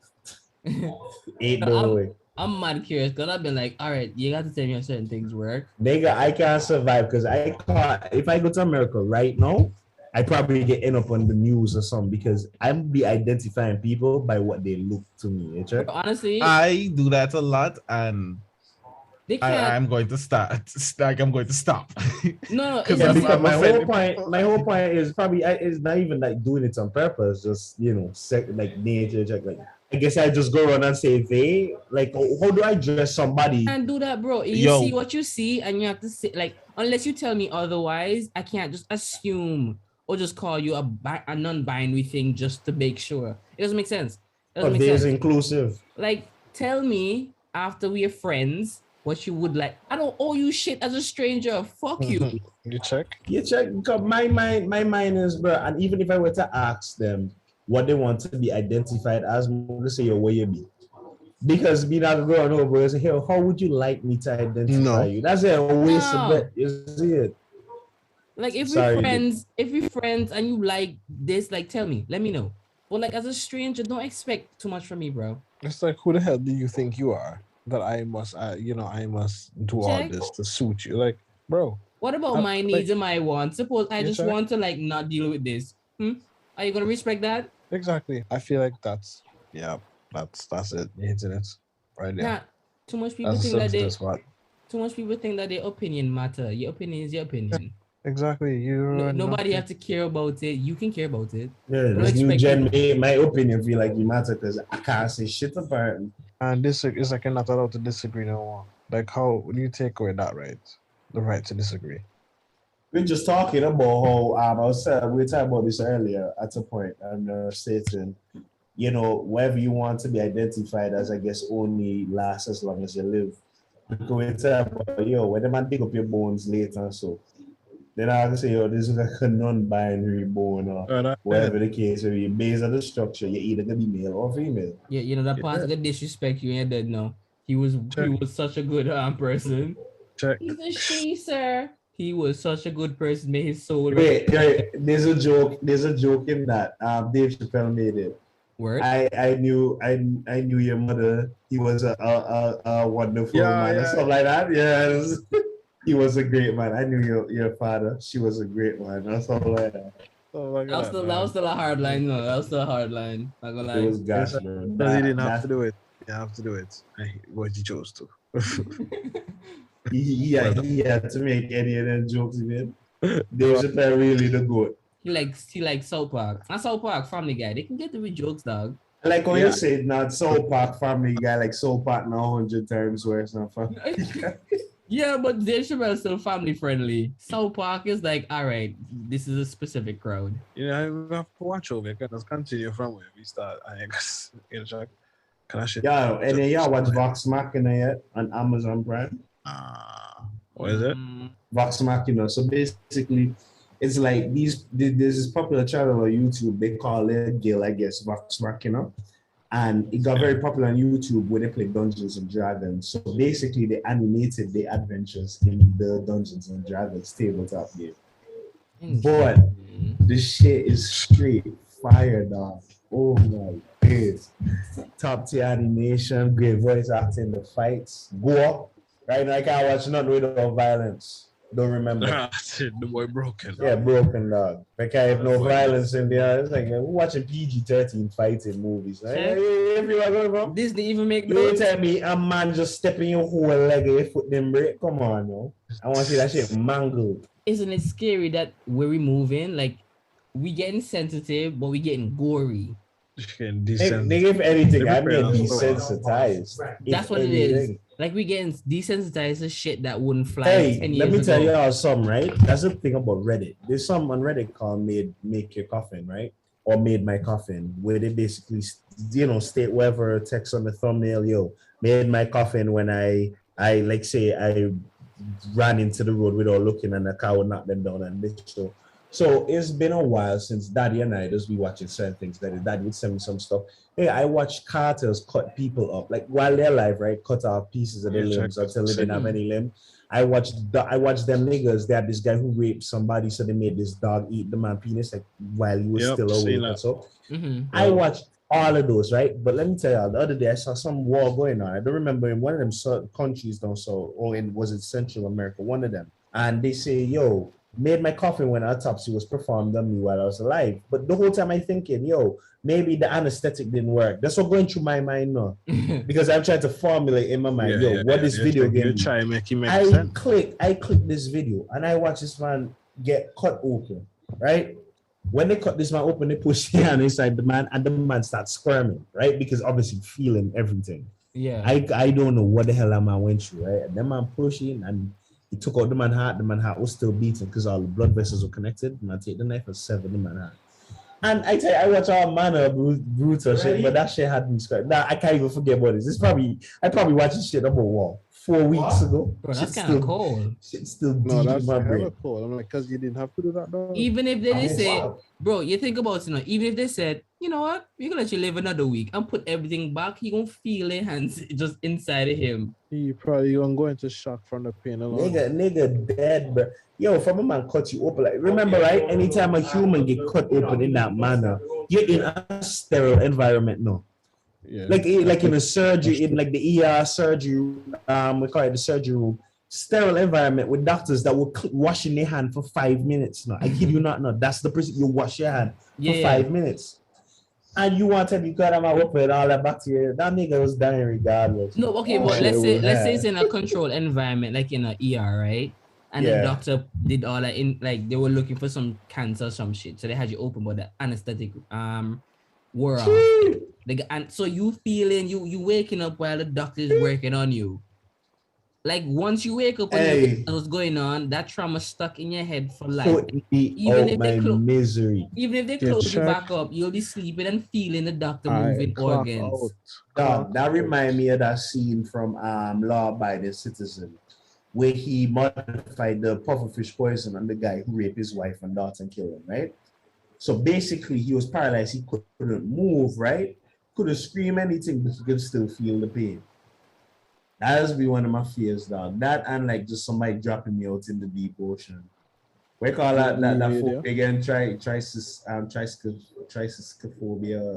Speaker 5: Ain't no
Speaker 1: I'm
Speaker 5: way.
Speaker 1: I'm mad curious because I've been like, all right, you got to tell me how certain things work.
Speaker 5: Nigga, I can't survive because I can't. If I go to America right now, I probably get end up on the news or something because I'm be identifying people by what they look to me. You check?
Speaker 1: Bro, honestly,
Speaker 2: I do that a lot, and
Speaker 1: they can't.
Speaker 2: I'm going to start. Like I'm going to stop
Speaker 1: No, no,
Speaker 2: because
Speaker 1: it's
Speaker 5: Yeah,
Speaker 1: just
Speaker 5: because
Speaker 2: I'm
Speaker 5: my whole
Speaker 2: offending
Speaker 5: point,
Speaker 2: people.
Speaker 5: my whole point is probably is not even like doing it on purpose. Just like nature check. Like I guess I just go around and say they like how do I dress somebody?
Speaker 1: can't do that, bro. You see
Speaker 2: Yo,
Speaker 1: what you see, and you have to say like, unless you tell me otherwise, I can't just assume or just call you a non-binary thing just to make sure. It doesn't make sense. It doesn't
Speaker 5: But
Speaker 1: make
Speaker 5: there's
Speaker 1: sense.
Speaker 5: inclusive.
Speaker 1: Like, tell me after we are friends what you would like. I don't owe you shit as a stranger. Fuck you.
Speaker 6: You check?
Speaker 5: You check because my mind is bro, and even if I were to ask them what they want to be identified as, I'm gonna say yo, where you be. Because being out growing over is here, how would you like me to identify
Speaker 6: No.
Speaker 5: you? That's a waste of
Speaker 1: No.
Speaker 5: it. You see it.
Speaker 1: Like
Speaker 5: Sorry,
Speaker 1: if we friends and you like this, like tell me, let me know. But like as a stranger, don't expect too much from me, bro.
Speaker 6: It's like, who the hell do you think you are that I must, I must do all
Speaker 1: Check.
Speaker 6: this to suit you? Like, bro,
Speaker 1: What about
Speaker 6: I'm
Speaker 1: my
Speaker 6: like,
Speaker 1: needs and my wants? Suppose I
Speaker 6: you
Speaker 1: just
Speaker 6: check?
Speaker 1: want to like not deal with this. Are you gonna respect that?
Speaker 6: Exactly. I feel like that's it. You hitting it right there.
Speaker 1: Nah. Too much people
Speaker 6: That's a
Speaker 1: think that
Speaker 6: sensitive
Speaker 1: they
Speaker 6: spot.
Speaker 1: too much people think that their opinion matter. Your opinion is your opinion.
Speaker 6: Exactly. You're
Speaker 1: Nobody
Speaker 6: nothing.
Speaker 1: have to care about it. You can care about it.
Speaker 5: Yeah,
Speaker 1: Don't
Speaker 5: this new
Speaker 1: expect
Speaker 5: gen
Speaker 1: people.
Speaker 5: made my opinion feel like you matter because I can't say shit apparently.
Speaker 6: And this is like you're not allowed to disagree no more. Like, how do you take away that right? The right to disagree.
Speaker 5: We're just talking about how I was we were talking about this earlier at a point and stating, whatever you want to be identified as, I guess only lasts as long as you live. Because we're talking about when the man dig up your bones later, so then I can say, this is like a non-binary bone or whatever the case may be. Based on the structure, you're either gonna be male or female.
Speaker 1: Yeah, you know that part gonna disrespect you and dead now. He was such a good person.
Speaker 6: Check.
Speaker 1: He's a she, sir. He was such a good person. May his soul
Speaker 5: Wait, there's a joke. There's a joke in that. Dave Chappelle made it.
Speaker 1: word.
Speaker 5: I knew your mother. He was a wonderful man and stuff like that. Yes, he was a great man. I knew your father. She was a great man and stuff like that.
Speaker 6: Oh my
Speaker 1: That was
Speaker 6: god.
Speaker 1: still a hard line. No, that was still a hard line. Not gonna lie.
Speaker 5: It was gosh, bro.
Speaker 6: Because he didn't have to do it. You have to do it. What he chose to.
Speaker 5: He had to make any of them jokes, man. Dave Chappelle really the goat.
Speaker 1: He like South Park. Not South Park, Family Guy. They can get the with jokes, dog.
Speaker 5: Like when
Speaker 6: Yeah.
Speaker 5: you say not Soul Park Family Guy, like Soul Park now 100 times worse than Family Guy.
Speaker 1: Yeah, but Dave Chappelle is still family friendly. South Park is like, all right, this is a specific crowd.
Speaker 6: You know, I have to watch over. Can just continue from where we start. I guess in track. Can I shit?
Speaker 5: Yeah, and then yeah, watch Vox Machina yet on Amazon Prime.
Speaker 6: What is it?
Speaker 5: Vox Machina. So basically, it's like there's this popular channel on YouTube. They call it Gil, I guess, Vox Machina. And it got very popular on YouTube where they play Dungeons and Dragons. So basically, they animated the adventures in the Dungeons and Dragons tabletop game. But the shit is straight fire, dog. Oh my goodness. Top tier animation, great voice acting, the fights. Go up. Right now, I can't watch nothing without violence. Don't remember.
Speaker 6: The boy broken.
Speaker 5: Yeah, broken, dog. I can't have no violence in there. It's like, man, we're watching PG-13 fighting movies. Right? If you are going from
Speaker 1: Disney even make
Speaker 5: you
Speaker 1: those.
Speaker 5: tell me a man just stepping your whole leg and your foot then break. Come on, no. I want to see that shit mangled.
Speaker 1: Isn't it scary that where we moving? Like we getting sensitive, but we getting gory.
Speaker 5: If anything, I mean desensitized.
Speaker 1: That's what it is. Like we getting desensitized to shit that wouldn't fly.
Speaker 5: Hey,
Speaker 1: 10
Speaker 5: let
Speaker 1: years
Speaker 5: me tell
Speaker 1: ago.
Speaker 5: you all something, right? That's the thing about Reddit. There's some on Reddit called Make Your Coffin, right? Or Made My Coffin, where they basically, state whatever text on the thumbnail, made my coffin when I like say I ran into the road without looking and the car would knock them down and this show. So it's been a while since Daddy and I just be watching certain things. Daddy would send me some stuff. Hey, I watched carters cut people up, like while they're alive, right? Cut off pieces of their limbs until they didn't have any limb. I watched them niggas. They had this guy who raped somebody, so they made this dog eat the man penis like while he was still awake and so. I watched all of those, right? But let me tell you, the other day I saw some war going on. I don't remember in one of them countries, was it Central America, one of them. And they say, made my coffin when autopsy was performed on me while I was alive. But the whole time I'm thinking, maybe the anesthetic didn't work. That's what going through my mind now. Because I'm trying to formulate in my mind, what this video game. I click this video and I watch this man get cut open, right? When they cut this man open, they push the hand inside the man and the man starts squirming, right? Because obviously feeling everything.
Speaker 1: Yeah.
Speaker 5: I don't know what the hell that man went through, right? And the man pushing and he took out the man's heart. The man's heart was still beating because all the blood vessels were connected. The man take the knife and sever the man's heart. And I tell you, I watch all manner of brutal shit, but that shit had me scared. Now I can't even forget about this. I probably watched this shit about 4 weeks ago.
Speaker 1: Bro, that's kind of cold.
Speaker 5: Shit's still deep
Speaker 6: that's
Speaker 5: in my brain.
Speaker 6: cold. I'm like, because you didn't have to do that, though.
Speaker 1: Even if they didn't say, bro, you think about it, even if they said, you know what, we're gonna let you live another week and put everything back, he gonna feel it hands just inside of him.
Speaker 6: He probably gonna go into shock from the pain alone.
Speaker 5: Nigga dead, bro. From a man cut you open, like remember, right? Anytime a human get cut open in that manner, you're in a sterile environment now.
Speaker 6: Yeah.
Speaker 5: Like in a surgery, in like the ER surgery, we call it the surgery room, sterile environment with doctors that will washing their hand for 5 minutes. No, I kid you not. No, that's the person you wash your hand for 5 minutes. And you want to tell you got him open all that bacteria. That nigga was dying regardless.
Speaker 1: No, okay, but let's say it's in a controlled environment, like in an ER, right? And the doctor did all that in like they were looking for some cancer or some shit. So they had you open, but the anesthetic wore off. And so you feeling you waking up while the doctor is working on you. Like once you wake up and you know what's going on, that trauma stuck in your head for life. Even if they close you back up, you'll be sleeping and feeling the doctor moving organs.
Speaker 5: That reminds me of that scene from Law Abiding Citizen, where he modified the pufferfish poison on the guy who raped his wife and daughter and killed him, right? So basically, he was paralyzed. He couldn't move, right? Couldn't scream anything, but he could still feel the pain. That has been one of my fears, dog. That and like just somebody dropping me out in the deep ocean. We call that folk again, triskaphobia.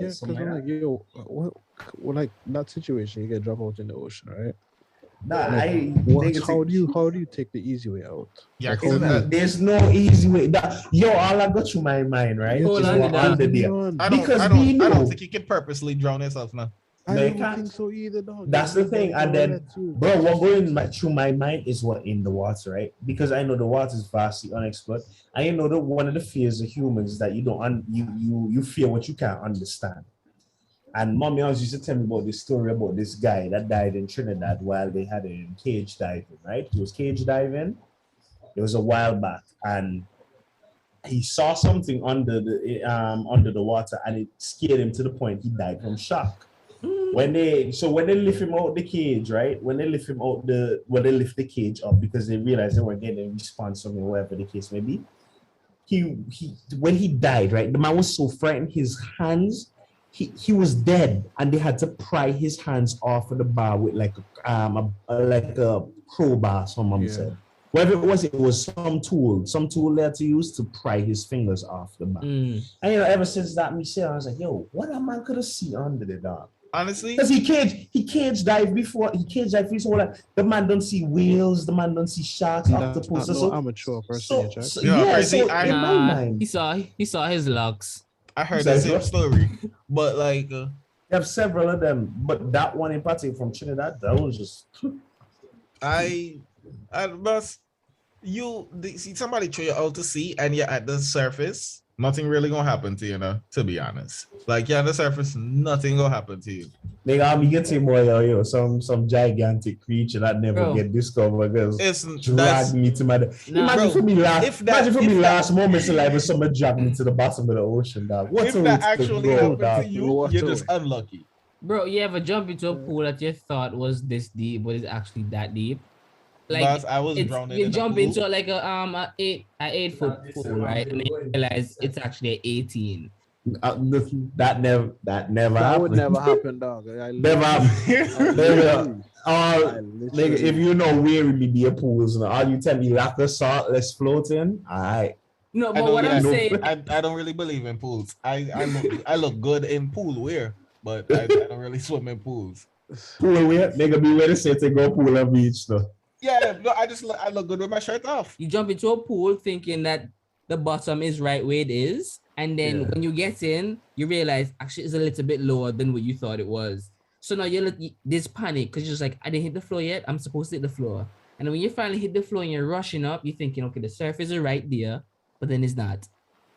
Speaker 6: Yeah, because I'm like, what, like that situation, you get dropped out in the ocean, right? How do you take the easy way out?
Speaker 2: Yeah,
Speaker 5: there's no easy way. All I got through my mind, right?
Speaker 2: I don't think you can purposely drown yourself now.
Speaker 6: I
Speaker 5: Man,
Speaker 6: don't think so either, dog.
Speaker 5: that's the thing. And then,
Speaker 6: Too.
Speaker 5: bro, what through my mind is what in the water, right? Because I know the water is vastly unexplored. I know that one of the fears of humans is that you don't you fear what you can't understand. And mommy always used to tell me about this story about this guy that died in Trinidad while they had him cage diving, right? He was cage diving. It was a while back, and he saw something under the water, and it scared him to the point he died from shock. When they lift him out the cage, right? When they lift him out they lift the cage up because they realized they weren't getting a response from him, whatever the case may be. He when he died, right? The man was so frightened, his hands, he was dead, and they had to pry his hands off of the bar with like a crowbar, some mom said. Whatever it was some tool there to use to pry his fingers off the bar. And ever since that, me say, I was like, yo, what a man could have seen under the dog.
Speaker 2: Honestly,
Speaker 5: because he cage dive before the man don't see whales, the man don't see sharks, octopus.
Speaker 6: No amateur person,
Speaker 5: in my mind,
Speaker 1: he saw his locks.
Speaker 2: I heard the same story, but like
Speaker 5: you have several of them, but that one in particular from Trinidad, that was just
Speaker 2: I must see somebody throw you out to sea and you're at the surface, nothing really gonna happen to you, to be honest. Like you're on the surface, nothing gonna happen to you.
Speaker 5: Nigga, I'm getting boy, some gigantic creature that never get discovered because drag me to my imagine for me last moments in life when somebody dragged me to the bottom of the ocean, dog. What's
Speaker 2: if that actually happened to you, you're just unlucky.
Speaker 1: Bro, you ever jump into a pool that you thought was this deep, but it's actually that deep? Like
Speaker 2: but I was drowning.
Speaker 1: You jump into like a 8-foot pool, right? And then you realize it's actually an 18.
Speaker 5: That never
Speaker 6: would never happen, dog.
Speaker 5: Never happen. Nigga, if you know where we be a pools, all you tell me lack of salt, let's float in. All right.
Speaker 1: No, but what I'm saying,
Speaker 2: I don't really believe in pools. I look good in pool wear, but I don't really swim in pools.
Speaker 5: Pool wear, nigga, be ready to say to go pool and beach though.
Speaker 2: Yeah, no, I look good with my shirt off.
Speaker 1: You jump into a pool thinking that the bottom is right where it is, and then when you get in, you realize actually it's a little bit lower than what you thought it was. So now you're this panic because you're just like, I didn't hit the floor yet. I'm supposed to hit the floor. And when you finally hit the floor and you're rushing up, you're thinking, okay, the surface is right there, but then it's not.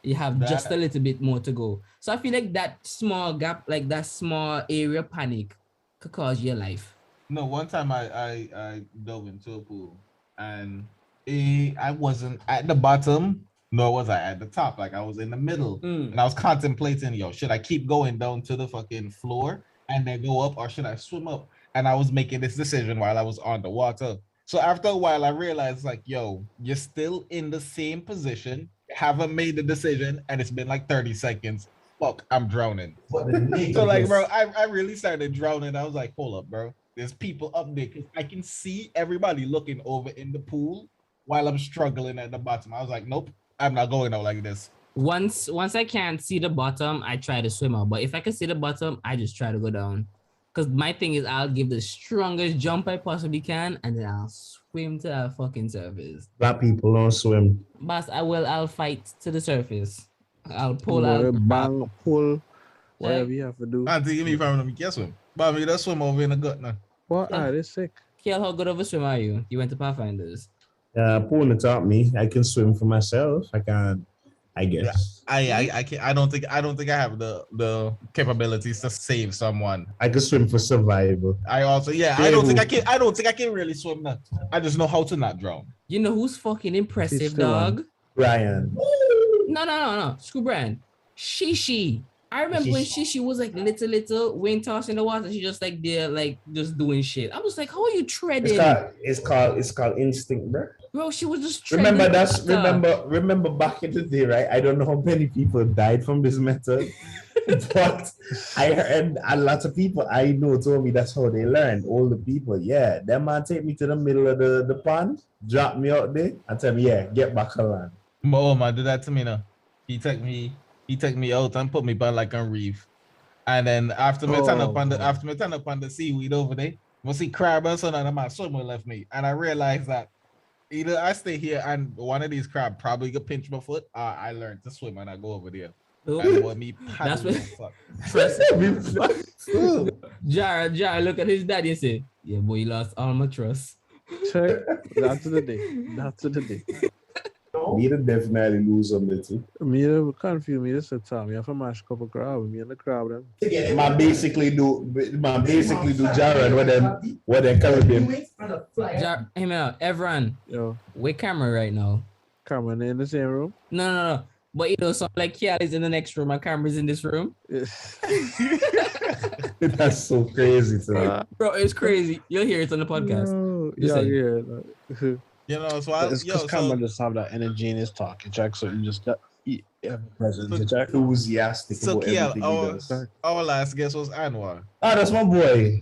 Speaker 1: You have just a little bit more to go. So I feel like that small gap, like that small area panic, could cause your life.
Speaker 2: No, one time I dove into a pool and I wasn't at the bottom, nor was I at the top. Like I was in the middle and I was contemplating, should I keep going down to the fucking floor and then go up, or should I swim up? And I was making this decision while I was on the water. So after a while, I realized like, you're still in the same position, haven't made the decision, and it's been like 30 seconds. Fuck, I'm drowning. So like, bro, I really started drowning. I was like, hold up, bro. There's people up there because I can see everybody looking over in the pool while I'm struggling at the bottom. I was like, nope, I'm not going out like this.
Speaker 1: Once I can't see the bottom, I try to swim out. But if I can see the bottom, I just try to go down. Because my thing is I'll give the strongest jump I possibly can, and then I'll swim to that fucking surface.
Speaker 5: Black people don't swim.
Speaker 1: But I'll fight to the surface. I'll pull
Speaker 6: bang, pull, whatever you have to do.
Speaker 2: Auntie, give me from them, you can't swim. But I mean, that's swim over in the gut now.
Speaker 6: What? It's sick.
Speaker 1: Keaal, how good of a swimmer are you? You went to Pathfinders.
Speaker 5: Pool taught me. I can swim for myself. I can, I guess.
Speaker 2: Yeah, I can't. I don't think I have the capabilities to save someone.
Speaker 5: I can swim for survival.
Speaker 2: I also, I don't think I can really swim now. I just know how to not drown.
Speaker 1: You know who's fucking impressive, dog?
Speaker 5: Brian.
Speaker 1: No. Screw Brian. Shishi. I remember when Shishi was like little wing toss in the water. She just like there, like just doing shit. I was like, how are you treading?
Speaker 5: It's called instinct, bro.
Speaker 1: Bro, she was just treading.
Speaker 5: Remember back in the day, right? I don't know how many people died from this method, but I heard a lot of people I know told me that's how they learned. Older people, that man take me to the middle of the pond, drop me out there, and tell me, get back on land.
Speaker 2: My old man did that to me now. He took me out and put me back like a reef. And then after me turn up on the seaweed over there, I see crab and so none of my swimmer left me. And I realized that either I stay here and one of these crab probably could pinch my foot, or I learned to swim and I go over there. And boy, me
Speaker 1: That's
Speaker 2: paddle
Speaker 1: what.
Speaker 2: no fuck.
Speaker 1: Trust.
Speaker 5: Ooh.
Speaker 1: Jared, look at his daddy and say, "Yeah, boy, you lost all my trust."
Speaker 6: Check. That's the day. That's the day.
Speaker 5: Me to definitely lose some little.
Speaker 6: Me confuse me. This a time. You have to mash couple crab. Me and the crab them.
Speaker 5: Man basically do Jared what them Caribbean.
Speaker 1: Jared, hey man, everyone,
Speaker 6: Yo,
Speaker 1: we're camera right now.
Speaker 6: Cameron in the same room.
Speaker 1: No. But you know, so like Keaal is in the next room, and camera's in this room.
Speaker 5: That's so crazy to me.
Speaker 1: Bro, it's crazy. You'll hear it on the podcast.
Speaker 6: No,
Speaker 1: Just
Speaker 6: yeah,
Speaker 1: saying.
Speaker 6: yeah.
Speaker 2: You know, so I
Speaker 6: It's because
Speaker 2: so
Speaker 6: Cameron just have that energy in his talking track, so you just got present.
Speaker 2: So-
Speaker 6: Jack.
Speaker 5: Enthusiastic
Speaker 2: so
Speaker 5: about
Speaker 2: Keaal,
Speaker 5: everything he does.
Speaker 2: our last guest was Anwar.
Speaker 5: Oh, that's my boy.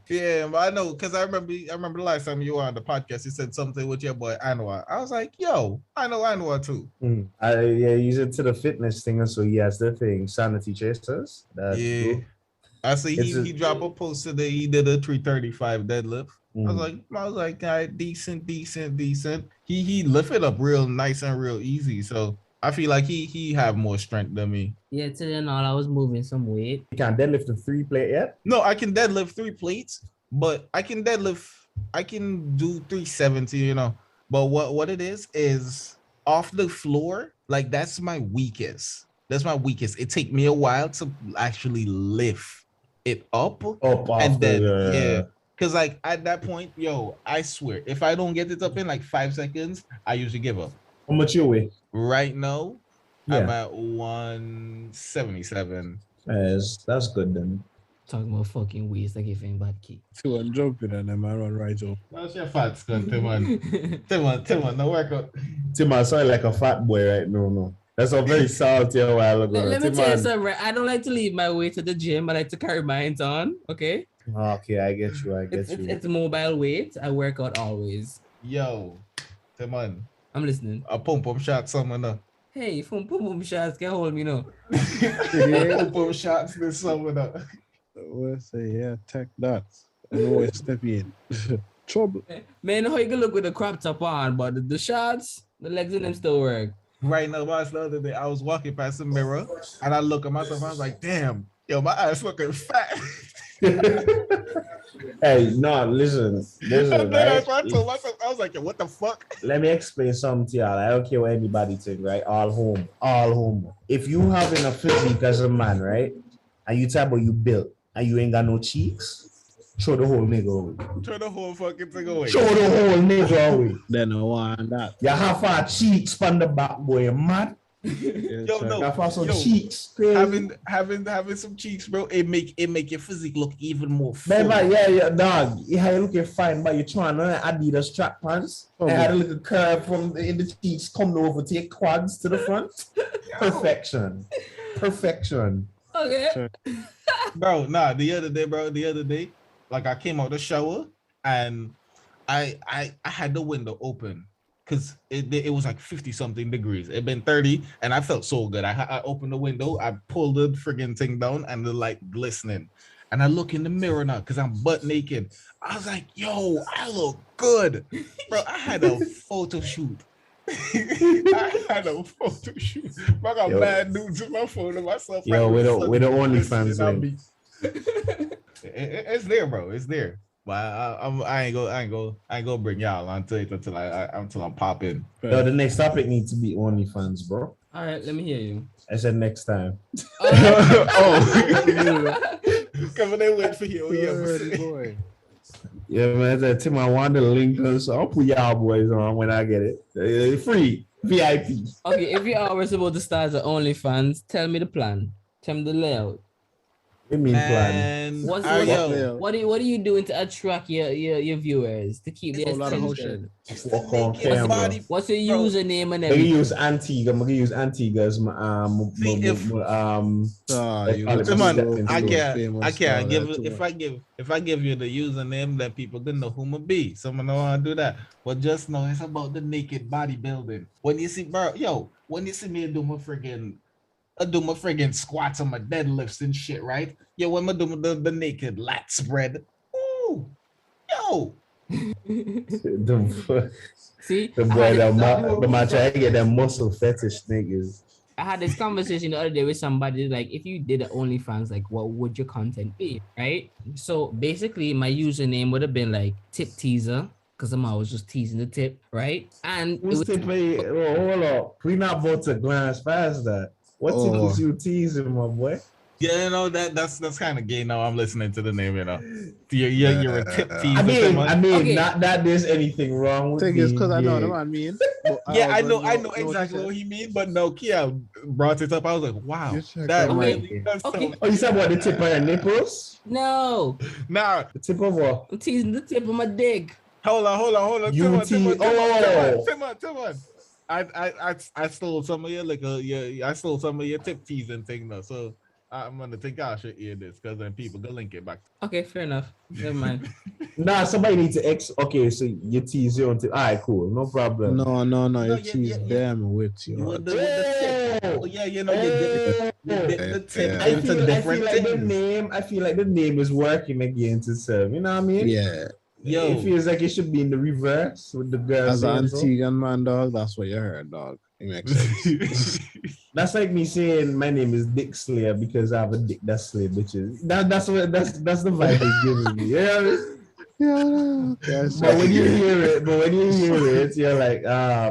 Speaker 2: Yeah, but I know because I remember the last time you were on the podcast, you said something with your boy Anwar. I was like, yo, I know Anwar too.
Speaker 5: Yeah, he's into the fitness thing, and so he has the thing, Sanity Chasers. That's
Speaker 2: Yeah.
Speaker 5: cool.
Speaker 2: I see
Speaker 5: It's
Speaker 2: he dropped a post today. He did a 335 deadlift.
Speaker 5: Mhm.
Speaker 2: I was like, guy, decent. He lifted up real nice and real easy. So I feel like he have more strength than me.
Speaker 1: Yeah, today and all, I was moving some weight.
Speaker 5: You can't deadlift the 3 plate yet.
Speaker 2: No, I can deadlift 3 plates, but I can do 370, you know. But what it is off the floor, like that's my weakest. It take me a while to actually lift it up.
Speaker 5: Up
Speaker 2: And
Speaker 5: after
Speaker 2: then
Speaker 5: the
Speaker 2: because like at that point, yo, I swear, if I don't get it up in like 5 seconds, I usually give up.
Speaker 5: How much you weigh?
Speaker 2: Right now, I'm
Speaker 5: Yeah,
Speaker 2: at 177.
Speaker 5: that's good then.
Speaker 1: Talking about fucking waist, like if ain't bad key.
Speaker 6: So I'm jumping and then I run right up.
Speaker 2: That's your fat gun, Timon, no workout.
Speaker 5: Tim, I sound like a fat boy right now. No, that's a very salty a while ago.
Speaker 1: Let me
Speaker 5: Tim,
Speaker 1: tell you
Speaker 5: man.
Speaker 1: something, right? I don't like to leave my weight to the gym. I like to carry mine on. Okay,
Speaker 5: Okay, I get you.
Speaker 1: it's mobile weight. I work out always.
Speaker 2: Yo, Timon,
Speaker 1: I'm listening.
Speaker 2: a pump shot summer now.
Speaker 1: Hey, from Pum shots, can hold me now.
Speaker 2: Pump shots this summer now.
Speaker 6: We'll say, yeah, take that. And always step in. Trouble.
Speaker 1: Man, how you can look with the crop top on, but the shots, the legs in them still work.
Speaker 2: Right now, boss, the other day, I was walking past the mirror and I look at myself, I was like, damn, yo, my ass looking fat.
Speaker 5: Hey, no, listen.
Speaker 2: That's why I
Speaker 5: Right?
Speaker 2: told myself, I was like, yo, what the fuck?
Speaker 5: Let me explain something to y'all. I don't care what anybody think, right? All home. If you having a physique as a man, right, and you type what you built, and you ain't got no cheeks, throw the whole nigga away.
Speaker 2: Turn the whole fucking thing away.
Speaker 5: Throw the whole nigga away.
Speaker 6: Then I want that.
Speaker 5: You have our cheeks on the back, boy. You mad?
Speaker 2: Yo, no.
Speaker 5: You have some
Speaker 2: Yo,
Speaker 5: cheeks. Crazy.
Speaker 2: Having some cheeks, bro, it make your physique look even more full.
Speaker 5: Man, yeah, dog. Yeah, you looking fine, but you're trying on Adidas track pants.
Speaker 6: Oh,
Speaker 5: And had a little curve in the cheeks coming over to your quads to the front. Perfection.
Speaker 1: Okay.
Speaker 2: Bro, nah, the other day, like I came out the shower and I had the window open because it was like 50 something degrees. It been 30 and I felt so good. I opened the window, I pulled the friggin' thing down and the light glistening. And I look in the mirror now because I'm butt naked. I was like, yo, I look good. Bro, I had a photo shoot. I had a photo shoot. I got
Speaker 5: Yo.
Speaker 2: bad nudes in my phone of myself.
Speaker 5: Yo, we the OnlyFans
Speaker 2: I'll
Speaker 5: link.
Speaker 2: be- It's there, bro. It's there. But I ain't go bring y'all until I'm popping.
Speaker 5: Yo, the next topic needs to be OnlyFans, bro.
Speaker 1: All right, let me hear you.
Speaker 5: I said next time.
Speaker 2: Oh, coming in wait for you.
Speaker 6: Word, boy.
Speaker 5: Yeah, man. I said, Tim, I want the link, so I'll put y'all boys on when I get it. Free. VIP.
Speaker 1: Okay, if you are supposed to start the OnlyFans, tell me the plan. Tell me the layout.
Speaker 5: What you mean plan?
Speaker 2: And
Speaker 1: What's
Speaker 2: yo,
Speaker 1: what are you doing to attract your viewers to keep their
Speaker 6: A lot of whole
Speaker 1: attention?
Speaker 5: Walk on
Speaker 2: make it
Speaker 5: camera.
Speaker 2: body-
Speaker 1: What's your
Speaker 2: Bro.
Speaker 1: username and
Speaker 5: I'm gonna
Speaker 1: everything?
Speaker 5: use Antigua. I'm gonna use Antigua as my
Speaker 2: See, if-
Speaker 5: They call it
Speaker 2: Come on,
Speaker 5: Stepping
Speaker 2: I
Speaker 5: Stone.
Speaker 2: can't give if I give you the username, then people gonna know who I'm be. Someone know how to do that. But just know it's about the naked bodybuilding. When you see, bro, yo, when you see me do my friggin' squats and my deadlifts and shit, right? Yo, when I do the naked lat spread, ooh, yo,
Speaker 5: the
Speaker 1: See,
Speaker 5: boy, the man trying to get them muscle fetish niggas.
Speaker 1: I had this conversation the other day with somebody, like, if you did OnlyFans, like, what would your content be, right? So basically, my username would have been like tip teaser, because I'm always just teasing the tip, right? And it
Speaker 5: Who's
Speaker 1: was
Speaker 5: tipping? Oh, hold up. We not about to glance past that. What tip
Speaker 6: Oh.
Speaker 5: is you teasing, my boy?
Speaker 2: Yeah, you know that's kind of gay. Now I'm listening to the name. You know, you're a tip teaser.
Speaker 5: I mean,
Speaker 1: Okay.
Speaker 5: not that there's anything wrong with
Speaker 6: Thing is,
Speaker 5: being
Speaker 6: because I know
Speaker 5: gay.
Speaker 6: what I mean. But
Speaker 2: Yeah, I
Speaker 6: also
Speaker 2: know
Speaker 6: what he
Speaker 2: exactly
Speaker 6: said.
Speaker 2: what he mean, but no, Keaal brought it up. I was like, wow,
Speaker 6: You check
Speaker 2: that
Speaker 6: out my-
Speaker 2: really does
Speaker 1: Okay.
Speaker 2: sound.
Speaker 5: Oh, you said what? The tip on your nipples?
Speaker 1: no,
Speaker 2: Nah,
Speaker 5: The tip of what?
Speaker 1: I'm teasing the tip of my dick.
Speaker 2: hold on. Tim on. I stole some of your liquor. Yeah, I stole some of your tip teasing thing though. So I'm gonna think I should hear this because then people go link it back.
Speaker 1: Okay, fair enough. Never mind.
Speaker 5: Nah, somebody needs to Okay, so you tease your own tip. All right, cool, no problem.
Speaker 6: No,
Speaker 2: No,
Speaker 6: you
Speaker 2: yeah,
Speaker 6: tease
Speaker 2: yeah.
Speaker 6: them with your
Speaker 2: With the tip.
Speaker 5: Oh!
Speaker 2: Oh, yeah, you know, you dip the tip
Speaker 6: Yeah.
Speaker 2: into different
Speaker 5: like the
Speaker 2: things.
Speaker 5: name. I feel like the name is working against itself. You know what I mean?
Speaker 6: Yeah.
Speaker 2: Yo,
Speaker 5: It feels like it should be in the reverse with the girl
Speaker 6: As an
Speaker 5: saying so.
Speaker 6: Antiguan man, dog, that's what you heard, dog. It makes sense.
Speaker 5: That's like me saying my name is Dick Slayer because I have a dick that slay bitches. That's the vibe it's giving me. You know what I mean?
Speaker 6: Yeah, yes.
Speaker 5: But when you hear it, you're like,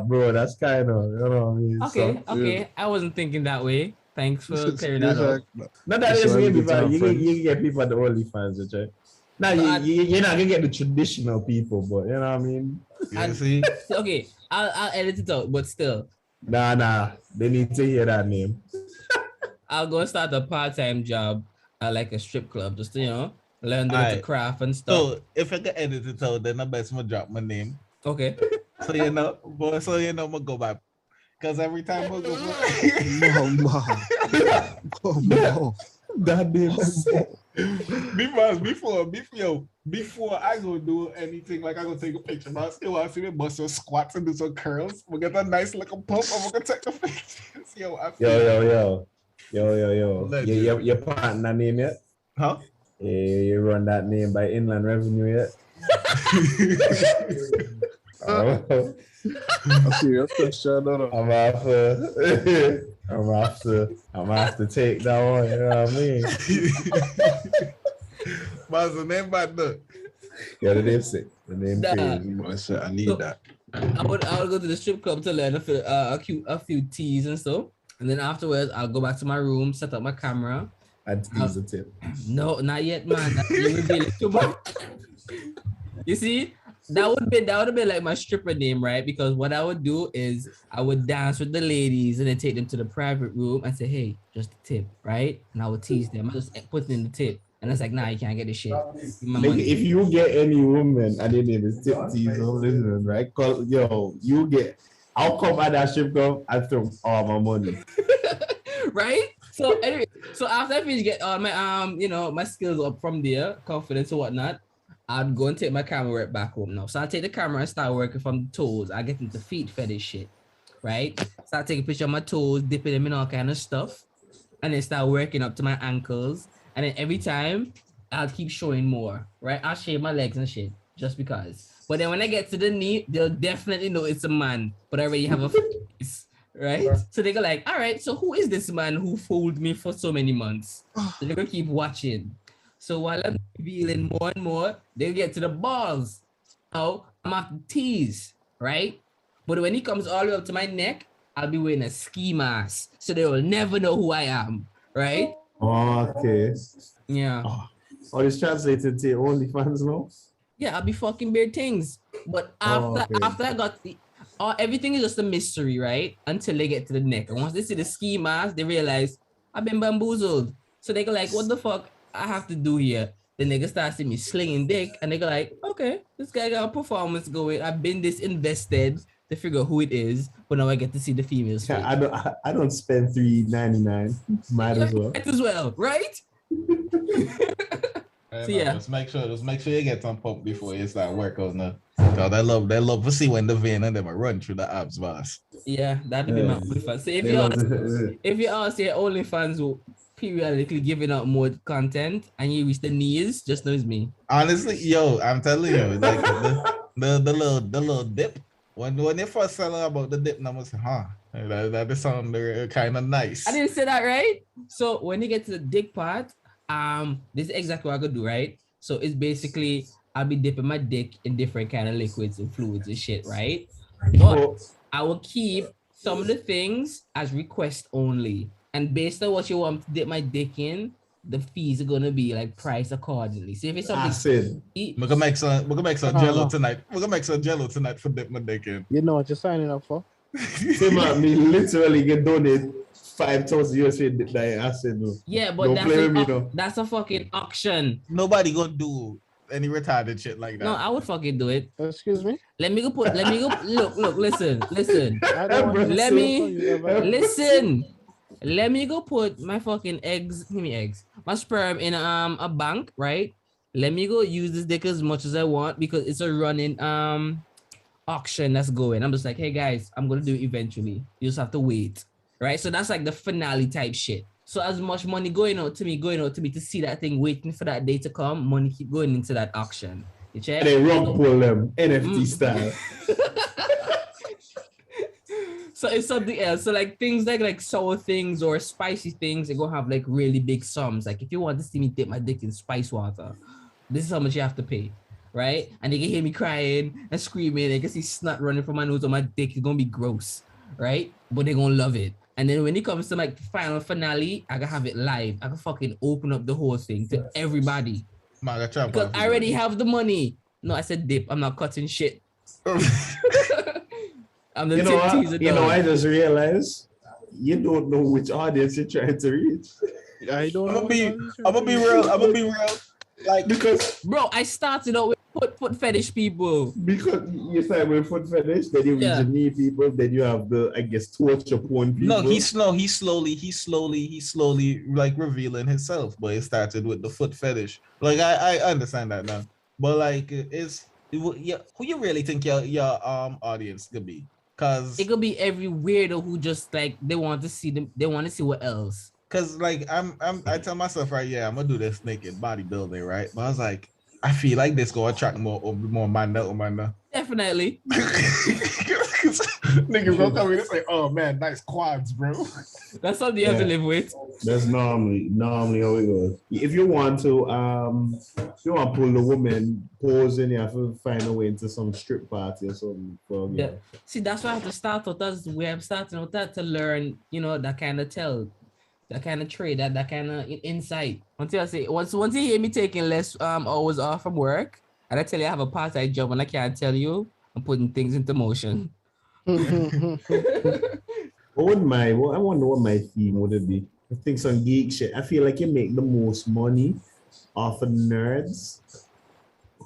Speaker 5: bro, that's kind of, you know what I mean?
Speaker 1: Okay,
Speaker 5: So,
Speaker 1: okay. I wasn't thinking that way. Thanks for clearing that up.
Speaker 5: not that
Speaker 6: So
Speaker 5: it's gonna be
Speaker 6: it's our
Speaker 5: bad. You
Speaker 6: friends.
Speaker 5: can get people at the OnlyFans, right? Now you're not gonna get the traditional people, but you know what I mean?
Speaker 2: yeah, see,
Speaker 1: Okay, I'll edit it out, but still,
Speaker 5: Nah, they need to hear that name.
Speaker 1: I'll go start a part-time job at like a strip club, just to, learn the little
Speaker 2: Alright.
Speaker 1: craft and stuff.
Speaker 2: so if I can edit it out, then I best gonna drop my name.
Speaker 1: Okay.
Speaker 2: So I'm gonna go back. Cause every time I go
Speaker 6: Mo.
Speaker 5: That name.
Speaker 2: before I go do anything, like I go take a picture, but I still want to see me bust some squats and do some curls. We get a nice little pump and we're gonna take the pictures.
Speaker 5: Yo.
Speaker 2: Legend.
Speaker 5: Your partner name yet?
Speaker 2: Huh?
Speaker 5: Yeah, you run that name by Inland Revenue yet?
Speaker 6: A serious question, no.
Speaker 5: I'm after take that one. You know what I mean?
Speaker 2: What's the name back there?
Speaker 5: Yeah, the name sick. The name
Speaker 1: Nah.
Speaker 5: crazy.
Speaker 6: I need that.
Speaker 1: I would go to the strip club to learn a few teas and stuff, and then afterwards I'll go back to my room, set up my camera.
Speaker 5: I tease the tip.
Speaker 1: No, not yet, man. You reveal it too much. You see, that would have been like my stripper name, right? Because what I would do is I would dance with the ladies and then take them to the private room and say, "Hey, just a tip," right? And I would tease them. I just put in the tip, and it's like, "Nah, you can't get this shit." Give me my
Speaker 5: Like,
Speaker 1: money.
Speaker 5: if you get any woman and their name is Tip Tease, listening, right? Cause you get. I'll come at that strip club and throw all my money.
Speaker 1: Right? So anyway, so after I finish get all my my skills up from there, confidence or whatnot, I'd go and take my camera work back home now. So I take the camera and start working from the toes. I get into feet fetish shit, right? Start taking a picture of my toes, dipping them in all kind of stuff, and then start working up to my ankles. And then every time I'll keep showing more, right? I'll shave my legs and shit just because. But then when I get to the knee, they'll definitely know it's a man, but I already have a face, right? So they go like, all right, so who is this man who fooled me for so many months? So they're gonna keep watching. So while I'm revealing more and more, they get to the balls. Now I'm after tease, right? But when he comes all the way up to my neck, I'll be wearing a ski mask, so they will never know who I am, right?
Speaker 5: Okay.
Speaker 1: Yeah.
Speaker 5: Oh, it's translated to OnlyFans now?
Speaker 1: Yeah, I'll be fucking weird things. But after I got everything is just a mystery, right? Until they get to the neck. And once they see the ski mask, they realize I've been bamboozled. So they go like, what the fuck I have to do here? The nigga starts seeing me slinging dick, and they go like, okay, this guy got a performance going. I've been this invested to figure out who it is, but now I get to see the females.
Speaker 5: Yeah, I don't spend $3.99. Might as well.
Speaker 1: Might as well, right? So yeah,
Speaker 2: Just make sure you get some pump before you start working now. Cause they love to see when the vein and them run through the abs, boss.
Speaker 1: Yeah, that'd be my OnlyFans. So if you all say OnlyFans will periodically giving out more content and you reach the knees, just know it's me.
Speaker 2: Honestly, yo, I'm telling you, like the little dip, When they first tell her about the dip, I was huh? That sound kind of nice.
Speaker 1: I didn't say that, right? So when you get to the dick part, this is exactly what I could do, right? So it's basically I'll be dipping my dick in different kind of liquids and fluids and shit, right? But I will keep some of the things as request only. And based on what you want to dip my dick in, the fees are gonna be like priced accordingly. So if it's something
Speaker 5: Acid.
Speaker 2: We're gonna make some jello tonight. We're gonna make some jello tonight for dip my dick in.
Speaker 6: You know what you're signing up for?
Speaker 5: Tim at me literally get donate 5,000 US for that acid. No.
Speaker 1: yeah, but
Speaker 5: Don't play with me, no.
Speaker 1: that's a fucking auction.
Speaker 2: Nobody gonna do any retarded shit like that.
Speaker 1: No, I would fucking do it.
Speaker 6: Excuse me?
Speaker 1: Let me go look, listen.
Speaker 6: I don't want
Speaker 1: Let
Speaker 6: to
Speaker 1: me-
Speaker 6: sue you ever.
Speaker 1: Listen, let me go put my fucking eggs, give me eggs, my sperm in a bank, right? Let me go use this dick as much as I want because it's a running auction that's going. I'm just like, hey guys, I'm gonna do it eventually. You just have to wait, right? So that's like the finale type shit. So as much money going out to me to see that thing, waiting for that day to come, money keep going into that auction. You check?
Speaker 5: And they rug pull them NFT style.
Speaker 1: So it's something else. So like things like sour things or spicy things, they're gonna have like really big sums. Like if you want to see me dip my dick in spice water, this is how much you have to pay, right? And they can hear me crying and screaming. They can see snot running from my nose on my dick. It's gonna be gross, right? But they're gonna love it. And then when it comes to like final finale, I can have it live. I can fucking open up the whole thing to everybody because I already have the money. No, I said dip. I'm not cutting shit. I'm the
Speaker 5: You know
Speaker 1: tip
Speaker 5: what?
Speaker 1: teaser
Speaker 5: You know,
Speaker 1: dog.
Speaker 5: I just realized you don't know which audience you're trying to reach.
Speaker 6: I don't
Speaker 2: I'm
Speaker 6: know.
Speaker 2: gonna be real. Like
Speaker 5: Because
Speaker 1: Bro, I started out with foot fetish people.
Speaker 5: you start with foot fetish, then you reach
Speaker 1: Yeah.
Speaker 5: the knee people, then you have the, I guess, torture porn people.
Speaker 2: no, he's slowly like revealing himself. But it started with the foot fetish. Like I understand that now. But like who you really think your audience could be? Cause
Speaker 1: It could be every weirdo who just like they want to see them. They want to see what else.
Speaker 2: Cause like I tell myself right, yeah, I'm gonna do this naked bodybuilding, right? But I was like, I feel like this gonna attract more man.
Speaker 1: Definitely.
Speaker 2: Niggas gonna come in and say, oh man, nice quads, bro.
Speaker 1: That's something you have to live with.
Speaker 5: That's normally how it goes. If you want to pull the woman posing, you have to find a way into some strip party or something.
Speaker 1: Yeah. See, that's why I have to start out. That's where I'm starting with that to learn, that kind of that kind of trade, that kind of insight. Until I say, once you hear me taking less hours off from work, and I tell you I have a part-time job and I can't tell you, I'm putting things into motion.
Speaker 5: I wonder what my theme would be. I think some geek shit. I feel like you make the most money off of nerds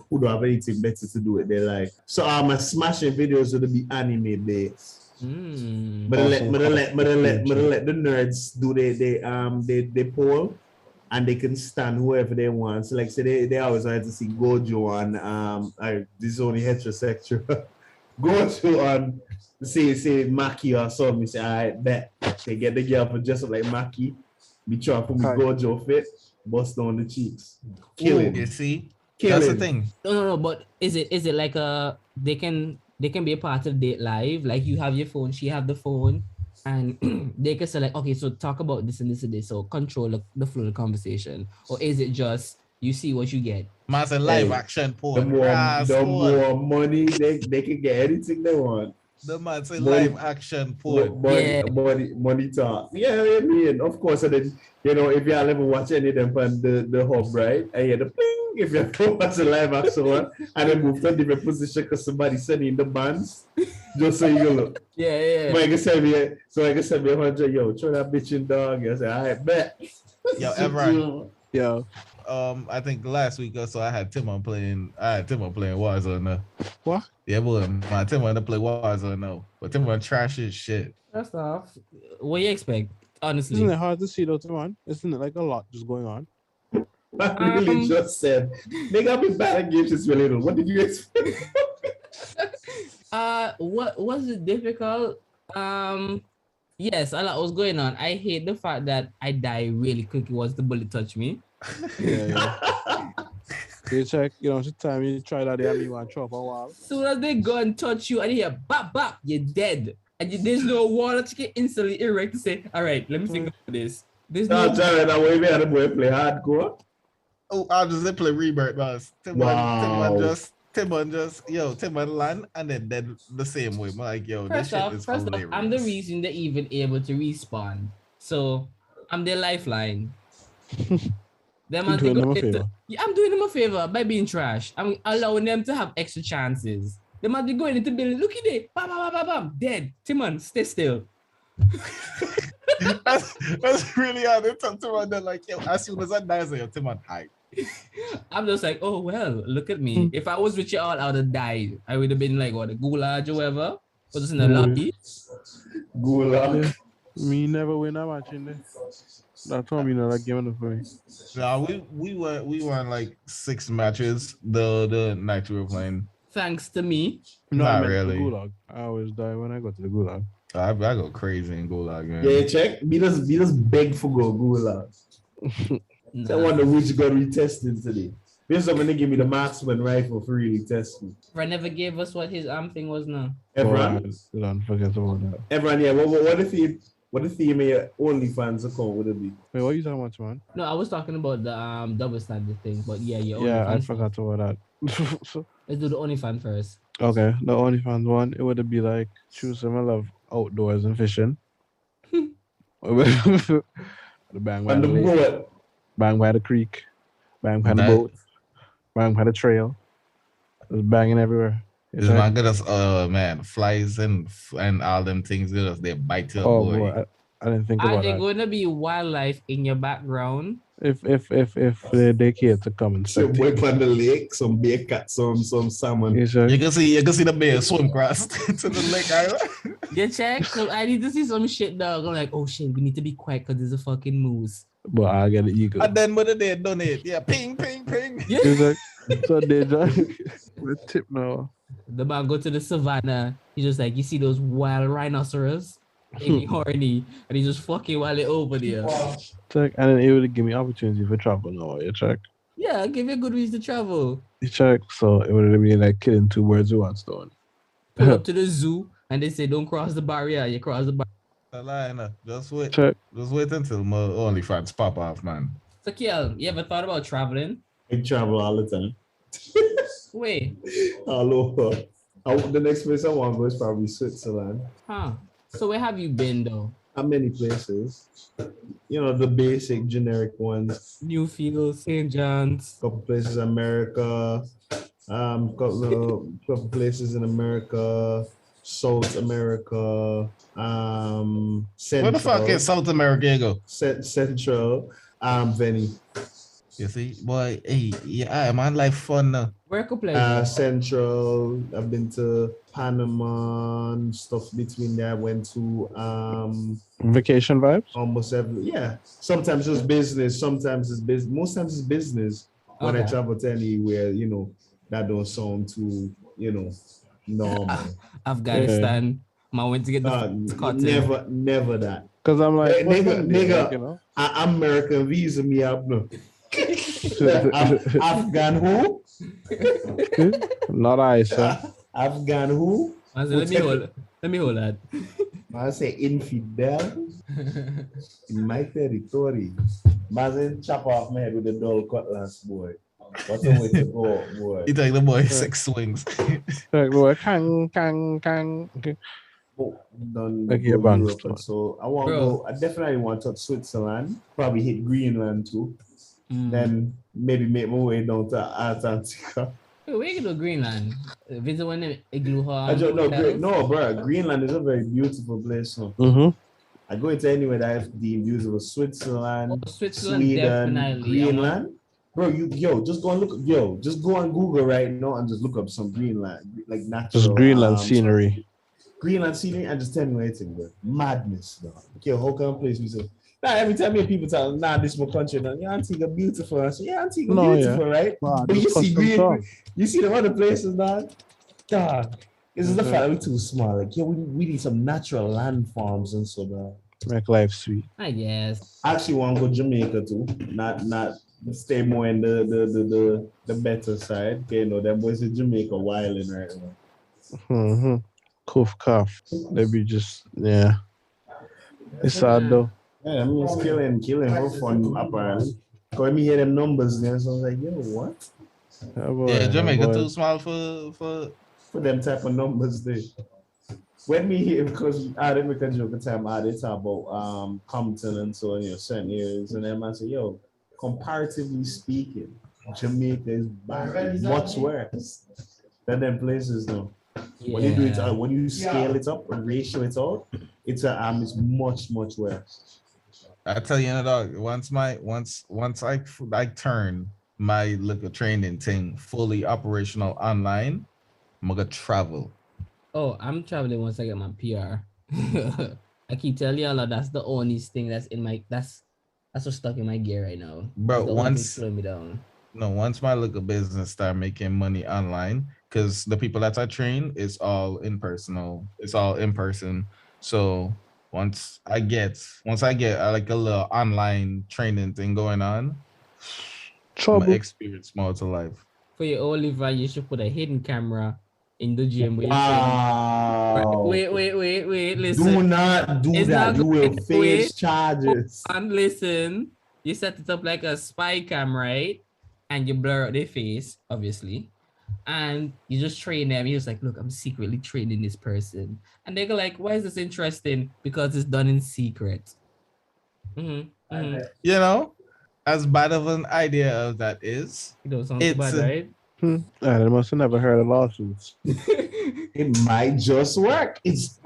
Speaker 5: who don't have anything better to do with their life. So my smashing videos would be anime based. But I let the nerds do they poll and they can stand whoever they want. So like say they always like to see Gojo and this is only heterosexual. Gojo and say Maki or something. Say I bet they get the girl for just like Maki. Be trying for me Gojo fit, bust down the cheeks. Killing.
Speaker 2: You see?
Speaker 5: Killing.
Speaker 2: That's the thing.
Speaker 1: No, but is it like they can be a part of date live, like you have your phone, she have the phone, and they can say like, okay, so talk about this and this and this, so control the flow of the conversation, or is it just you see what you get?
Speaker 2: Man's a live action porn.
Speaker 5: The more money they can get anything they want.
Speaker 2: The man's a live action porn.
Speaker 5: Money talk. Yeah, I mean, of course, and then if you all ever watch any of them on the hub, right? And you hear the ping if you ever watch a live action one, and then move to a different position because somebody sending the bands, just so you look.
Speaker 1: Yeah.
Speaker 5: But I can send me 100. Yo, throw that bitch in dog. I say, I bet.
Speaker 2: Yo, Everett.
Speaker 6: Yo.
Speaker 2: I think last week or so I had Timon playing Warzone now.
Speaker 6: What?
Speaker 2: Yeah, boy, my Timon to play Warzone now. But Timon trash his shit.
Speaker 1: That's off. What you expect? Honestly.
Speaker 6: Isn't it hard to see though, man? Isn't it like a lot just going on?
Speaker 5: I really just said, nigga, I've been bad at games since we're little. What did you expect?
Speaker 1: What was it difficult? Yes, a lot was going on. I hate the fact that I die really quickly once the bullet touch me.
Speaker 6: Yeah. You check, the time you try that, they me want to chop a wall.
Speaker 1: Soon as they go and touch you and you hear bap bap, you're dead. And there's no wall that you can instantly erect to say, all right, let me think about this. There's no.
Speaker 5: That's all right. That way we had a boy play hardcore.
Speaker 2: Oh, I'll just play Rebirth, boss. Tim land and then dead the same way. I'm like, yo, this shit is
Speaker 1: First off,
Speaker 2: hilarious.
Speaker 1: I'm the reason they're even able to respawn. So I'm their lifeline. Them
Speaker 6: I'm doing them a favor.
Speaker 1: I'm doing them a favor by being trash. I'm allowing them to have extra chances. They might be going into building. Look at it. Bam, bam, bam, bam, dead. Timon, stay still.
Speaker 2: that's really how they talk to me. They're like, yo, as soon as I die, I say, yo, Timon, hi.
Speaker 1: I'm just like, oh, well, look at me. If I was with you all, I would have died. I would have been like, what, a gulag or whatever. But just in the lobby.
Speaker 5: Gulag.
Speaker 6: Me never win a match in there. That's why me not like giving it for me.
Speaker 2: Nah, we won like 6 matches the night we were playing.
Speaker 1: Thanks to me.
Speaker 6: No,
Speaker 2: Not
Speaker 6: I meant
Speaker 2: really.
Speaker 6: the gulag. I always die when I go to the gulag.
Speaker 2: I go crazy in Gulag, man.
Speaker 5: Yeah, check. Be just beg for go Gulag. I wonder which got retested today. There's someone give me the marksman rifle for really testing.
Speaker 1: Fred never gave us what his thing was now.
Speaker 5: Everyone,
Speaker 6: Don't forget about that.
Speaker 5: everyone, yeah. What the theme of your OnlyFans account would it be?
Speaker 6: Wait, what are you talking about, man?
Speaker 1: No, I was talking about the double standard thing, but yeah,
Speaker 6: Yeah, I
Speaker 1: OnlyFans.
Speaker 6: forgot about that.
Speaker 1: Let's do the OnlyFans first.
Speaker 6: Okay, the OnlyFans one, it would be like choose some I love outdoors and fishing. The bang by
Speaker 5: On
Speaker 6: the
Speaker 5: the
Speaker 6: lake,
Speaker 5: boat.
Speaker 6: bang by the creek, bang by the boat, bang by the trail. Just banging everywhere.
Speaker 2: It's not good as man, flies and all them things good as they bite you up,
Speaker 6: Oh
Speaker 2: boy.
Speaker 6: boy, I didn't think
Speaker 1: Are
Speaker 6: about
Speaker 1: there
Speaker 6: that.
Speaker 1: going to be wildlife in your background?
Speaker 6: If they care to come and
Speaker 5: Some
Speaker 6: spectate.
Speaker 5: boy on the lake, some bear cat, some salmon.
Speaker 6: You sure?
Speaker 2: You can see the bear swim across to the lake island.
Speaker 1: You check? So I need to see some shit, dog. I'm like, oh shit, we need to be quiet because there's a fucking moose.
Speaker 6: But I get the eagle.
Speaker 2: And then when they done it, yeah, ping, ping, ping.
Speaker 1: Yeah.
Speaker 6: He's like, so they just with tip now.
Speaker 1: The man go to the savannah. He's just like, you see those wild rhinoceros? Getting horny. And he's just fucking while they're over there.
Speaker 6: Check, and then it would give me opportunity for travel now. You check.
Speaker 1: Yeah, give you a good reason to travel.
Speaker 6: You check. So it would be like killing 2 birds with 1 stone.
Speaker 1: Pull up to the zoo and they say, don't cross the barrier. You cross the barrier.
Speaker 2: A lie, no. Just wait.
Speaker 6: Check.
Speaker 2: Just wait until my OnlyFans pop off, man.
Speaker 1: So, Keaal, you ever thought about traveling?
Speaker 5: I travel all the time.
Speaker 1: Wait.
Speaker 5: All over. The next place I want to go is probably Switzerland.
Speaker 1: Huh. So where have you been, though?
Speaker 5: How many places? You know, the basic generic ones.
Speaker 1: Newfield, St. John's.
Speaker 5: Couple places in America. Couple places in America. South America. Central.
Speaker 2: Where the fuck is South America you go?
Speaker 5: Central. Veni.
Speaker 2: You see, boy, hey, yeah, man, life fun now.
Speaker 1: Where could play?
Speaker 5: Central. I've been to Panama and stuff between there. I went to
Speaker 6: Vacation vibes.
Speaker 5: almost every, yeah. Sometimes it's business, sometimes it's business. Most times it's business. When I
Speaker 1: Okay.
Speaker 5: travel to anywhere, that don't sound too, normal.
Speaker 1: Afghanistan. Man went to get the cotton.
Speaker 5: Never that.
Speaker 6: Cause I'm like,
Speaker 5: Hey,
Speaker 6: what's
Speaker 5: nigga,
Speaker 6: in there,
Speaker 5: nigga.
Speaker 6: like, you know?
Speaker 5: American visa me up no. Afghan who?
Speaker 6: Not I, sir.
Speaker 5: Afghan who?
Speaker 1: I said, let me hold that.
Speaker 5: I say infidel in my territory. Mazen chop off my head with a dull cutlass, boy. What a way to go, boy.
Speaker 2: You take the boy 6 swings.
Speaker 6: Like, boy, kang. Okay.
Speaker 5: Done
Speaker 6: Like
Speaker 5: go
Speaker 6: your band
Speaker 5: Europe,
Speaker 6: store.
Speaker 5: and so I want to
Speaker 1: Bro.
Speaker 5: go. I definitely want to touch Switzerland. Probably hit Greenland too.
Speaker 1: Mm.
Speaker 5: Then maybe make my way down to Antarctica.
Speaker 1: Hey, where you go to Greenland? Visit one of the igloo hall.
Speaker 5: I don't know. No, bro. Greenland is a very beautiful place. So
Speaker 6: Mm-hmm.
Speaker 5: I go into anywhere that I have deemed usable. Switzerland,
Speaker 1: Switzerland,
Speaker 5: Sweden,
Speaker 1: definitely.
Speaker 5: Greenland. Bro, just go and look. Just go on Google right now and just look up some Greenland, like natural.
Speaker 6: Just Greenland scenery.
Speaker 5: Greenland scenery, and just tell me what you think, bro. Madness, dog. Okay, how can place me so? Now every time you people tell, nah, this is my country. Now, yeah, Antigua beautiful. I say, yeah, Antigua
Speaker 6: No,
Speaker 5: beautiful, right?
Speaker 6: Nah,
Speaker 5: But you
Speaker 6: just
Speaker 5: see
Speaker 6: custom song.
Speaker 5: you see the other places, dog. Dog, this is the fact that we're too small. Like, yeah, we need some natural land farms and so, dog.
Speaker 6: Make life sweet.
Speaker 1: I guess.
Speaker 5: I actually want to go Jamaica too. Not stay more in the better side. Okay, you know, them boys in Jamaica wilding right now.
Speaker 6: Mm-hmm. Cough, cough. They be just, yeah. It's
Speaker 1: But
Speaker 6: sad
Speaker 1: nah,
Speaker 6: though.
Speaker 5: Yeah, I mean, it's killing for fun apparently. Cause me hear them numbers there, so I was like, yo, what?
Speaker 2: Yeah,
Speaker 6: That
Speaker 2: Jamaica
Speaker 6: boy.
Speaker 2: too small for.
Speaker 5: For them type of numbers there. When me hear, because I didn't make a joke at the time, I did talk about Compton and so on, you know, certain areas, and then I say, yo, comparatively speaking, Jamaica is much worse than them places though. When you do it,
Speaker 1: yeah.
Speaker 5: when you scale it up and ratio it out, it's much worse.
Speaker 2: I tell you, dog. Once I turn my little training thing fully operational online, I'm gonna travel.
Speaker 1: Oh, I'm traveling once I get my PR. I keep telling y'all that's the only thing that's in my that's what's stuck in my gear right now. That's
Speaker 2: But
Speaker 1: the only thing slowing me down.
Speaker 2: once my little business start making money online, because the people that I train is all in personal, it's all in person. So once I get like a little online training thing going on, my
Speaker 6: Trouble.
Speaker 2: experience more to life.
Speaker 1: For your Oliver, you should put a hidden camera in the gym where you train.
Speaker 5: Wow.
Speaker 1: Wait,
Speaker 5: Do
Speaker 1: listen.
Speaker 5: not do
Speaker 1: It's
Speaker 5: that.
Speaker 1: not
Speaker 5: You will
Speaker 1: going away.
Speaker 5: face charges.
Speaker 1: And listen, you set it up like a spy cam, right? And you blur out their face, obviously. And you just train them. You're just like, look, I'm secretly training this person. And they go like, why is this interesting? Because it's done in secret.
Speaker 2: You know, as bad of an idea as that is,
Speaker 1: It don't sound too
Speaker 2: it's
Speaker 1: bad, right?
Speaker 6: I must have never heard of lawsuits.
Speaker 5: It might just work. It's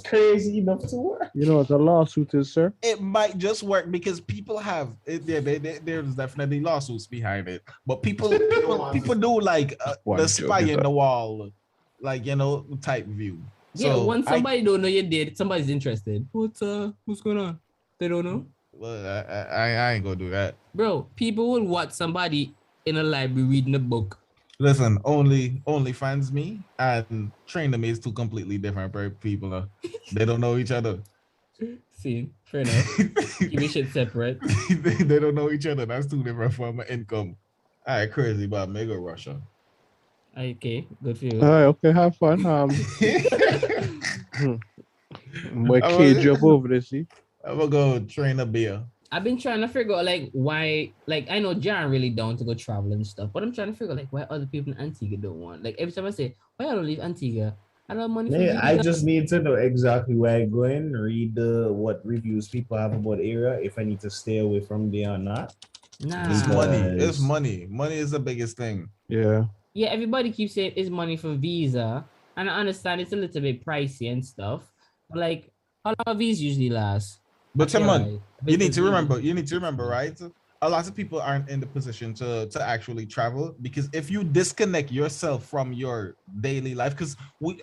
Speaker 5: crazy enough to work.
Speaker 6: You know what a lawsuit is, sir?
Speaker 2: it might just work because people have it, there's definitely lawsuits behind it, but people do like the
Speaker 6: One
Speaker 2: spy
Speaker 6: joke.
Speaker 2: in the wall, like type view.
Speaker 1: Yeah,
Speaker 2: So
Speaker 1: when somebody don't know you're dead, somebody's interested. What's going on? They don't know.
Speaker 2: I ain't gonna do that.
Speaker 1: Bro, people will watch somebody in a library reading a book.
Speaker 2: Listen, only fans me and train them is two completely different people. They don't know each other.
Speaker 1: See, fair enough. Keep your shit separate.
Speaker 2: They don't know each other. That's two different form of income. All right, crazy about mega Russia.
Speaker 1: Okay, good for you.
Speaker 6: All right, okay, have fun. My cage up over there, see?
Speaker 2: I'm gonna go train a beer.
Speaker 1: I've been trying to figure out like why, like I know John really down to go travel and stuff, but I'm trying to figure out like why other people in Antigua don't want. Like every time I say, why I don't leave Antigua? I don't have money for
Speaker 5: Yeah, I
Speaker 1: visa.
Speaker 5: just need to know exactly where I go in, read what reviews people have about the area, if I need to stay away from there or not.
Speaker 1: Nah.
Speaker 2: It's money. It's
Speaker 5: Because-
Speaker 2: money. Money is the biggest thing.
Speaker 6: Yeah.
Speaker 1: Yeah, everybody keeps saying it's money for visa, and I understand it's a little bit pricey and stuff. But like, how long visa usually last?
Speaker 2: But
Speaker 1: Okay,
Speaker 2: come on,
Speaker 1: right.
Speaker 2: you need to remember, right? A lot of people aren't in the position to actually travel because if you disconnect yourself from your daily life, because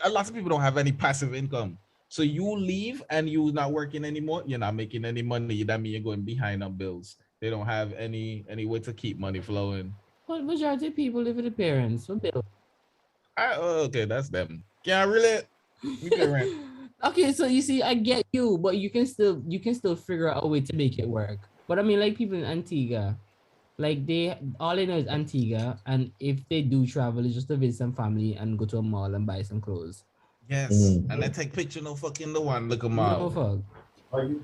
Speaker 2: a lot of people don't have any passive income. So you leave and you're not working anymore, you're not making any money. That means you're going behind on bills. They don't have any way to keep money flowing.
Speaker 1: But majority of people live with their parents. What bill?
Speaker 2: Okay, that's them. Can I relate? You can rent.
Speaker 1: Okay, so you see, I get you, but you can still figure out a way to make it work. But I mean, like people in Antigua, like all they know is Antigua, and if they do travel, it's just to visit some family and go to a mall and buy some clothes.
Speaker 2: Yes, and I take picture no fucking the one. Look at
Speaker 1: No
Speaker 2: my.
Speaker 1: fuck.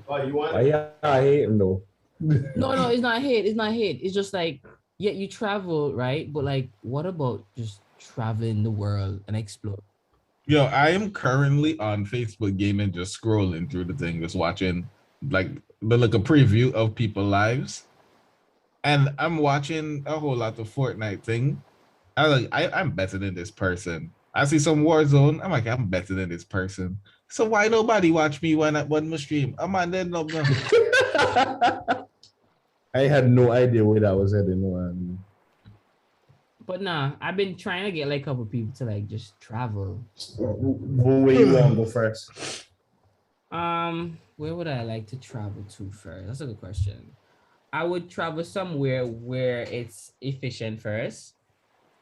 Speaker 5: Are you want? Yeah, I hate him though.
Speaker 1: No, it's not hate. It's not hate. It's just like, yeah, you travel, right? But like, what about just traveling the world and explore?
Speaker 2: Yo, I am currently on Facebook gaming, just scrolling through the thing, just watching like a preview of people's lives. And I'm watching a whole lot of Fortnite thing. I'm better than this person. I see some Warzone. I'm like, I'm better than this person. So why nobody watch me when my stream? I'm on there no.
Speaker 5: I had no idea where that was heading. No,
Speaker 1: But nah, I've been trying to get like a couple people to like just travel.
Speaker 5: where you want to go first?
Speaker 1: Where would I like to travel to first? That's a good question. I would travel somewhere where it's efficient first.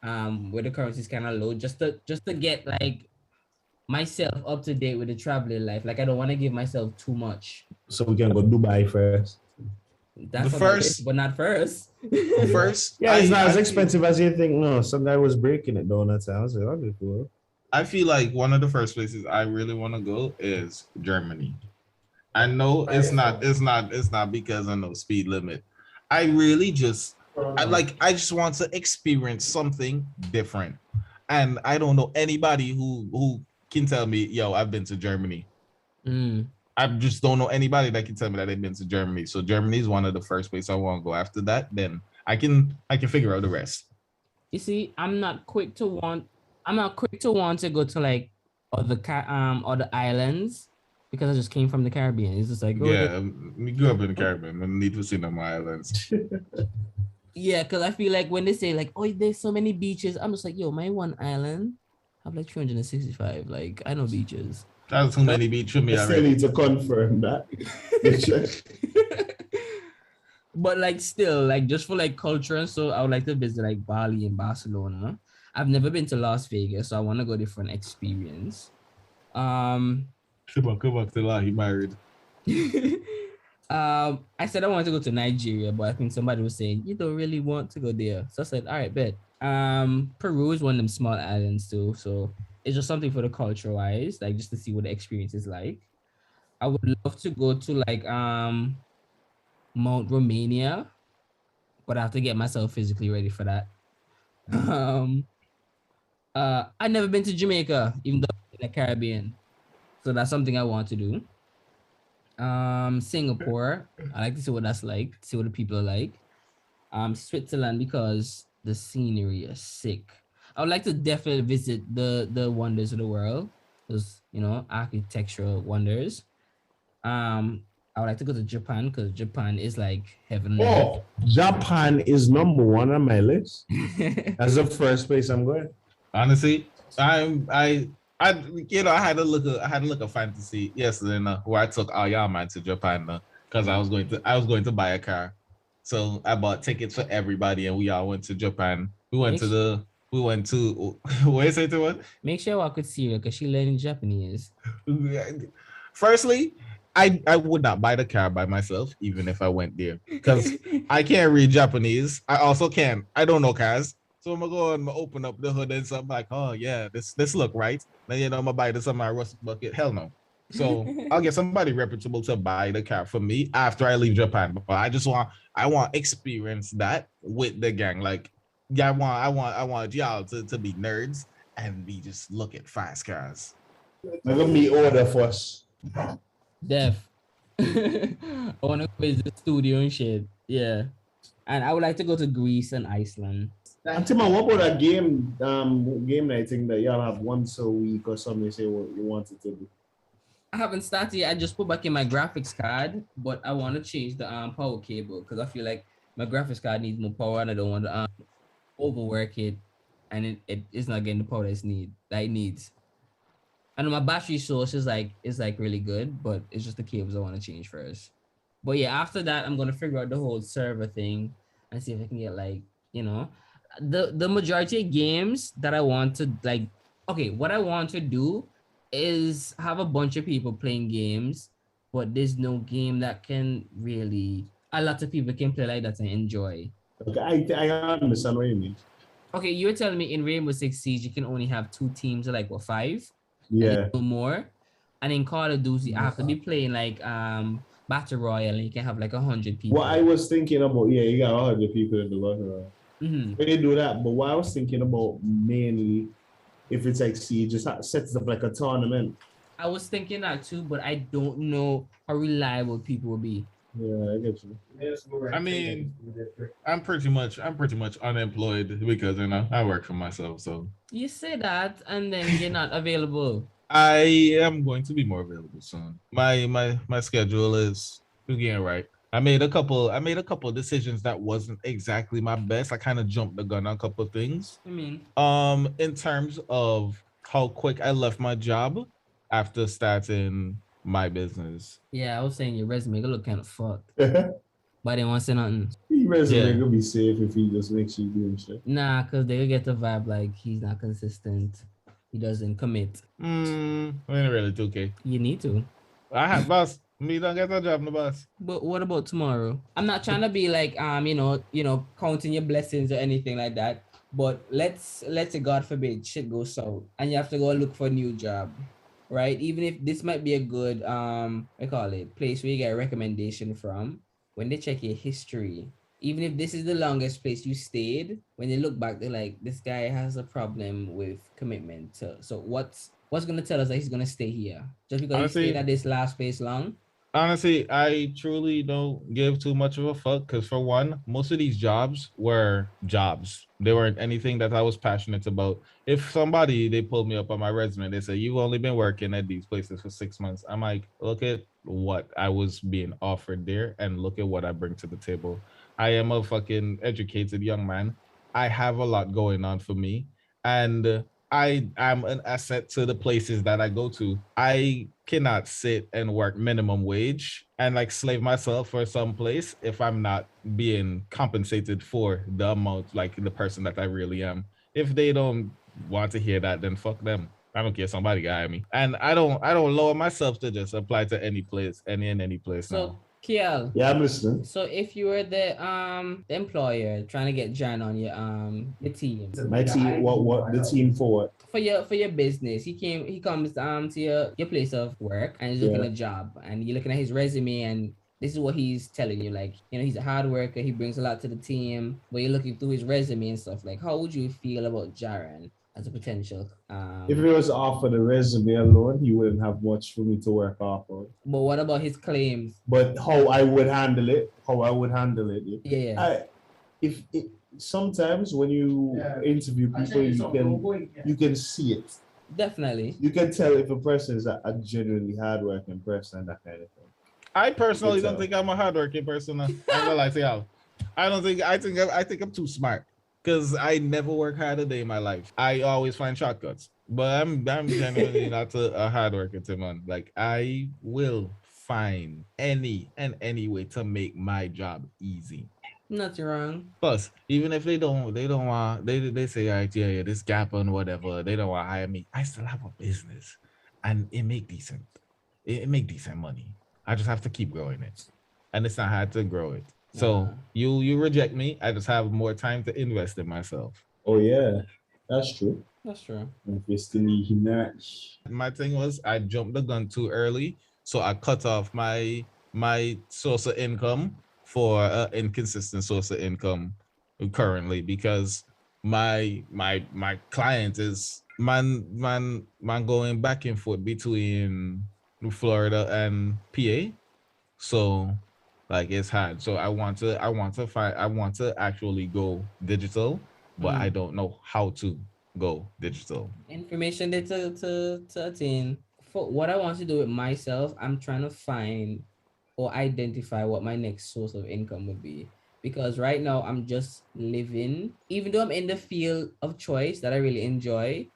Speaker 1: Where the currency is kind of low, just to get like myself up to date with the traveling life. Like I don't want to give myself too much.
Speaker 5: So we can go Dubai first.
Speaker 1: That's
Speaker 2: The
Speaker 1: on my list,
Speaker 2: first,
Speaker 1: but not first.
Speaker 2: first,
Speaker 5: Yeah, it's not as
Speaker 2: I
Speaker 5: expensive as you think. No, some guy was breaking it down that time. I was like, okay, cool.
Speaker 2: I feel like one of the first places I really want to go is Germany. I know it's not because of no speed limit. I really just I just want to experience something different. And I don't know anybody who can tell me, yo, I've been to Germany.
Speaker 1: Mm.
Speaker 2: I just don't know anybody that can tell me that they've been to Germany. So Germany is one of the first places I want to go. After that, then I can figure out the rest.
Speaker 1: You see, I'm not quick to want to go to like other islands because I just came from the Caribbean. It's just like go there.
Speaker 2: Yeah, we grew up in the Caribbean. No need to see no more islands.
Speaker 1: Yeah, because I feel like when they say like, oh, there's so many beaches, I'm just like, yo, my one island have like 365. Like, I know beaches.
Speaker 2: That's too many beach for me
Speaker 5: I still
Speaker 2: already.
Speaker 5: need to confirm that.
Speaker 1: But like still, like just for like culture and so I would like to visit like Bali and Barcelona. I've never been to Las Vegas, so I want to go there for an experience.
Speaker 2: Come on, till he married.
Speaker 1: I said I wanted to go to Nigeria, but I think somebody was saying you don't really want to go there. So I said, all right, bet. Peru is one of them small islands too, so it's just something for the culture wise, like just to see what the experience is like. I would love to go to like Mount Romania, but I have to get myself physically ready for that. Um, I've never been to Jamaica, even though I'm in the Caribbean, so that's something I want to do. Singapore, I like to see what that's like, see what the people are like. Switzerland because the scenery is sick. I would like to definitely visit the wonders of the world, those architectural wonders. I would like to go to Japan because Japan is like heaven on
Speaker 5: Oh, Japan is number one on my list.
Speaker 1: earth.
Speaker 5: That's the first place I'm going.
Speaker 2: Honestly, I I had to look a fantasy yesterday where I took all y'all man to Japan because I was going to buy a car. So I bought tickets for everybody and we all went to Japan. We went to what is it to what?
Speaker 1: Make sure I could see her because she learning Japanese.
Speaker 2: Firstly, I would not buy the car by myself, even if I went there. Because I can't read Japanese. I also can't. I don't know cars. So I'm gonna go and open up the hood and something like, oh yeah, this look right. Then I'm gonna buy this on my rust bucket. Hell no. So I'll get somebody reputable to buy the car for me after I leave Japan. But I want experience that with the gang. Like, yeah, I want y'all to be nerds and be just look at fast cars.
Speaker 5: I'm gonna be order first.
Speaker 1: Def. I want to quiz the studio and shit. Yeah. And I would like to go to Greece and Iceland.
Speaker 5: And Tim, what about a game night thing that y'all have once a week or something? You say what you want it to be.
Speaker 1: I haven't started yet. I just put back in my graphics card, but I want to change the power cable because I feel like my graphics card needs more power and I don't want to overwork it, and it's not getting the power that it needs. I know my battery source is like really good, but it's just the cables I want to change first. But yeah, after that, I'm gonna figure out the whole server thing and see if I can get like the majority of games that I want to like. Okay, what I want to do is have a bunch of people playing games, but there's no game that can really a lot of people can play like that and enjoy.
Speaker 5: Okay, I understand what you mean.
Speaker 1: Okay, you were telling me in Rainbow Six Siege you can only have 2 teams of like what 5?
Speaker 5: Yeah.
Speaker 1: No more. And in Call of Duty, I have to be playing like Battle Royale and you can have like 100 people.
Speaker 5: What I was thinking about, yeah, you got 100 people in the Battle Royale. When you do that, but what I was thinking about mainly, if it's like Siege, just sets up like a tournament.
Speaker 1: I was thinking that too, but I don't know how reliable people will be.
Speaker 5: Yeah, I get you.
Speaker 2: I mean, I'm pretty much unemployed because I work for myself. So
Speaker 1: You say that and then you're not available.
Speaker 2: I am going to be more available soon. My schedule is getting right. I made a couple decisions that wasn't exactly my best. I kind of jumped the gun on a couple of things.
Speaker 1: I mean,
Speaker 2: In terms of how quick I left my job after starting my business.
Speaker 1: yeah, I was saying your resume gonna look kind of fucked, but I didn't want to say nothing.
Speaker 5: Your resume gonna be safe if he just makes you doing shit.
Speaker 1: Nah, cause they get the vibe like he's not consistent. He doesn't commit.
Speaker 2: I ain't really 2K.
Speaker 1: You need to.
Speaker 2: I have boss. Me don't get a job, no boss.
Speaker 1: But what about tomorrow? I'm not trying to be like counting your blessings or anything like that. But let's say God forbid shit goes south and you have to go look for a new job, right? Even if this might be a good I call it place where you get a recommendation from, when they check your history, even if this is the longest place you stayed, when they look back, they're like, this guy has a problem with commitment. So what's gonna tell us that he's gonna stay here just because he stayed
Speaker 2: Honestly,
Speaker 1: at this last place long?
Speaker 2: Honestly, I truly don't give too much of a fuck because, for one, most of these jobs were jobs. They weren't anything that I was passionate about. If somebody they pulled me up on my resume, they say you've only been working at these places for 6 months. I'm like, look at what I was being offered there, and look at what I bring to the table. I am a fucking educated young man. I have a lot going on for me, and I am an asset to the places that I go to. I cannot sit and work minimum wage and like slave myself for some place if I'm not being compensated for the amount, like the person that I really am. If they don't want to hear that, then fuck them. I don't care. Somebody can hire me, and I don't lower myself to just apply to any place, any place
Speaker 1: So
Speaker 2: now.
Speaker 1: Kiel,
Speaker 5: Yeah, I'm listening.
Speaker 1: so if you were the employer trying to get Jan on your team
Speaker 5: My team, what the team for what?
Speaker 1: for your business, he comes to your place of work and he's looking
Speaker 5: Yeah.
Speaker 1: at a job and you're looking at his resume and this is what he's telling you, like, he's a hard worker, he brings a lot to the team, but you're looking through his resume and stuff, like, how would you feel about Jaron as a potential
Speaker 5: If it was off of the resume alone, he wouldn't have much for me to work off of.
Speaker 1: but what about his claims?
Speaker 5: But how I would handle it,
Speaker 1: Yeah.
Speaker 5: If it, sometimes when you interview people, you can see it.
Speaker 1: Definitely.
Speaker 5: You can tell if a person is a genuinely hardworking person and that kind of thing.
Speaker 2: I personally don't
Speaker 5: tell.
Speaker 2: think I'm a hardworking person. I ain't gonna lie to y'all. I don't think. I think I'm too smart because I never work hard a day in my life. I always find shortcuts. But I'm genuinely not a hard worker to man. Like I will find any way to make my job easy.
Speaker 1: Nothing wrong.
Speaker 2: Plus, even if they don't want, they say, all right, yeah, this gap and whatever, they don't want to hire me. I still have a business, and it make decent. It make decent money. I just have to keep growing it, and it's not hard to grow it. So you reject me. I just have more time to invest in myself.
Speaker 5: Oh yeah, that's true.
Speaker 1: That's true.
Speaker 2: My thing was I jumped the gun too early, so I cut off my source of income for inconsistent source of income currently because my client is man going back and forth between Florida and PA, so like it's hard. So I want to actually go digital, but I don't know how to go digital.
Speaker 1: Information there to attain. For what I want to do with myself, I'm trying to find or identify what my next source of income would be. Because right now I'm just living, even though I'm in the field of choice that I really enjoy,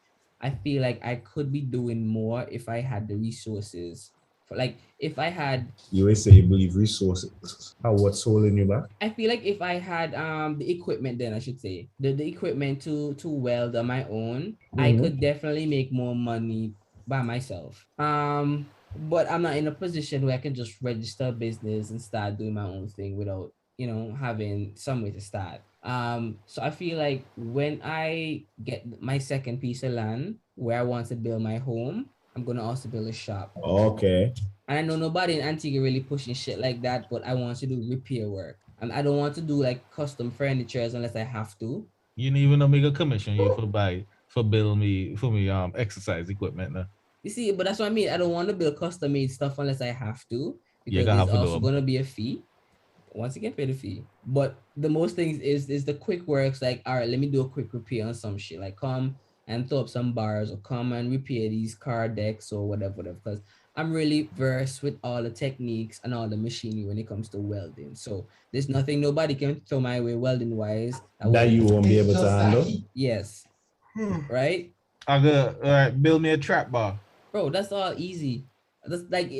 Speaker 1: I feel like I could be doing more if I had the resources. For like if I had
Speaker 5: You always say you believe resources. How what's holding you back?
Speaker 1: I feel like if I had the equipment, then I should say the equipment to weld on my own, I could definitely make more money by myself. But I'm not in a position where I can just register a business and start doing my own thing without, having somewhere to start. So I feel like when I get my second piece of land where I want to build my home, I'm gonna also build a shop.
Speaker 5: Okay.
Speaker 1: And I know nobody in Antigua really pushing shit like that, but I want to do repair work. And I don't want to do like custom furnitures unless I have to.
Speaker 2: You didn't even know me go commission you for build me for me exercise equipment now.
Speaker 1: You see, but that's what I mean. I don't want to build custom made stuff unless I have to,
Speaker 2: You
Speaker 1: because
Speaker 2: gonna
Speaker 1: there's
Speaker 2: have to do
Speaker 1: also
Speaker 2: 'em.
Speaker 1: gonna be a fee. Once you get paid a fee. But the most things is the quick works, like, all right, let me do a quick repair on some shit. Like come and throw up some bars or come and repair these car decks or whatever. Because I'm really versed with all the techniques and all the machinery when it comes to welding. So there's nothing nobody can throw my way welding wise.
Speaker 5: That you won't be able to handle.
Speaker 1: Yes. Right?
Speaker 2: I go all right, build me a trap bar.
Speaker 1: Bro, that's all easy. That's like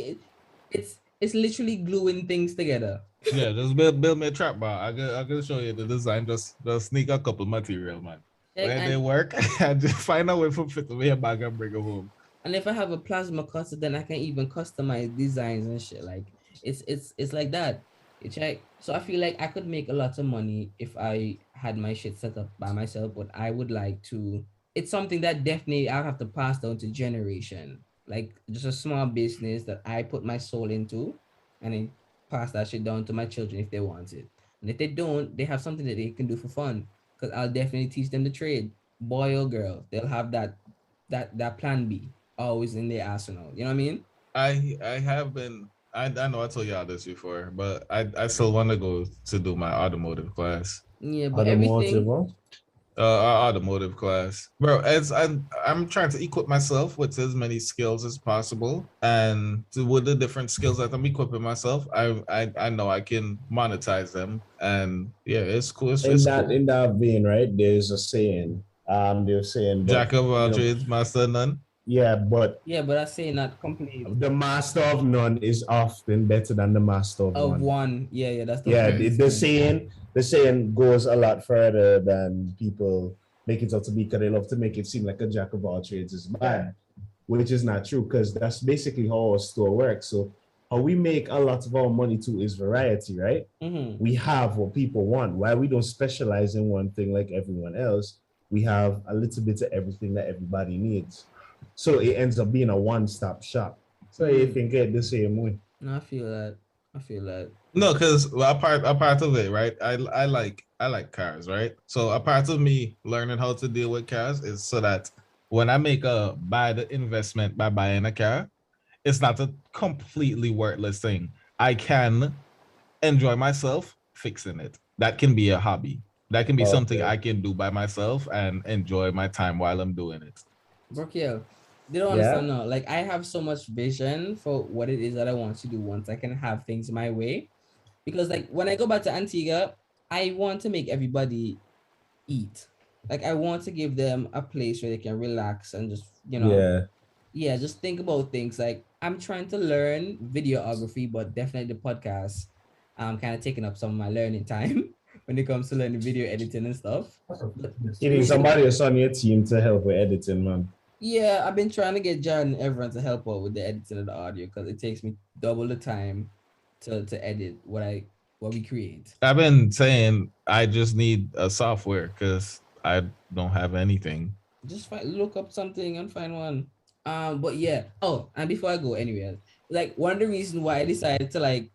Speaker 1: it's literally gluing things together.
Speaker 2: Yeah, just build me a trap bar. I gotta show you the design. Just sneak a couple material, man. When they work, I just find a way for fit me a bag and bring it home.
Speaker 1: And if I have a plasma cutter, then I can even customize designs and shit. Like It's like that. You check. So I feel like I could make a lot of money if I had my shit set up by myself, but I would like to. It's something that definitely I have to pass down to generation. Like just a small business that I put my soul into, and then pass that shit down to my children if they want it. And if they don't, they have something that they can do for fun. Cause I'll definitely teach them the trade, boy or girl. They'll have that plan B always in their arsenal. You know what I mean?
Speaker 2: I have been. I know I told y'all this before, but I still want to go to do my automotive class.
Speaker 1: Yeah, but
Speaker 5: Automotive,
Speaker 1: everything.
Speaker 5: huh?
Speaker 2: Our automotive class, bro. As I'm trying to equip myself with as many skills as possible, and with the different skills that I'm equipping myself, I know I can monetize them, and yeah, it's cool. It's cool.
Speaker 5: In that vein, right? There's a saying. They're saying, but
Speaker 2: Jack of
Speaker 5: you
Speaker 2: all
Speaker 5: know,
Speaker 2: trades, master of none.
Speaker 5: yeah, but
Speaker 1: Yeah, but I say not complete
Speaker 5: the master of none is often better than the master of
Speaker 1: of
Speaker 5: one.
Speaker 1: one. Yeah, yeah, that's the
Speaker 5: Yeah,
Speaker 1: whole
Speaker 5: the saying goes a lot further than people make it out to be, because they love to make it seem like a jack of all trades is bad, which is not true, because that's basically how our store works. So how we make a lot of our money too is variety, right?
Speaker 1: Mm-hmm.
Speaker 5: We have what people want. Why we don't specialize in one thing like everyone else, we have a little bit of everything that everybody needs. So it ends up being a one-stop shop. So you think it the same way.
Speaker 1: No, I feel that. I feel that.
Speaker 2: No, because a part of it, right? I like cars, right? So a part of me learning how to deal with cars is so that when I make a bad investment by buying a car, it's not a completely worthless thing. I can enjoy myself fixing it. That can be a hobby. That can be something
Speaker 5: Okay.
Speaker 2: I can do by myself and enjoy my time while I'm doing it.
Speaker 1: Brookiel, they don't
Speaker 5: Yeah.
Speaker 1: understand now. Like I have so much vision for what it is that I want to do once I can have things my way. Because like when I go back to Antigua, I want to make everybody eat. Like I want to give them a place where they can relax and just,
Speaker 5: Yeah.
Speaker 1: yeah, just think about things. Like I'm trying to learn videography, but definitely the podcast kind of taking up some of my learning time when it comes to learning video editing and stuff. But
Speaker 5: You need somebody else on your team to help with editing, man.
Speaker 1: yeah, I've been trying to get Jared and everyone to help out with the editing of the audio because it takes me double the time to edit what we create.
Speaker 2: I've been saying I just need a software because I don't have anything.
Speaker 1: Just look up something and find one. But yeah. Oh, and before I go, anyway, like one of the reasons why I decided to like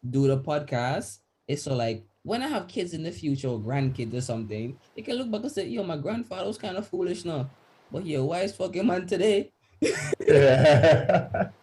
Speaker 1: do the podcast is so like when I have kids in the future or grandkids or something, they can look back and say, "Yo, my grandfather was kind of foolish now, but yeah, wise fucking man today."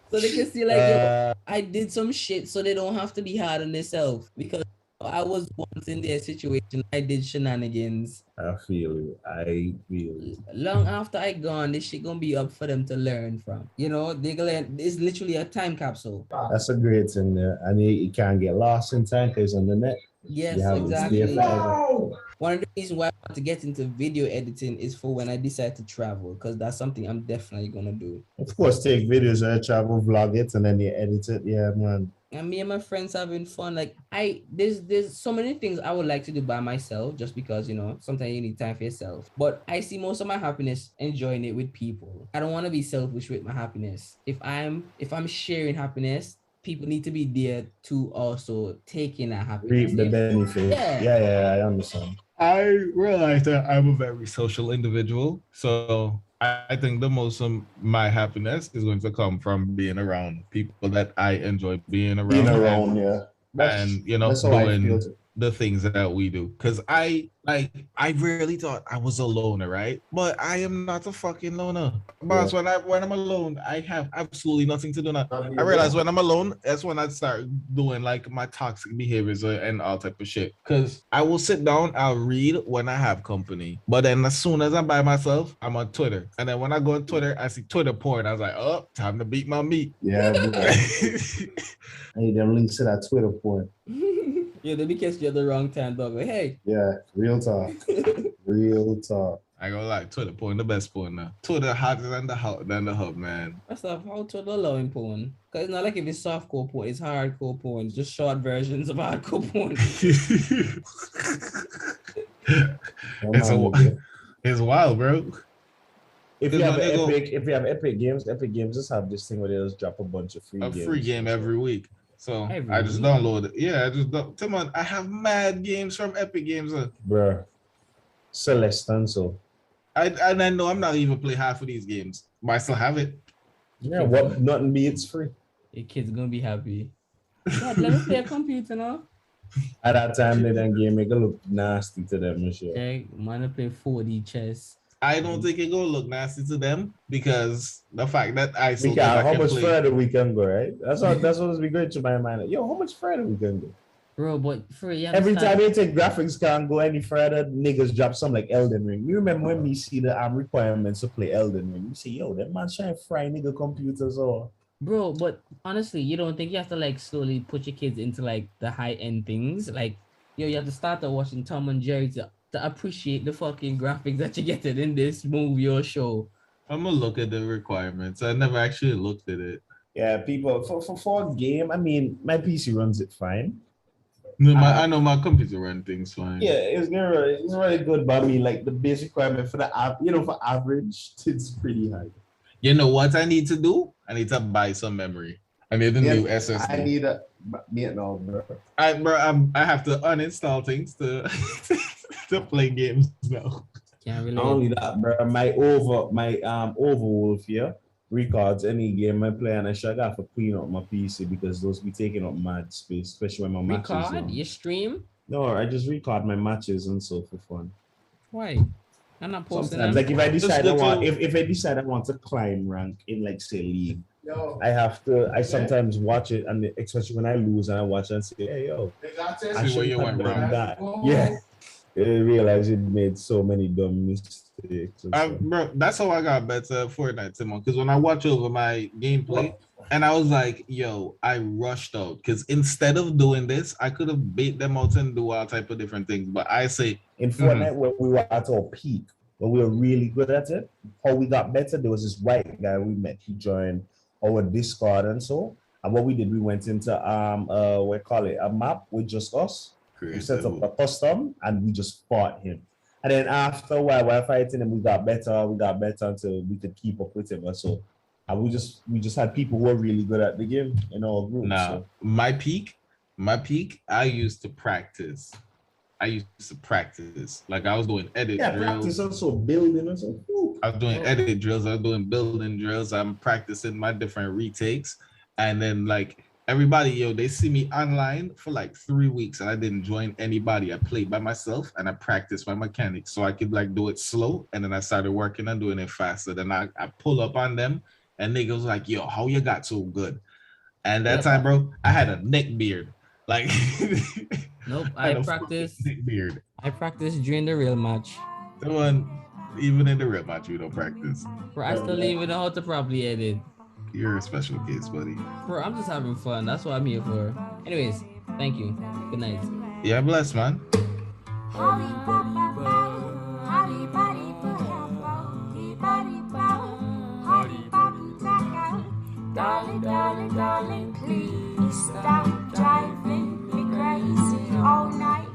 Speaker 1: So they can see like, yo, I did some shit, so they don't have to be hard on themselves because I was once in their situation. I did shenanigans.
Speaker 5: I feel you. I feel you.
Speaker 1: Long after I gone, this shit gonna be up for them to learn from. They gonna learn. It's literally a time capsule.
Speaker 5: That's a great thing there. And you can't get lost in time because on the net.
Speaker 1: Yes,
Speaker 5: You have to stay
Speaker 1: exactly.
Speaker 5: forever.
Speaker 1: One of the reasons why I want to get into video editing is for when I decide to travel, because that's something I'm definitely gonna do.
Speaker 5: Of course, take videos and travel, vlog it, and then you edit it. Yeah, man.
Speaker 1: And me and my friends having fun. Like there's so many things I would like to do by myself, just because sometimes you need time for yourself. But I see most of my happiness enjoying it with people. I don't want to be selfish with my happiness. If I'm sharing happiness, people need to be there to also take in that happiness.
Speaker 5: Reap the benefit. Yeah, I understand.
Speaker 2: I realize that I'm a very social individual. So I think the most of my happiness is going to come from being around people that I enjoy being around.
Speaker 5: Being around, yeah.
Speaker 2: And doing the things that we do. Because I really thought I was a loner, right? But I am not a fucking loner. But when I'm alone, I have absolutely nothing to do now. I realize when I'm alone, that's when I start doing like my toxic behaviors and all type of shit. Because I will sit down, I'll read when I have company. But then as soon as I'm by myself, I'm on Twitter. And then when I go on Twitter, I see Twitter porn. I was like, oh, time to beat my meat.
Speaker 5: Yeah, hey, them links to that Twitter porn.
Speaker 1: Yeah, they be catching you at the wrong time, dog. Like, hey.
Speaker 5: Yeah, real talk. Real talk.
Speaker 2: I go like Twitter porn, the best porn now. Twitter hotter than the hub, man.
Speaker 1: First off, how Twitter allowing porn? Because it's not like if it's softcore porn, it's hardcore porn, just short versions of hardcore porn.
Speaker 2: It's wild, bro.
Speaker 5: If you have Epic Games just have this thing where they just drop a bunch of free games.
Speaker 2: Free game every week. So
Speaker 1: Every
Speaker 2: I just
Speaker 1: week?
Speaker 2: downloaded. Yeah, I just come on. I have mad games from Epic Games.
Speaker 5: Bruh. Celeste so.
Speaker 2: I know I'm not even play half of these games, but I still have it.
Speaker 5: Yeah, what nothing beats free.
Speaker 1: Your kid's gonna be happy. Dad, let me play a computer now.
Speaker 5: At that time, they didn't game make it look nasty to them and shit.
Speaker 1: Okay, wanna play 4D chess.
Speaker 2: I don't think it gonna look nasty to them because the fact that I
Speaker 5: We
Speaker 2: still
Speaker 5: can,
Speaker 2: go back
Speaker 5: how
Speaker 2: and
Speaker 5: much
Speaker 2: play.
Speaker 5: further we can go, right? That's what's be great to my mind. Yo, how much further we can go?
Speaker 1: Bro, but for you
Speaker 5: Every
Speaker 1: understand-
Speaker 5: time they take graphics can't go any further, niggas drop some like Elden Ring. You remember when we see the requirements to play Elden Ring? We say, yo, that man trying to fry nigga computers or
Speaker 1: Bro, but honestly, you don't think you have to like slowly put your kids into like the high end things? Like, yo, you have to start watching Tom and Jerry to appreciate the fucking graphics that you getting in this movie or show.
Speaker 2: I'm gonna look at the requirements. I never actually looked at it.
Speaker 5: yeah, people for a game. I mean, my PC runs it fine.
Speaker 2: No, I know my computer run things fine.
Speaker 5: Yeah, it's really good, but I mean, like the basic requirement for the app, for average, it's pretty high.
Speaker 2: You know what I need to do? I need to buy some memory. I need a new SSD.
Speaker 5: I need a no, bro.
Speaker 2: I have to uninstall things to to play games now.
Speaker 1: Can't relate.
Speaker 5: Not only that, bro. My Overwolf here records any game I play, and I should have to clean up my PC because those be taking up mad space, especially when my matches.
Speaker 1: Record? You stream?
Speaker 5: No, I just record my matches and so for fun.
Speaker 1: Why? I'm not posting
Speaker 5: Sometimes,
Speaker 1: them.
Speaker 5: like if I decide
Speaker 2: good
Speaker 5: if I decide I want to climb rank in like say league, I have to. I sometimes watch it, and especially when I lose, and I watch and say, "Hey, yo, I
Speaker 2: See where you went wrong.
Speaker 5: that." Yeah, I realized it made so many dumb mistakes. and stuff.
Speaker 2: Bro, that's how I got better at Fortnite, Timon. Because when I watch over my gameplay, and I was like, yo, I rushed out. Because instead of doing this, I could have bait them out and do all type of different things. But I say,
Speaker 5: In Fortnite, when we were at our peak, when we were really good at it, how we got better, there was this white guy we met. He joined our Discord and so. And what we did, we went into we call it a map with just us. We set up a custom and we just fought him. And then after a while fighting him, we got better until we could keep up with him. And so and we just had people who were really good at the game in our group.
Speaker 2: nah,
Speaker 5: So.
Speaker 2: my peak, I used to practice. Like I was doing edit
Speaker 5: Yeah,
Speaker 2: drills.
Speaker 5: practice also building and so. Ooh.
Speaker 2: I was doing edit drills. I was doing building drills. I'm practicing my different retakes. And then like everybody, yo, they see me online for like 3 weeks and I didn't join anybody. I played by myself and I practiced my mechanics so I could like do it slow. And then I started working on doing it faster. Then I pull up on them and niggas like, yo, how you got so good? And that time, bro, I had a neck beard. Like
Speaker 1: Nope,
Speaker 2: I
Speaker 1: I
Speaker 2: had a
Speaker 1: practice.
Speaker 2: neck beard.
Speaker 1: I practice during the real match.
Speaker 2: Even in the real match, you don't practice.
Speaker 1: Bro, I still even know how to properly edit.
Speaker 2: You're a special case, buddy.
Speaker 1: Bro, I'm just having fun. That's what I'm here for. Anyways, thank you. Good night.
Speaker 2: Yeah, bless, man.
Speaker 7: Darling, darling, darling, please stop driving me crazy all night.